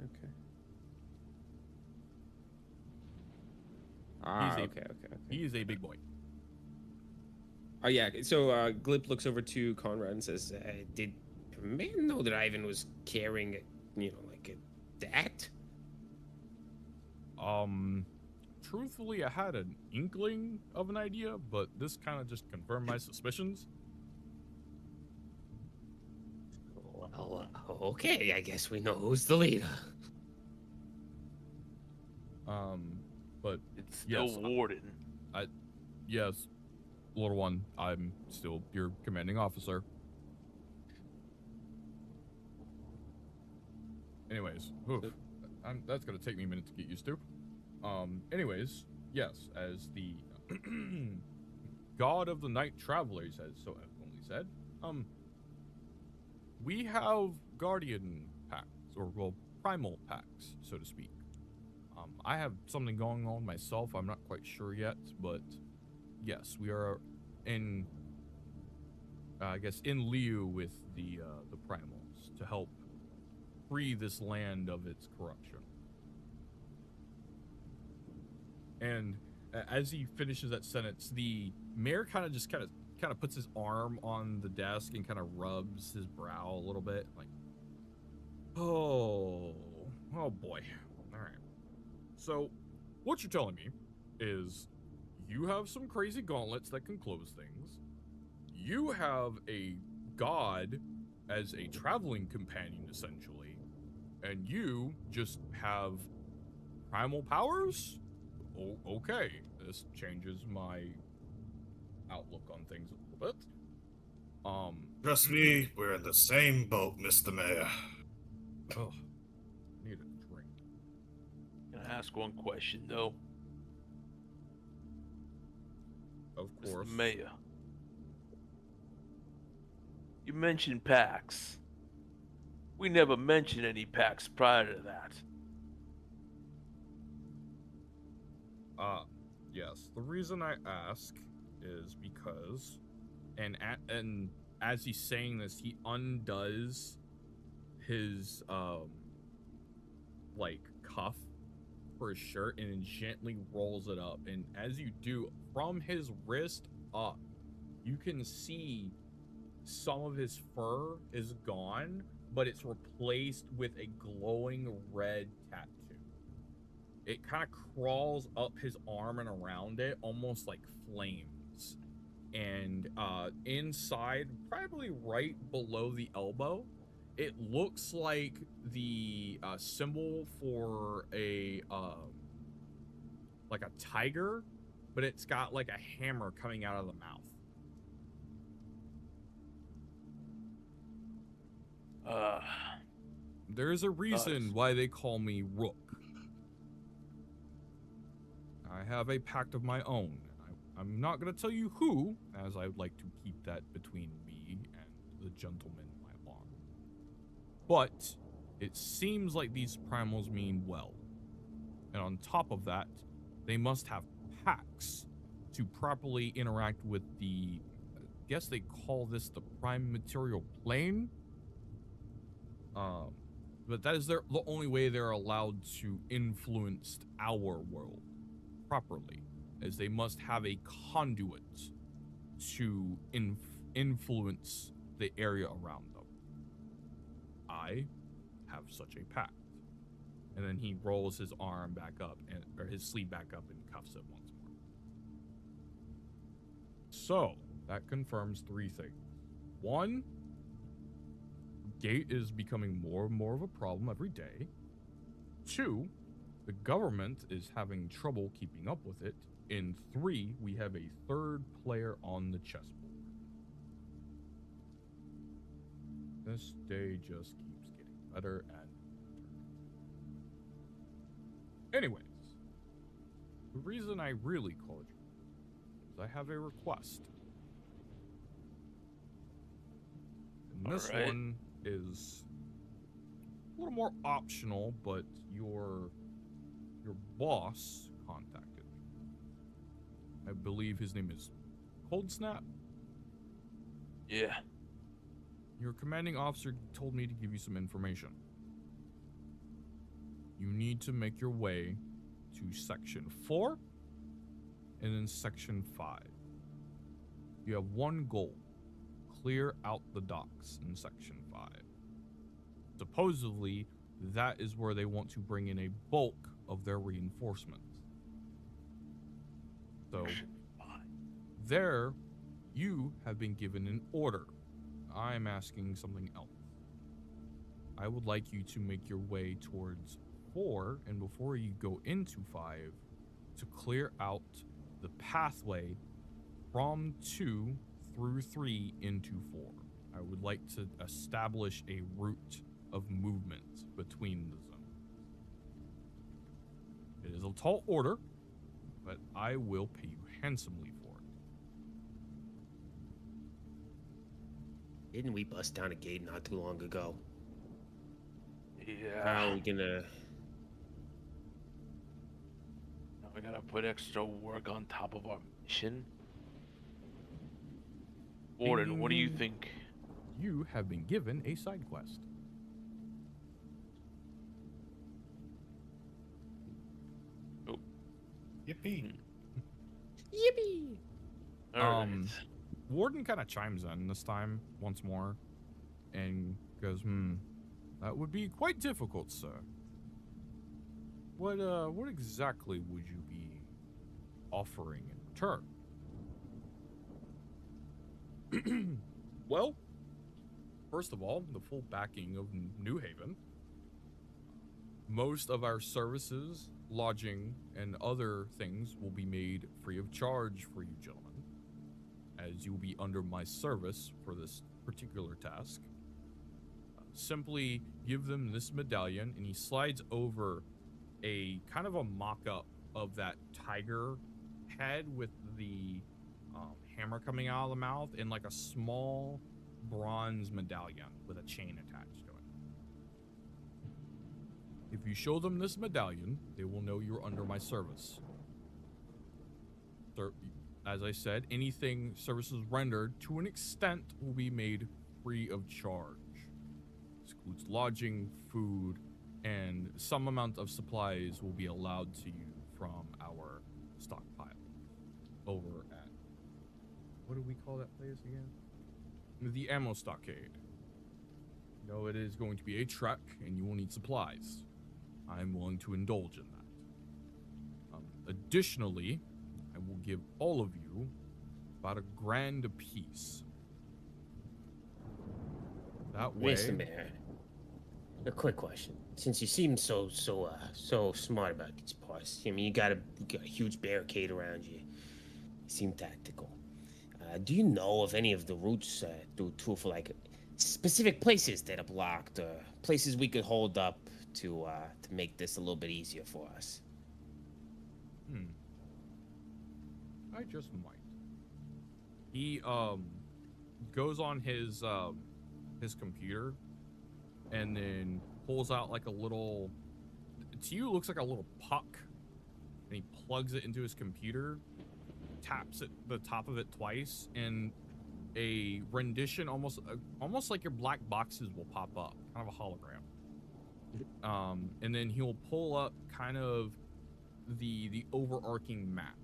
Okay.
He's a-
Okay.
He is a big boy.
Oh yeah. So Glip looks over to Conrad and says, "Did Command know that Ivan was carrying, like that?"
Truthfully, I had an inkling of an idea, but this kind of just confirmed my suspicions.
Well, okay, I guess we know who's the leader.
But
It's still
Yes.
Warden.
yes, little one, I'm still your commanding officer. Anyways, oof, that's gonna take me a minute to get used to. Anyways, yes, as the god of the night travelers has so eloquently said, we have guardian pacts, or well, primal pacts, so to speak. I have something going on myself. I'm not quite sure yet, but yes, we are in, I guess, in lieu with the primals to help free this land of its corruption. And as he finishes that sentence, the mayor kind of puts his arm on the desk and kind of rubs his brow a little bit, like, oh boy. All right. So, what you're telling me is you have some crazy gauntlets that can close things. You have a god as a traveling companion, essentially, and you just have primal powers? Okay, this changes my outlook on things a little bit.
Trust me, we're in the same boat, Mr. Mayor.
Oh, need a drink.
Can I ask one question though?
Of
Mr.
course.
Mayor. You mentioned packs. We never mentioned any packs prior to that.
Yes. The reason I ask is because, and as he's saying this, he undoes his like cuff for his shirt and then gently rolls it up. And as you do, from his wrist up, you can see some of his fur is gone, but it's replaced with a glowing red tattoo. It kind of crawls up his arm and around it, almost like flames. And inside, probably right below the elbow, it looks like the symbol for a like a tiger, but it's got like a hammer coming out of the mouth. There's a reason why they call me Rook. I have a pact of my own. I'm not going to tell you who, as I would like to keep that between me and the gentleman in my lawn. But it seems like these primals mean well. And on top of that, they must have packs to properly interact with the, I guess they call this the prime material plane. But that is the only way they're allowed to influence our world properly, as they must have a conduit to influence the area around them. I have such a pact. And then he rolls his arm back up, or his sleeve back up, and cuffs it once more. So, that confirms 3 things. 1, gate is becoming more and more of a problem every day. 2, the government is having trouble keeping up with it. And 3, we have a 3rd player on the chessboard. This day just keeps getting better and anyways, the reason I really called you is I have a request. And this one is a little more optional, but your boss contacted me. I believe his name is Cold Snap.
Yeah.
Your commanding officer told me to give you some information. You need to make your way to Section 4 and then Section 5. You have one goal. Clear out the docks in Section 5. Supposedly, that is where they want to bring in a bulk of their reinforcements. So, there, you have been given an order. I'm asking something else. I would like you to make your way towards 4, and before you go into 5, to clear out the pathway from 2 through 3 into 4. I would like to establish a route of movement between the zones. It is a tall order, but I will pay you handsomely for it.
Didn't we bust down a gate not too long ago?
Yeah.
How are we gonna...
Now we gotta put extra work on top of our mission. Warden, what do you think?
You have been given a side quest.
Oh.
Yippee.
Yippee!
Alright.
Warden kind of chimes in this time once more and goes, that would be quite difficult, sir. What exactly would you be offering in return? Well, first of all, the full backing of New Haven. Most of our services, lodging, and other things will be made free of charge for you gentlemen, as you will be under my service for this particular task. Simply give them this medallion, and he slides over a kind of a mock-up of that tiger head with the hammer coming out of the mouth, and like a small bronze medallion with a chain attached to it. If you show them this medallion, they will know you're under my service. So, as I said, anything services rendered to an extent will be made free of charge. This includes lodging, food, and some amount of supplies will be allowed to you from our stockpile over at, what do we call that place again? The ammo stockade. You know, it is going to be a trek, and you will need supplies. I'm willing to indulge in that. Additionally, I will give all of you about $1,000 apiece. That way,
Mr. Mayor, a quick question. Since you seem so smart about these parts, I mean, you got a huge barricade around you. You seem tactical. Do you know of any of the routes for like specific places that are blocked, or places we could hold up to make this a little bit easier for us?
I just might. He goes on his computer and then pulls out like a little, to you it looks like a little puck, and he plugs it into his computer, taps the top of it twice, and a rendition, almost like your black boxes, will pop up, kind of a hologram. And then he'll pull up kind of the overarching map.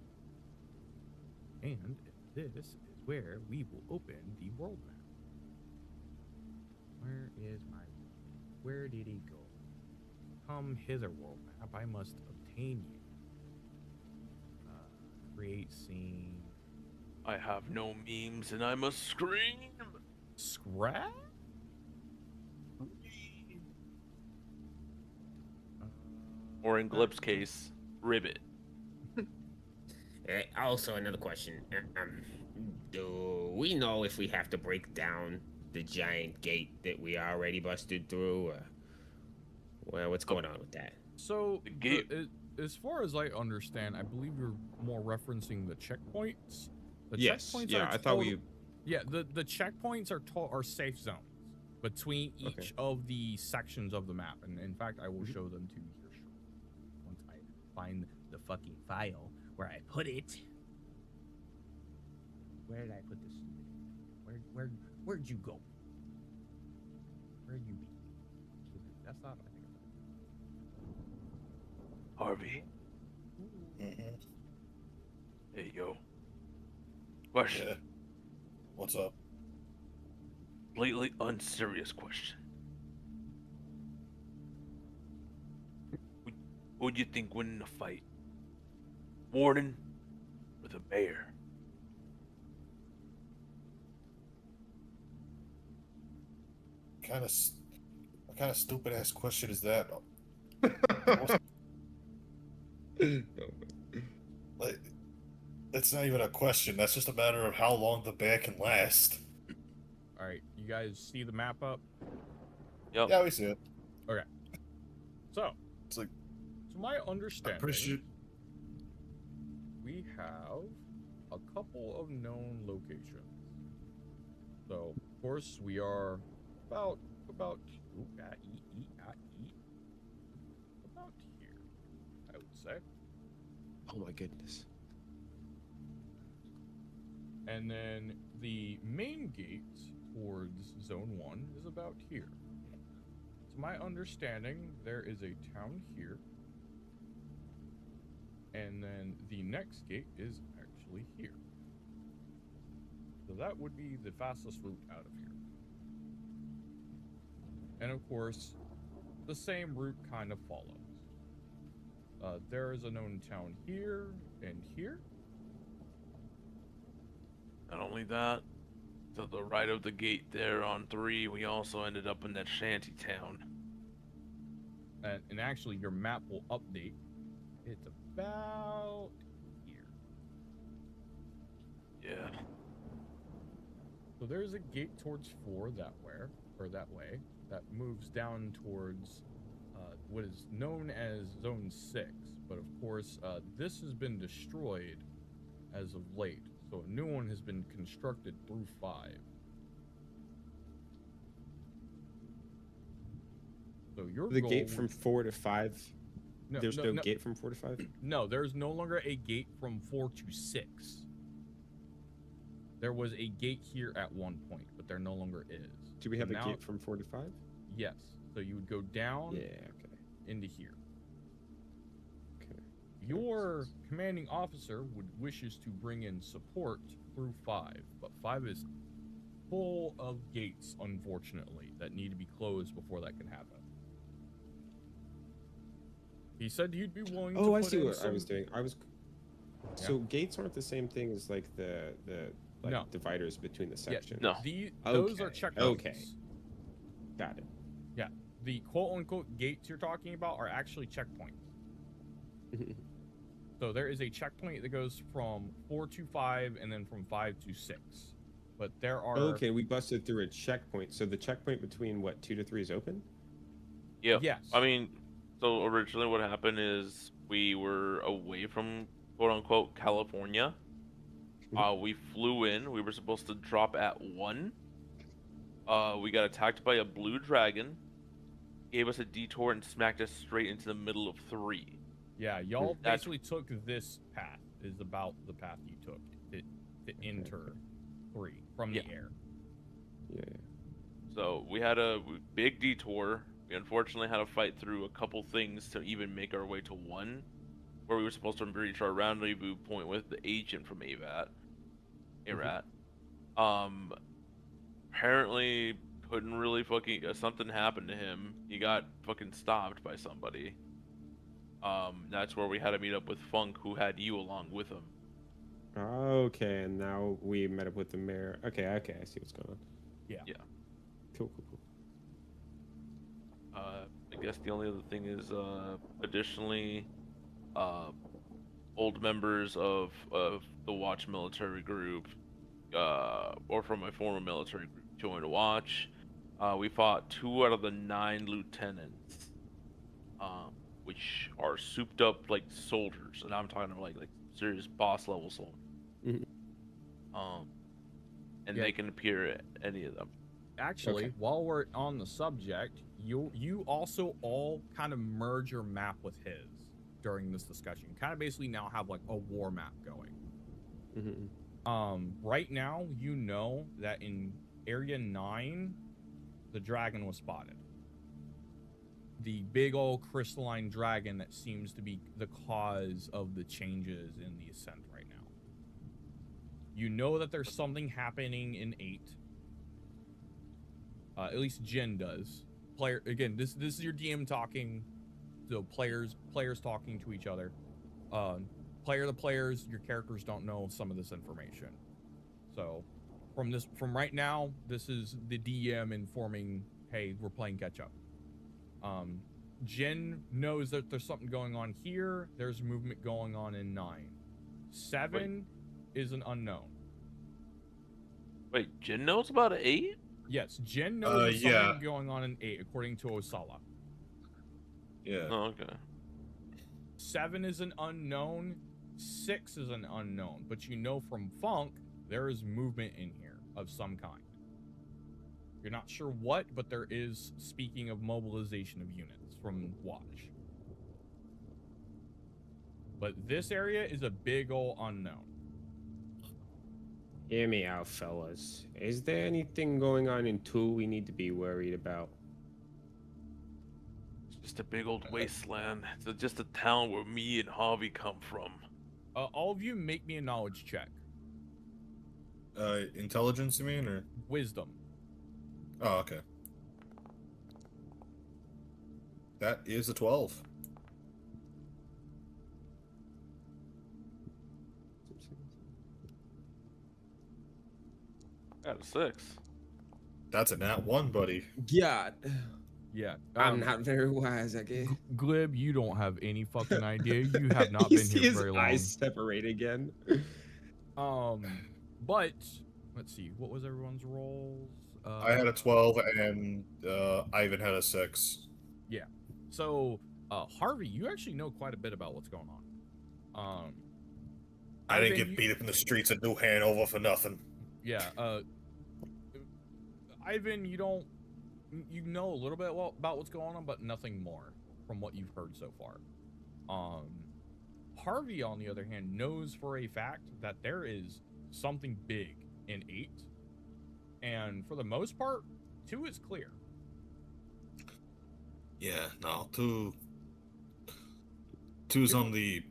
And this is where we will open the world map. Where is my... Where did he go? Come hither, world map. I must obtain you. Create scene.
I have no memes and I must scream.
Scrap?
Or in Glip's case, ribbit.
Also, another question. Do we know if we have to break down the giant gate that we already busted through? Well, what's going on with that?
So,
The gate.
as far as I understand, I believe you're more referencing the checkpoints. The
Yes.
checkpoints
Yeah,
are
I thought we.
Yeah, the checkpoints are safe zones between each of the sections of the map, and in fact, I will show them to you here shortly once I find the fucking file where I put it. Where did I put this? Where'd you go? Where'd you be? That's not what I think about.
Harvey.
Mm-hmm.
Hey, yo. Question.
Yeah. What's up?
Completely unserious question. Who'd you think win in a fight? Warden or the mayor?
What kind of stupid ass question is that? Like, it's not even a question. That's just a matter of how long the bear can last.
All right, you guys see the map up?
Yep.
Yeah, we see it.
Okay. So,
It's like,
to my
I'm
understanding,
pretty sure.
we have a couple of known locations. So, of course, we are about about here, I would say.
Oh my goodness.
And then the main gate towards Zone 1 is about here. To my understanding, there is a town here. And then the next gate is actually here. So that would be the fastest route out of here. And of course, the same route kind of follows. There is a known town here and here.
Not only that, to the right of the gate there on 3, we also ended up in that shanty town.
and actually your map will update. It's about here.
Yeah.
So there's a gate towards 4 that way that moves down towards what is known as Zone 6. But of course, this has been destroyed as of late. So a new one has been constructed through 5. So your
The
goal
gate from 4 to 5.
no,
There's
no,
no
no,
gate from 4 to 5.
no, there's no longer a gate from 4 to 6. There was a gate here at one point, but there no longer is.
Do we
So
have a
now-
gate from 4 to 5?
Yes. So you would go down
Yeah. Okay.
into here.
Okay.
Your commanding officer wishes to bring in support through 5, but 5 is full of gates, unfortunately, that need to be closed before that can happen. He said he'd be willing to
Oh, I
put
see
in
what I was
some-
doing. So gates aren't the same thing as like the
No.
dividers between the
Yeah,
sections.
No.
Those are
Okay,
checkpoints.
okay. Got it.
Yeah, the quote-unquote gates you're talking about are actually checkpoints. So there is a checkpoint that goes from 4 to 5 and then from 5 to 6. But there are...
Okay, we busted through a checkpoint. So the checkpoint between what 2 to 3 is open?
Yeah.
Yes.
I mean, so originally what happened is we were away from quote unquote California. We flew in. We were supposed to drop at 1. We got attacked by a blue dragon. Gave us a detour and smacked us straight into the middle of 3.
Yeah, y'all
That's-
basically took this path, is about the path you took to enter 3 from the
Yeah.
air.
Yeah.
So we had a big detour. We unfortunately had to fight through a couple things to even make our way to 1, where we were supposed to reach our rendezvous point with the agent from ARAT. Apparently couldn't really fucking something happened to him. He got fucking stopped by somebody. That's where we had to meet up with Funk, who had you along with him.
Okay, and now we met up with the mayor. Okay, I see what's going on.
Yeah.
Yeah.
Cool.
I guess the only other thing is, additionally, old members of the Watch military group, or from my former military group, joined Watch. We fought 2 out of the 9 lieutenants, which are souped up like soldiers, and I'm talking about like serious boss level soldiers.
Mhm.
And
Yeah.
they can appear at any of them.
Actually,
Okay.
while we're on the subject, you also all kind of merge your map with his during this discussion. Kind of basically now have like a war map going. Right now, you know that in Area 9, the dragon was spotted. The big old crystalline dragon that seems to be the cause of the changes in the Ascent right now. You know that there's something happening in 8. At least Jin does. This is your DM talking, so players talking to each other. The players, your characters don't know some of this information. So, from right now, this is the DM informing, hey, we're playing catch up. Jin knows that there's something going on here. There's movement going on in 9. 7 is an unknown.
Wait, Jin knows about 8?
Yes, Jin knows there's something going on in 8, according to Osala.
Yeah.
Oh, okay.
7 is an unknown. 6 is an unknown. But you know from Funk, there is movement in here of some kind. You're not sure what, but there is, speaking of mobilization of units from Watch. But this area is a big ol' unknown.
Hear me out, fellas. Is there anything going on in 2 we need to be worried about?
It's just a big old wasteland. It's just a town where me and Harvey come from.
All of you make me a knowledge check.
Intelligence, you mean, or?
Wisdom.
Oh, okay. That is a 12.
Got a 6.
That's a nat 1, buddy.
God.
Yeah.
I'm not very wise, I guess.
Glib, you don't have any fucking idea. You have not
You
been
see
here
his
very long.
eyes separate again.
But let's see. What was everyone's rolls?
I had a 12 and Ivan had a 6.
Yeah. So, Harvey, you actually know quite a bit about what's going on.
I didn't
Ivan,
get beat up in the streets of New Hanover for nothing.
Yeah. Ivan, you know a little bit about what's going on, but nothing more from what you've heard so far. Harvey, on the other hand, knows for a fact that there is something big in 8, and for the most part, 2 is clear.
Yeah, no, 2's on the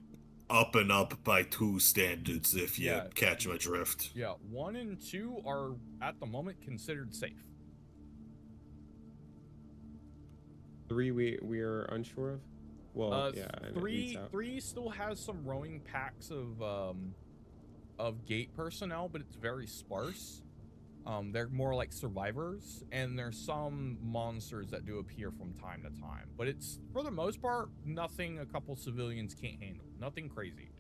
up and up by 2 standards, if you catch my drift.
Yeah, 1 and 2 are at the moment considered safe.
3 we're unsure of. Well, yeah. And
3 still has some roaming packs of gate personnel, but it's very sparse. They're more like survivors, and there's some monsters that do appear from time to time. But it's, for the most part, nothing a couple civilians can't handle. Nothing crazy.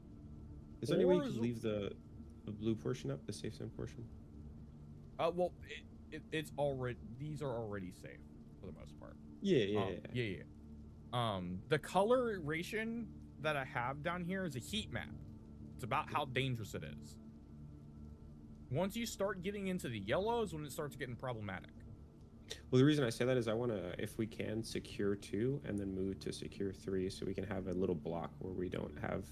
Is there any way you could leave the blue portion up, the safe zone portion?
Well, it's already, these are already safe for the most part.
Yeah.
The coloration that I have down here is a heat map. It's about how dangerous it is. Once you start getting into the yellows, when it starts getting problematic.
Well, the reason I say that is I want to, if we can, secure 2 and then move to secure 3, so we can have a little block where we don't have,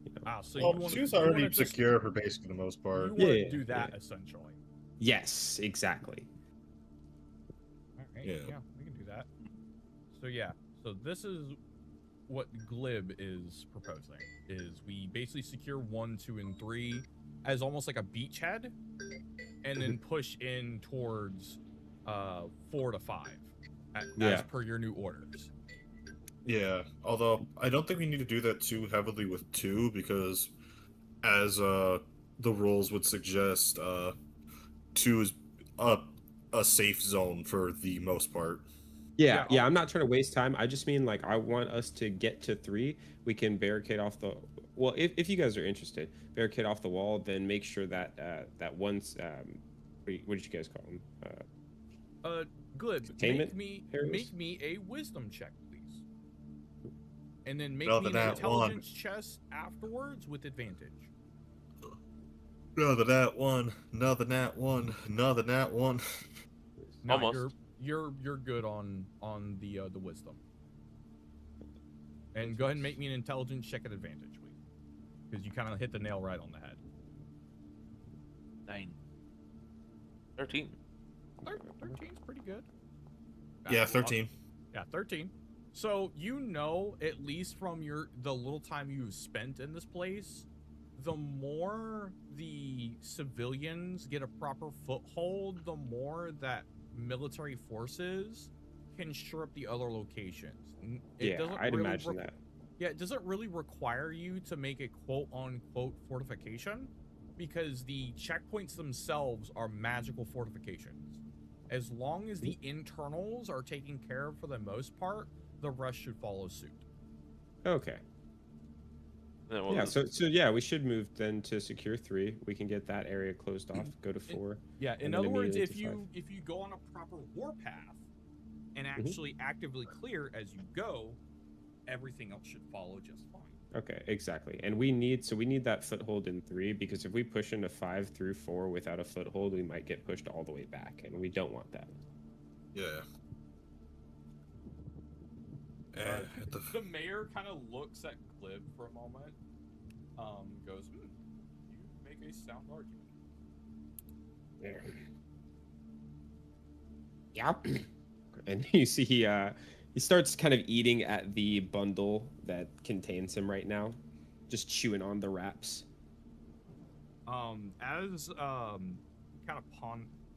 you know.
So
well, 2's already secure for basically the most part.
You want to do that essentially.
Yes, exactly.
All right. Yeah, we can do that. So yeah, so this is what Glib is proposing. Is we basically secure 1, 2, and 3 as almost like a beachhead, and then push in towards 4 to 5 as per your new orders.
Yeah, although I don't think we need to do that too heavily with 2, because as the rules would suggest, 2 is a safe zone for the most part.
Yeah, I'm not trying to waste time. I just mean, like, I want us to get to 3. We can barricade off the... Well, if you guys are interested, barricade off the wall, then make sure that that one's... what did you guys call them?
Glib, make me a wisdom check, please. And then make me an intelligence check afterwards with advantage.
Another nat 1, another nat 1, another nat 1.
No,
almost.
You're good on the wisdom. And go ahead and make me an intelligence check at advantage, please. Because you kind of hit the nail right on the head.
9. 13.
13's pretty good.
Yeah, 13.
Yeah, 13. So you know, at least from the little time you've spent in this place, the more the civilians get a proper foothold, the more that military forces can shore up the other locations.
I'd imagine that.
Yeah, it doesn't really require you to make a quote-unquote fortification, because the checkpoints themselves are magical fortifications. As long as the internals are taken care of for the most part, the rest should follow suit.
Okay. Yeah, so yeah, we should move then to secure 3. We can get that area closed off, go to 4.
Yeah, in other words, if you go on a proper warpath and actually actively clear as you go, everything else should follow just fine.
Okay, exactly. And we need that foothold in 3, because if we push into 5 through 4 without a foothold, we might get pushed all the way back, and we don't want that.
Yeah.
The mayor kind of looks at Glib for a moment, goes, you make a sound argument.
Yep. And you see he starts kind of eating at the bundle that contains him right now, just chewing on the wraps.
As kind of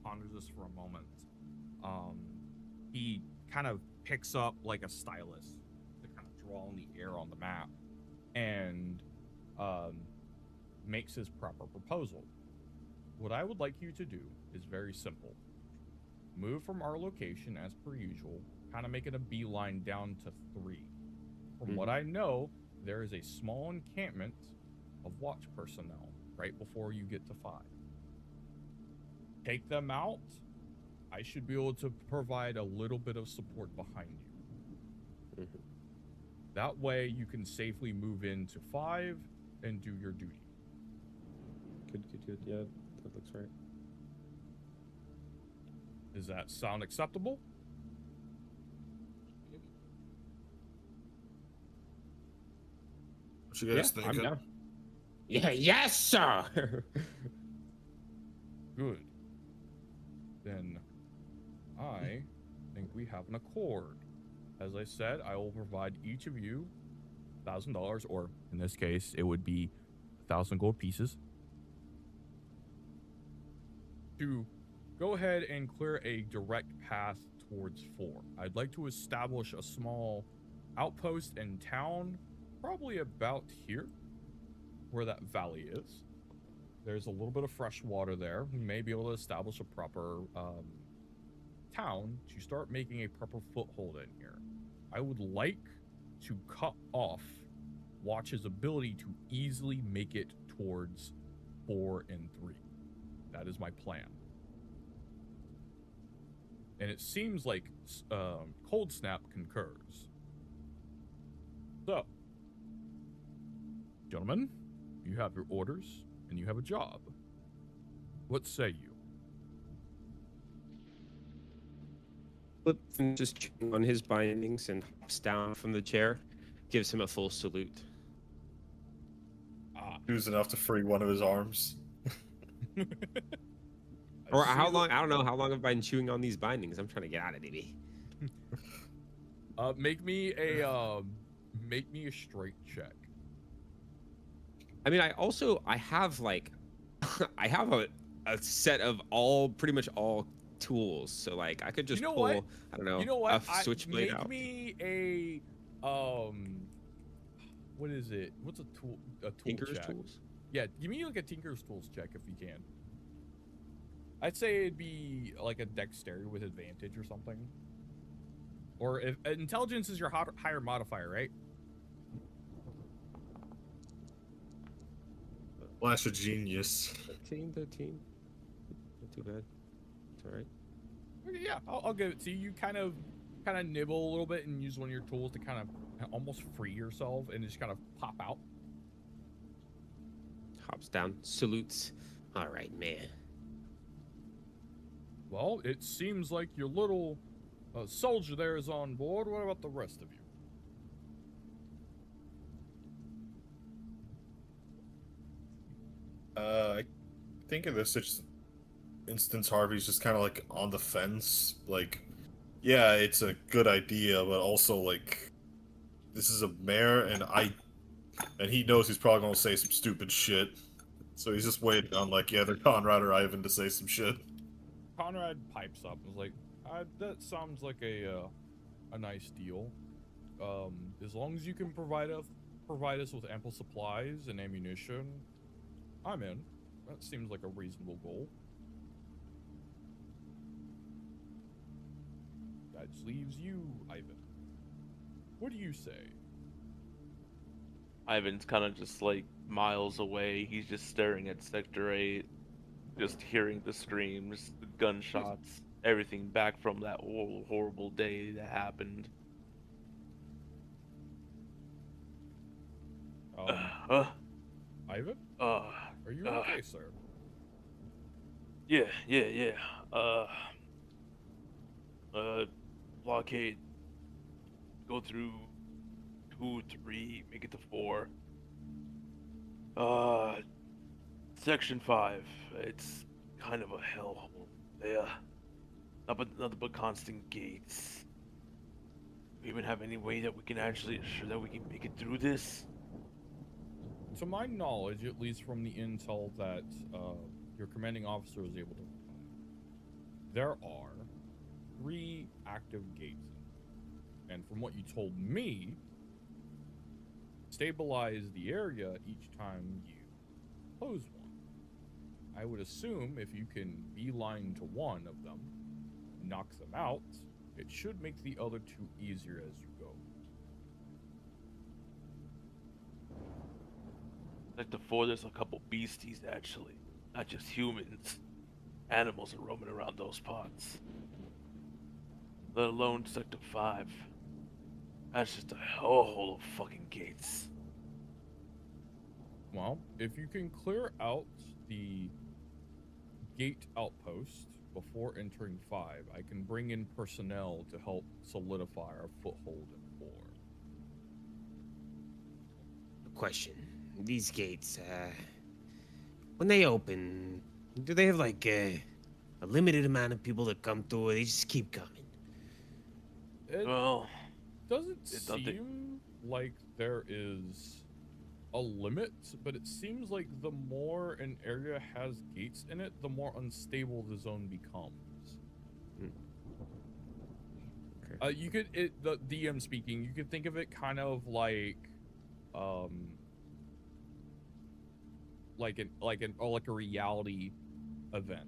ponders this for a moment, he kind of picks up like a stylus to kind of draw in the air on the map, and makes his proper proposal. What I would like you to do is very simple. Move from our location as per usual kind of making a beeline down to 3. From what I know, there is a small encampment of watch personnel right before you get to 5. Take them out. I should be able to provide a little bit of support behind you. That way you can safely move into 5 and do your duty.
Good. Yeah, that looks right.
Does that sound acceptable?
What you guys think?
I'm down. Yeah, yes, sir.
Good. Then I think we have an accord. As I said, I will provide each of you $1,000, or in this case, it would be 1,000 gold pieces, to go ahead and clear a direct path towards 4. I'd like to establish a small outpost and town, probably about here, where that valley is. There's a little bit of fresh water there. We may be able to establish a proper town to start making a proper foothold in here. I would like to cut off Watch's ability to easily make it towards 4 and 3. That is my plan. And it seems like Cold Snap concurs. So, gentlemen, you have your orders and you have a job. What say you?
Flip just chewing on his bindings and hops down from the chair, gives him a full salute.
Who's enough to free one of his arms?
Or how long? I don't know how long I've been chewing on these bindings. I'm trying to get out of it.
Make me a straight check.
I mean, I have like, I have a set of pretty much all tools. So like, I could just pull,
what?
I don't know,
You know what?
a switchblade out.
Make me a what is it? What's a tool? A tool
Tinker's
check.
tools.
Yeah, give me like a Tinker's tools check if you can. I'd say it'd be like a dexterity with advantage or something. Or if intelligence is your higher modifier, right?
Flash of genius.
13. Not too bad. It's all right.
Okay, yeah, I'll give it to you. You kind of nibble a little bit and use one of your tools to kind of almost free yourself and just kind of pop out.
Hops down, salutes. All right, man.
Well, it seems like your little soldier there is on board. What about the rest of you?
I think in this instance, Harvey's just kind of like on the fence. Like, yeah, it's a good idea, but also like, this is a mayor, and he knows he's probably gonna say some stupid shit. So he's just waiting on like either Conrad or Ivan to say some shit.
Conrad pipes up and is like, that sounds like a nice deal. As long as you can provide us with ample supplies and ammunition, I'm in. That seems like a reasonable goal. That just leaves you, Ivan. What do you say?
Ivan's kind of just like miles away. He's just staring at Sector 8, just hearing the screams, the gunshots, everything back from that horrible day that happened.
Ivan? Are you okay, sir?
Yeah. Blockade. Go through 2, 3, make it to 4. Section 5. It's kind of a hellhole. Yeah. Nothing but constant gates. Do we even have any way that we can actually ensure that we can make it through this?
To my knowledge, at least from the intel that your commanding officer was able to, there are 3 active gates. And from what you told me, stabilize the area each time you close one. I would assume if you can beeline to one of them, knock them out, It should make the other two easier as you go.
Sector 4, there's a couple beasties, actually. Not just humans. Animals are roaming around those parts. Let alone Sector 5. That's just a hole of fucking gates.
Well, if you can clear out the gate outpost before entering 5, I can bring in personnel to help solidify our foothold in 4.
Question. These gates, when they open, do they have like a limited amount of people that come through, or they just keep coming?
It
Well,
doesn't
doesn't-
seem like there is a limit, but it seems like the more an area has gates in it, the more unstable the zone becomes.
Okay.
You could, the DM speaking, you could think of it kind of like a reality event.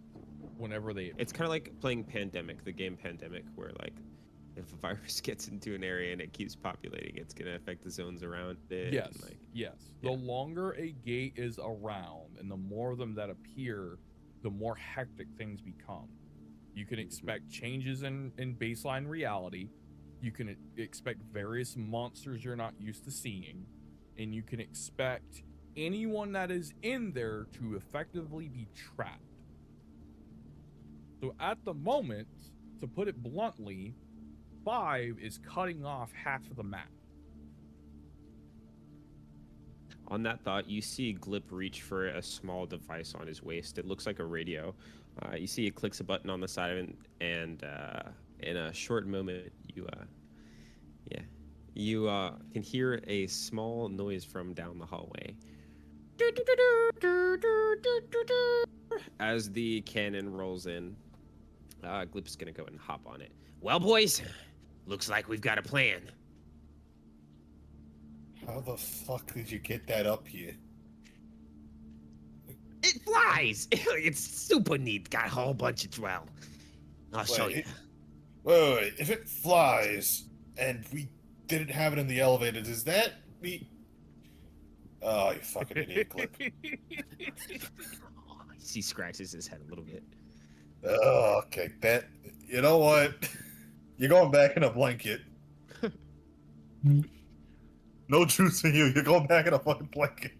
Whenever
It's kind of like playing Pandemic, the game Pandemic, where like if a virus gets into an area and it keeps populating, it's gonna affect the zones around it.
yes,
And, like,
yes.
yeah.
The longer a gate is around, and the more of them that appear, the more hectic things become. You can expect changes in baseline reality. You can expect various monsters you're not used to seeing, and you can expect anyone that is in there to effectively be trapped. So at the moment, to put it bluntly, 5 is cutting off half of the map.
On that thought, you see Glip reach for a small device on his waist. It looks like a radio. You see it clicks a button on the side of it, and in a short moment, you can hear a small noise from down the hallway. As the cannon rolls in, Glip's gonna go and hop on it.
Well, boys, looks like we've got a plan.
How the fuck did you get that up here?
It flies! It's super neat. Got a whole bunch of dwell. I'll show you.
Wait, if it flies and we didn't have it in the elevator, does that mean? Oh, you fucking idiot, Clip.
He scratches his head a little bit.
Oh, okay. That. You know what? You're going back in a blanket. No truth to you. You're going back in a fucking blanket.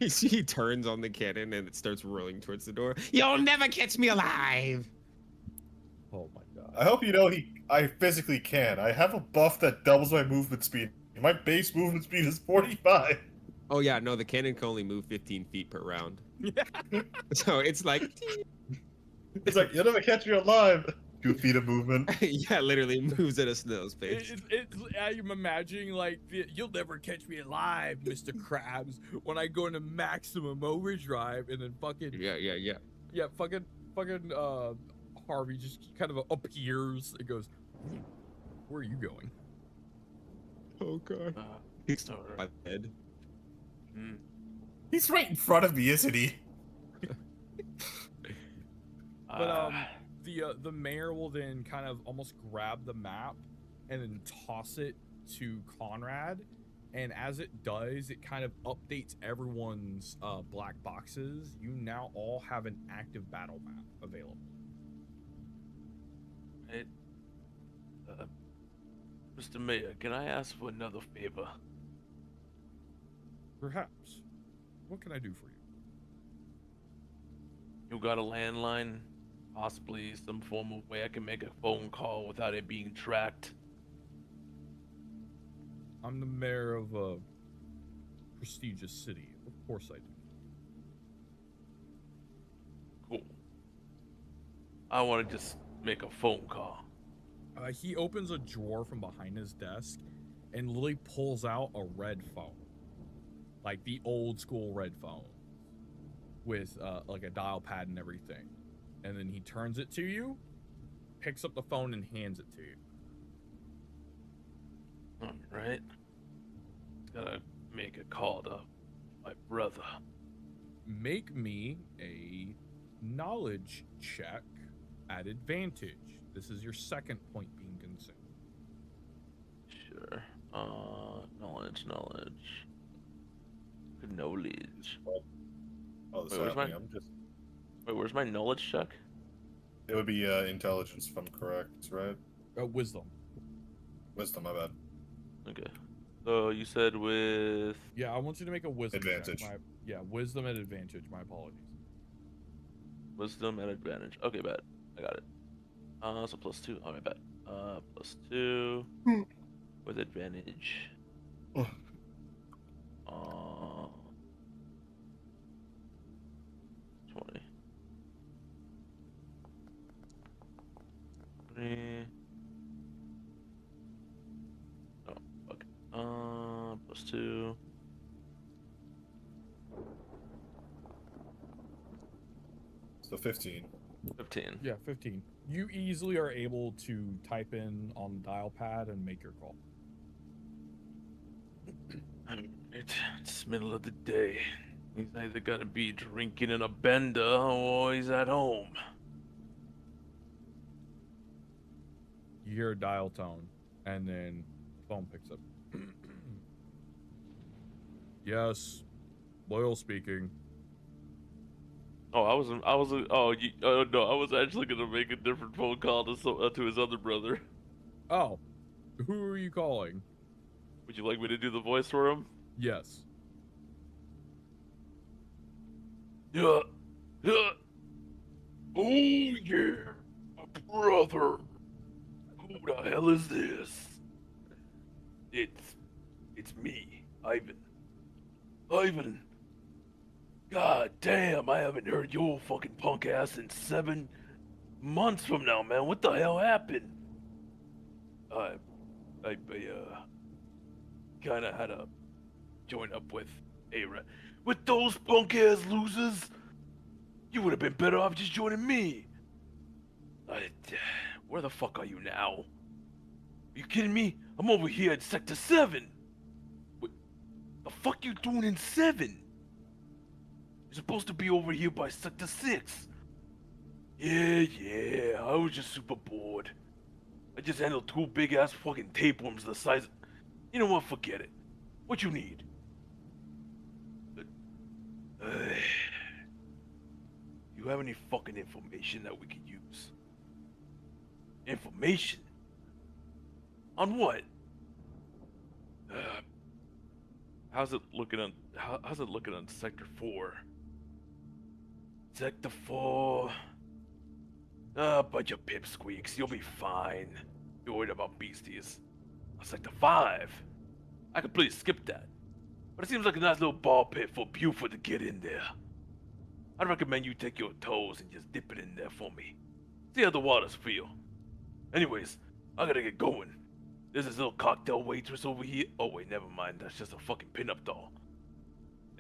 You see, he turns on the cannon and it starts rolling towards the door.
You'll never catch me alive!
Oh my god.
I hope you know I physically can. I have a buff that doubles my movement speed. My base movement speed is 45.
Oh yeah, no, the cannon can only move 15 feet per round. So it's like,
It's like, you'll never catch me alive. 2 feet of movement.
yeah, literally moves at a snail's pace.
I'm imagining like you'll never catch me alive, Mr. Krabs, when I go into maximum overdrive and then fucking
Yeah.
fucking Harvey just kind of appears and goes, "Where are you going?"
Oh god. He's by the head.
He's right in front of me, isn't he?
But the mayor will then kind of almost grab the map and then toss it to Conrad, and as it does, it kind of updates everyone's black boxes. You now all have an active battle map available.
Hey, Mr. Mayor, can I ask for another favor?
Perhaps. What can I do for you?
You got a landline? Possibly some form of way I can make a phone call without it being tracked?
I'm the mayor of a prestigious city. Of course I do.
Cool. I want to just make a phone call.
He opens a drawer from behind his desk and literally pulls out a red phone. Like the old school red phone. With like a dial pad and everything. And then he turns it to you, picks up the phone and hands it to you.
Alright. Gotta make a call to my brother.
Make me a knowledge check at advantage. This is your second point being consumed.
Knowledge. Good knowledge.
Oh, this
Wait, where's
happening.
where's my knowledge check?
It would be intelligence, if I'm correct, right?
Wisdom.
Wisdom, my bad.
Okay. So you said with
Yeah, I want you to make a wisdom check.
Advantage.
Wisdom at advantage. My apologies.
wisdom and advantage. Okay, bet. I got it. So +2. Oh, I bet. +2 with advantage.
Oh.
20. 20. Oh, okay. +2.
So 15.
15.
Yeah, 15. You easily are able to type in on the dial pad and make your call.
It's middle of the day. He's either gonna be drinking in a bender or he's at home.
You hear a dial tone, and then phone picks up. Yes, Loyal speaking.
Oh, no, I was actually gonna make a different phone call to his other brother.
Oh, who are you calling?
Would you like me to do the voice for him?
Yes.
Yeah. Oh yeah, brother. Who the hell is this? It's me, Ivan. Ivan. God damn, I haven't heard your fucking punk ass in 7 months from now, man. What the hell happened? I kinda had to join up with A-Rat. With those punk ass losers? You would have been better off just joining me. Where the fuck are you now? Are you kidding me? I'm over here at Sector 7. What the fuck you doing in 7? You're supposed to be over here by Sector 6. Yeah, I was just super bored. I just handled 2 big-ass fucking tapeworms the size... You know what, forget it. What you need? You have any fucking information that we could use? Information? On what? How's it looking on Sector 4? Sector 4... bunch of pipsqueaks, you'll be fine. You're worried about beasties. Sector 5? I could please skip that. But it seems like a nice little ball pit for Buford to get in there. I'd recommend you take your toes and just dip it in there for me. See how the waters feel. Anyways, I gotta get going. There's this little cocktail waitress over here. Oh wait, never mind. That's just a fucking pinup doll.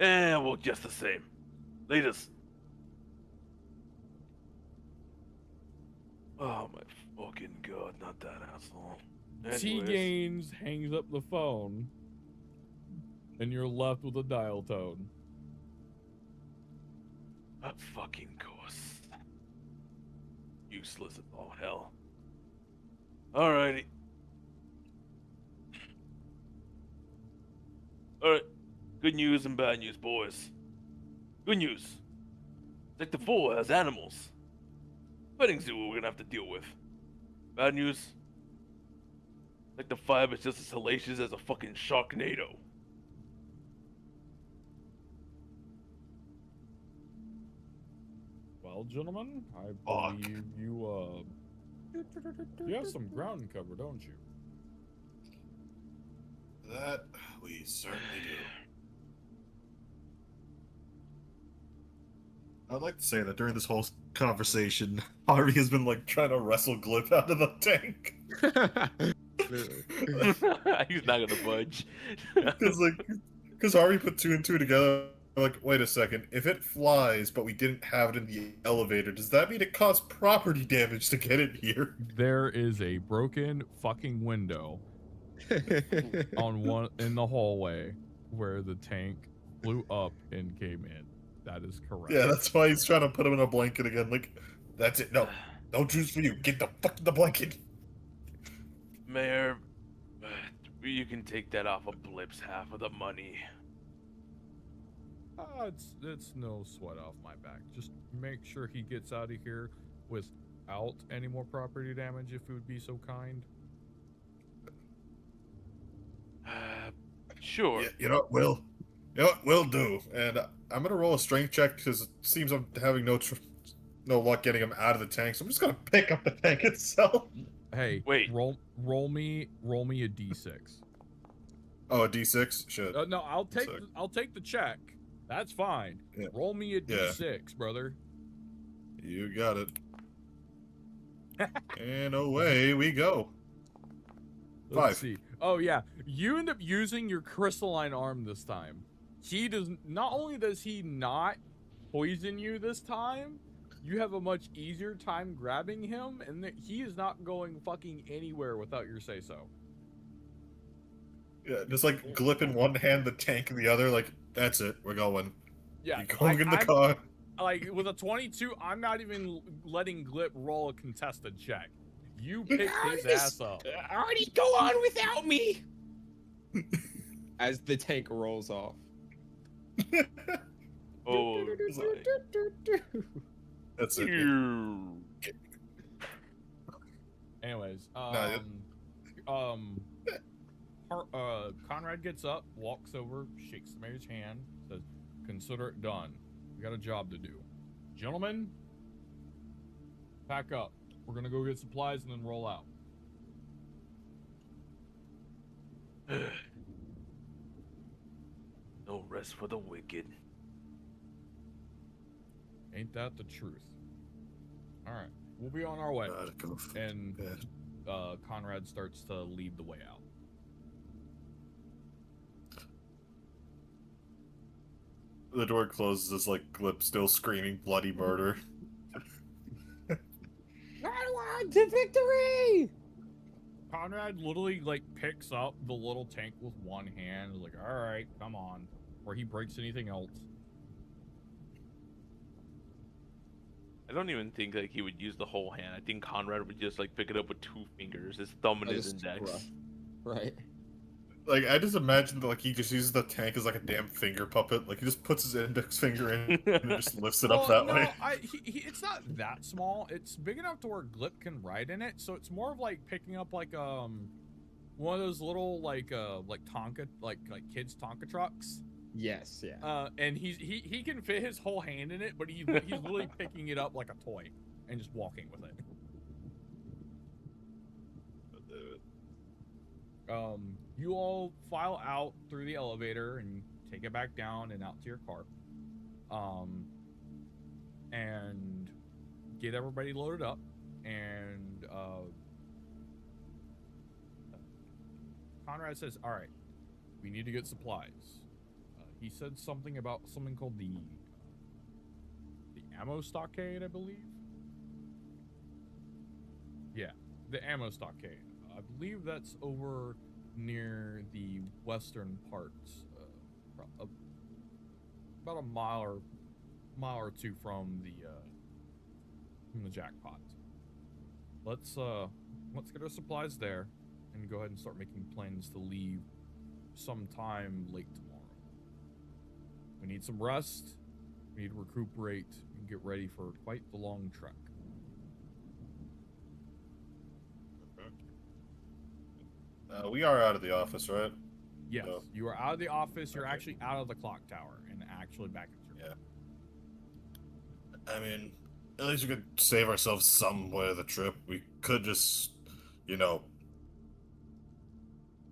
Well, just the same. Laters. Oh my fucking god, not that asshole.
T
Anyways.
Gaines hangs up the phone, and you're left with a dial tone.
Of fucking course. Useless as all hell. Alrighty. Alright. Good news and bad news, boys. Good news. Sector 4 has animals. Petting zoo we're gonna have to deal with. Bad news. Sector 5 is just as hellacious as a fucking Sharknado.
Well, gentlemen, I
Fuck.
believe you have some ground cover, don't you?
That we certainly do. I'd like to say that during this whole conversation, Harvey has been like trying to wrestle Glip out of the tank.
He's not gonna budge.
Because Harvey put 2 and 2 together. Like, wait a second. If it flies, but we didn't have it in the elevator, does that mean it caused property damage to get it here?
There is a broken fucking window in the hallway where the tank flew up and came in. That is correct.
Yeah, that's why he's trying to put him in a blanket again. Like, that's it. No juice for you. Get the fuck in the blanket.
Mayor, You can take that off of Blip's half of the money.
It's no sweat off my back. Just make sure he gets out of here without any more property damage, if you would be so kind.
Sure.
Yeah, you know what, Will? You know what, will do. And I'm gonna roll a strength check because it seems I'm having no luck getting him out of the tank. So I'm just gonna pick up the tank itself.
Hey,
Wait.
roll me a d6.
Oh, a D6. Shit.
No, I'll take
Sick.
the check. That's fine.
Yeah.
Roll me a
Yeah.
d6, brother.
You got it. And away we go.
Let's
5.
see. Oh yeah, you end up using your crystalline arm this time. He does not only does he not poison you this time, you have a much easier time grabbing him, and he is not going fucking anywhere without your say so.
Yeah, just like Glip in one hand, the tank in the other. Like, that's it. We're going.
Yeah,
You're going in the car.
Like with a 22, I'm not even letting Glip roll a contested check. You picked his ass up.
Already go on without me.
As the tank rolls off.
Oh,
That's it.
Anyways, Conrad gets up, walks over, shakes the mayor's hand, says, "Consider it done. We got a job to do. Gentlemen, pack up. We're gonna go get supplies and then roll out."
No rest for the wicked.
Ain't that the truth? All right, we'll be on our way.
Gotta go.
And
Bed.
Conrad starts to lead the way out.
The door closes as like Glip still screaming bloody murder.
I want to victory.
Conrad literally like picks up the little tank with one hand, like, "All right, come on," or he breaks anything else.
I don't even think like he would use the whole hand. I think Conrad would just like pick it up with 2 fingers, his thumb and his index.
Right.
Like, I just imagine that, like, he just uses the tank as like a damn finger puppet. Like, he just puts his index finger in and just lifts it up that way.
It's not that small. It's big enough to where Glip can ride in it, so it's more of like picking up like one of those little like Tonka like kids Tonka trucks.
Yes, yeah.
And he can fit his whole hand in it, but he's literally picking it up like a toy and just walking with it. You all file out through the elevator and take it back down and out to your car. And get everybody loaded up, and Conrad says, "All right, we need to get supplies." He said something about something called the ammo stockade, I believe. Yeah, the ammo stockade. I believe that's over near the western parts, about a mile or two from the jackpot. Let's get our supplies there and go ahead and start making plans to leave sometime late tomorrow. We need some rest. We need to recuperate and get ready for quite the long trek.
We are out of the office, right?
Yes,
So-
you are out of the office. You're
Okay.
actually out of the clock tower and actually back at your
Yeah. I mean, at least we could save ourselves some way of the trip. We could just, you know,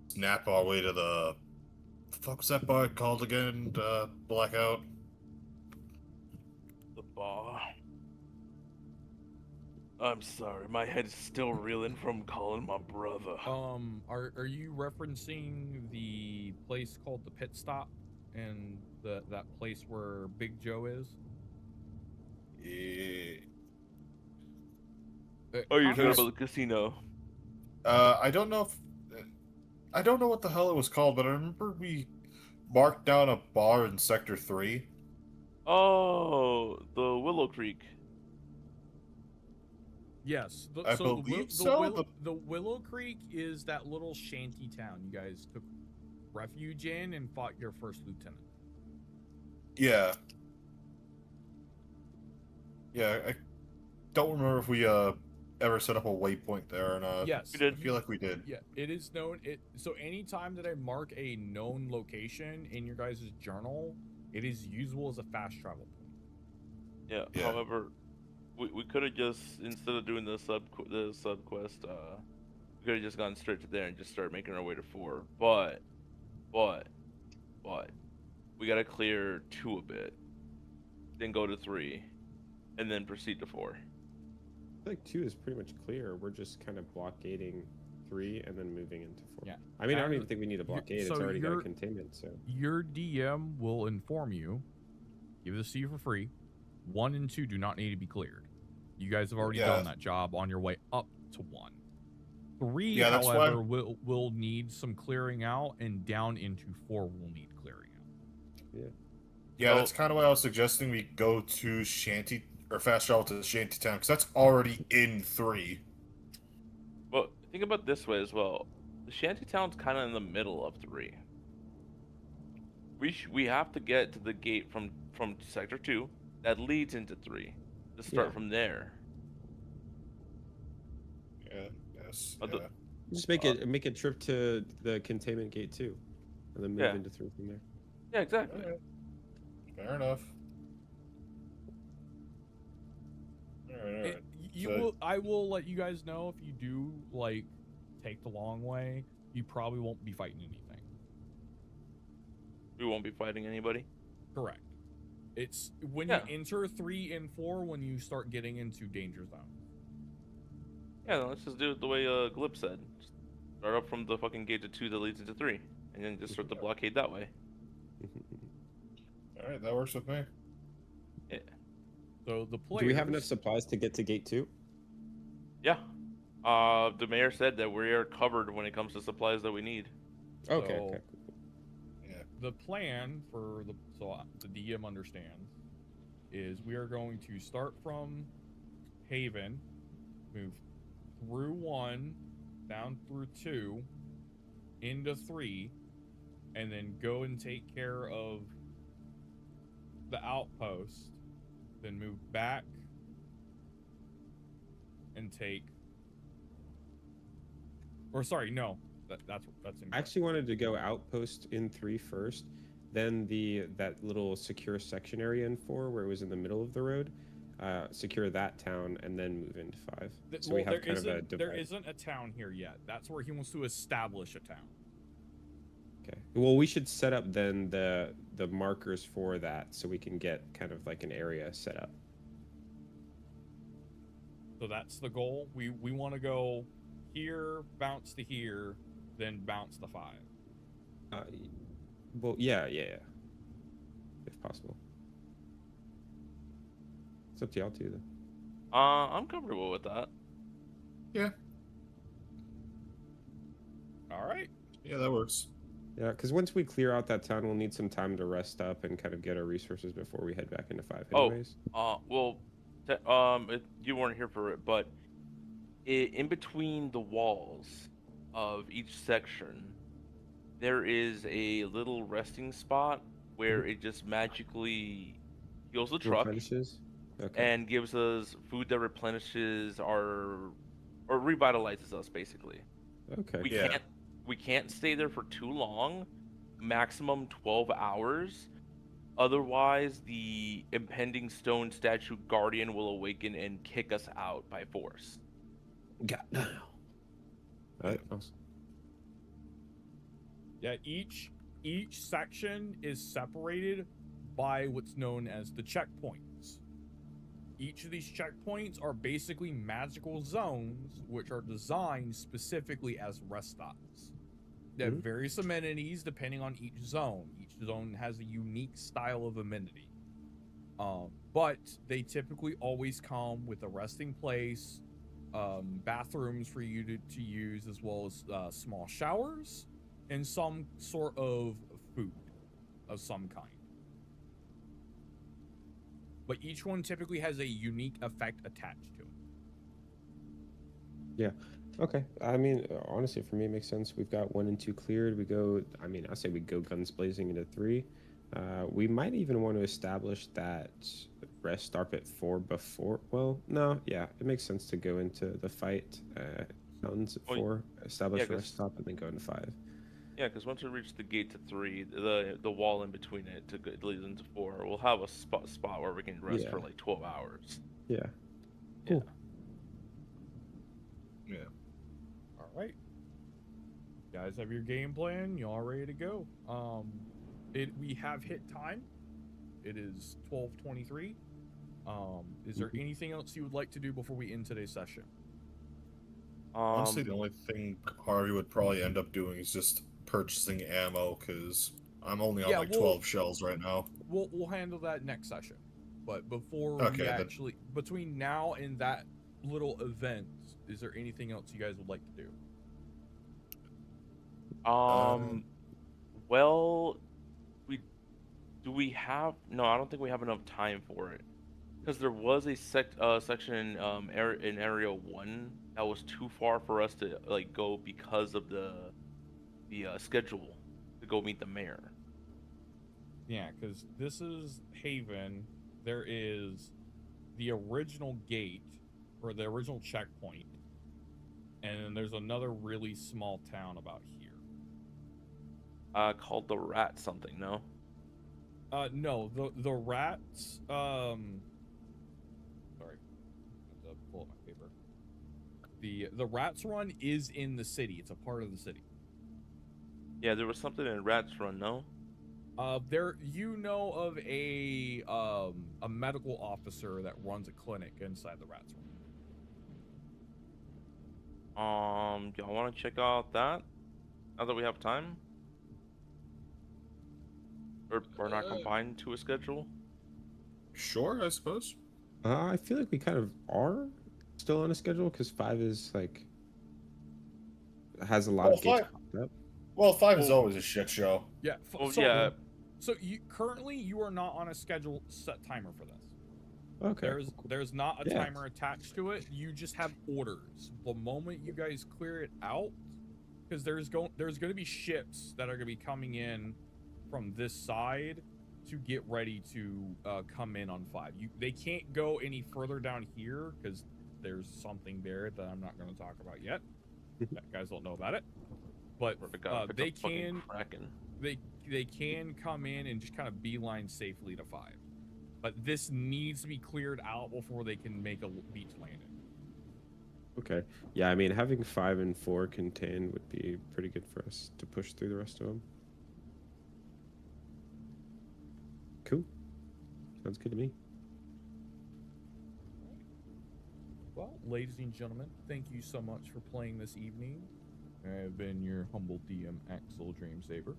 snap our way to the fuck was that bar called again? Blackout.
The bar. I'm sorry, my head's still reeling from calling my brother.
Are you referencing the place called the Pit Stop and that place where Big Joe is?
Yeah.
Oh, you're talking
Conrad-
about the casino.
I don't know what the hell it was called, but I remember we marked down a bar in Sector 3.
Oh, the Willow Creek.
Yes.
I believe so.
The Willow Creek is that little shanty town you guys took refuge in and fought your first lieutenant.
Yeah. Yeah, I don't remember if we ever set up a waypoint there or not.
Yes.
We did.
I feel like we did.
Yeah, it is known. So anytime that I mark a known location in your guys' journal, it is usable as a fast travel point.
Yeah.
Yeah.
However, we could have just, instead of doing the sub quest, we could have just gone straight to there and just start making our way to 4. But we gotta clear 2 a bit, then go to 3, and then proceed to 4.
I feel like 2 is pretty much clear. We're just kind of blockading 3 and then moving into 4.
Yeah.
I mean, I don't even think we need a blockade.
so
It's already got a
you're-
containment, so.
Your DM will inform you, give this to you for free. 1 and 2 do not need to be cleared. You guys have already done that job on your way up to 1. 3,
Yeah, that's
however,
why-
will need some clearing out, and down into 4 will need clearing out.
Yeah,
So-
that's kind of why I was suggesting we go to Shanty or fast travel to Shantytown because that's already in 3.
Well, think about it this way as well. The shantytown's kind of in the middle of 3. We have to get to the gate from sector 2 that leads into 3 to start
Yeah.
from there.
Yeah. Yes.
Uh, the-
Yeah.
Just make a trip to the containment gate too, and then move
Yeah.
into 3 from there.
Yeah, exactly.
Alright. Fair enough. Alright.
I will let you guys know if you do like take the long way. You probably won't be fighting anything.
We won't be fighting anybody.
Correct. It's when
Yeah.
you enter 3 and 4 when you start getting into danger zone.
Yeah, then let's just do it the way Glip said. Just start up from the fucking gate to 2 that leads into 3, and then just start the blockade that way.
Alright, that works with me.
Yeah.
So the players.
Do we have enough supplies to get to gate 2?
Yeah. The mayor said that we are covered when it comes to supplies that we need.
Okay.
So-
Okay.
The plan for the DM understands is we are going to start from Haven, move through 1, down through 2, into 3, and then go and take care of the outpost, then move back and take. Or sorry, no, that's
I
incorrect.
actually wanted to go outpost in 3 first, then that little secure section area in 4 where it was in the middle of the road, secure that town, and then move into 5. So we have kind of a divide.
There isn't a town here yet. That's where he wants to establish a town.
Okay. Well, we should set up then the markers for that so we can get kind of like an area set up.
So that's the goal. We want to go here, bounce to here, then bounce to 5.
Well, yeah, if possible. It's up to y'all too, though.
I'm comfortable with that.
All right.
Yeah, that works.
Yeah, because once we clear out that town, we'll need some time to rest up and kind of get our resources before we head back into 5 anyways.
Well, you weren't here for it, but in between the walls of each section, there is a little resting spot where it just magically heals the truck
Replenishes? Okay.
and gives us food that replenishes or revitalizes us, basically.
Okay.
We can't stay there for too long, maximum 12 hours. Otherwise, the impending stone statue guardian will awaken and kick us out by force.
God, no.
Awesome.
Yeah, each section is separated by what's known as the checkpoints. Each of these checkpoints are basically magical zones which are designed specifically as rest stops. They have various amenities depending on each zone. Each zone has a unique style of amenity. But they typically always come with a resting place, bathrooms for you to use, as well as small showers, and some sort of food of some kind. But each one typically has a unique effect attached to it.
Yeah. Okay. I mean, honestly, for me, it makes sense. We've got 1 and 2 cleared. We go. I mean, I say we go guns blazing into 3. We might even want to establish that rest stop at 4 before. Well, no. Yeah, it makes sense to go into the fight. Mountains at
Well,
4. Establish
yeah,
rest stop and then go into 5.
yeah, because once we reach the gate to 3, the wall in between it leads into 4. We'll have a spot where we can rest
Yeah.
for like 12 hours.
Yeah.
Yeah.
Cool.
Yeah.
All right. You guys have your game plan. You all ready to go? We have hit time. It is 12:23. Is there anything else you would like to do before we end today's session?
Honestly, the only thing Harvey would probably end up doing is just purchasing ammo, because I'm only on 12 shells right now.
We'll handle that next session. But before
Okay,
we
then.
actually, between now and that little event, is there anything else you guys would like to do?
Well, we have no, I don't think we have enough time for it, because there was a section in in area 1 that was too far for us to like go because of the schedule to go meet the mayor.
Yeah, because this is Haven. There is the original gate, or the original checkpoint, and then there's another really small town about here.
Called the Rat something, no?
No, the rats. Sorry, I have to pull up my paper. The rats run is in the city. It's a part of the city.
Yeah, there was something in Rats Run, no?
There, you know of a medical officer that runs a clinic inside the rats run.
Y'all want to check out that now that we have time? Or not combined to a schedule?
Sure, I suppose.
I feel like we kind of are still on a schedule because 5 is like has a lot of gates popped up.
Well, 5 is always a shit show.
Yeah.
Yeah.
So currently you are not on a schedule set timer for this.
Okay.
There's not a timer attached to it. You just have orders. The moment you guys clear it out, because there's going to be ships that are going to be coming in from this side to get ready to come in on 5. They can't go any further down here because there's something there that I'm not going to talk about yet. You guys don't know about it, but they can come in and just kind of beeline safely to 5. But this needs to be cleared out before they can make a beach landing.
Okay. Yeah, I mean, having 5 and 4 contained would be pretty good for us to push through the rest of them. Cool. Sounds good to me.
Well, ladies and gentlemen, thank you so much for playing this evening. I have been your humble DM, Axel Dreamsaver.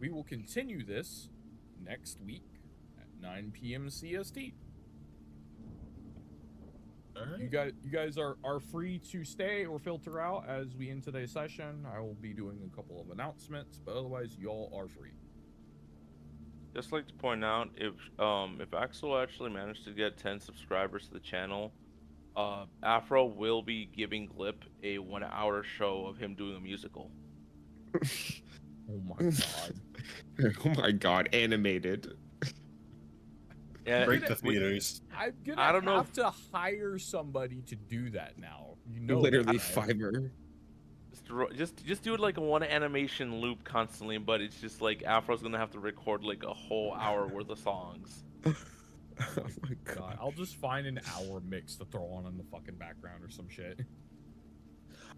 We will continue this next week at 9 p.m. CST.
All right.
You guys are free to stay or filter out as we end today's session. I will be doing a couple of announcements, but otherwise, y'all are free.
Just like to point out, if Axel actually managed to get 10 subscribers to the channel, Afro will be giving Glip a 1-hour show of him doing a musical.
Oh my god.
Oh my god, animated.
Yeah,
Break the theaters.
I'm gonna
I don't know
have to hire somebody to do that now. You know,
Literally
that, right?
Fiverr.
just do it like a one animation loop constantly, but it's just like Afro's gonna have to record like a whole hour worth of songs.
Oh my god.
I'll just find an hour mix to throw on in the fucking background or some shit.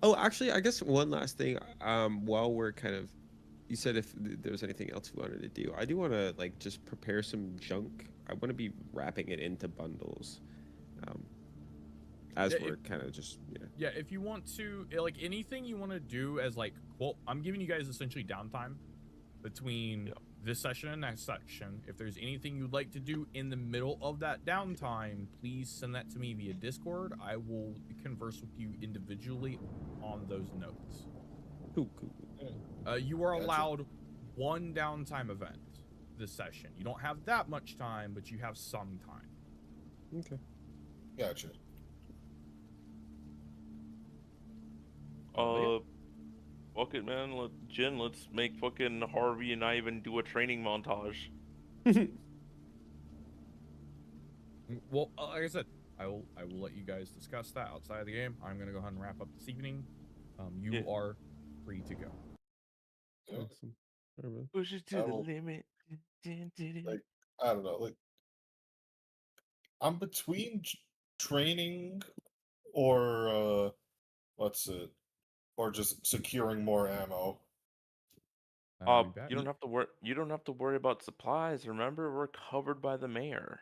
Oh, actually, I guess one last thing. While we're kind of, you said if there's anything else we wanted to do, I do want to like just prepare some junk. I want to be wrapping it into bundles, as we're kind of just
Yeah, if you want to, like anything you want to do as like, well, I'm giving you guys essentially downtime between this session and next section. If there's anything you'd like to do in the middle of that downtime, please send that to me via Discord. I will converse with you individually on those notes.
Cool.
You are allowed one downtime event this session. You don't have that much time, but you have some time.
Okay.
Gotcha.
Uh, fuck it, man. Let's make fucking Harvey and I even do a training montage.
Well, like I said, I will let you guys discuss that outside of the game. I'm gonna go ahead and wrap up this evening. You
Yeah.
are free to go.
Awesome. All right, man.
Push it
I
to the
will-
limit.
Like, I don't know. Like, I'm between training or what's it, or just securing more ammo.
Be bad.
You don't have to worry. You don't have to worry about supplies. Remember, we're covered by the mayor.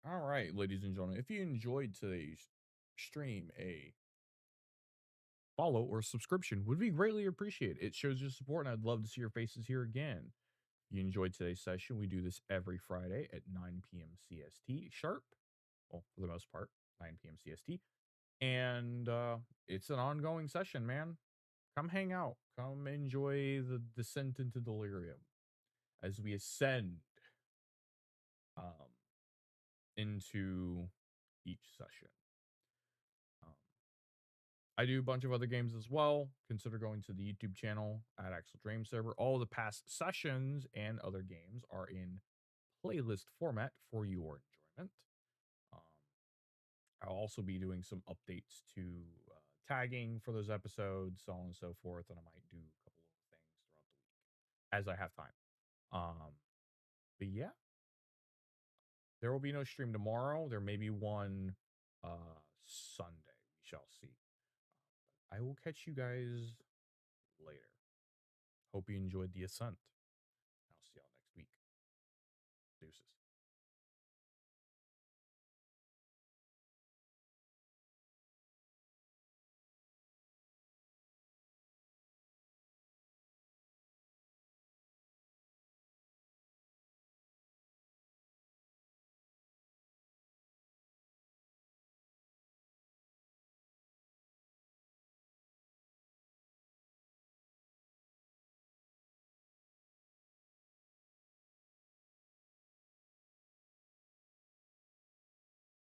All right, ladies and gentlemen, if you enjoyed today's stream, a follow or subscription would be greatly appreciated. It shows your support, and I'd love to see your faces here again. If you enjoyed today's session, we do this every Friday at 9 p.m. CST sharp. Well, for the most part, 9 p.m. CST. And it's an ongoing session, man. Come hang out. Come enjoy the descent into delirium as we ascend um, into each session. I do a bunch of other games as well. Consider going to the YouTube channel at Axel Dream Server. All the past sessions and other games are in playlist format for your enjoyment. Um, I'll also be doing some updates to tagging for those episodes, so on and so forth, and I might do a couple of things throughout the week as I have time. But yeah, there will be no stream tomorrow. There may be one Sunday. We shall see. I will catch you guys later. Hope you enjoyed the ascent. I'll see y'all next week. Deuces.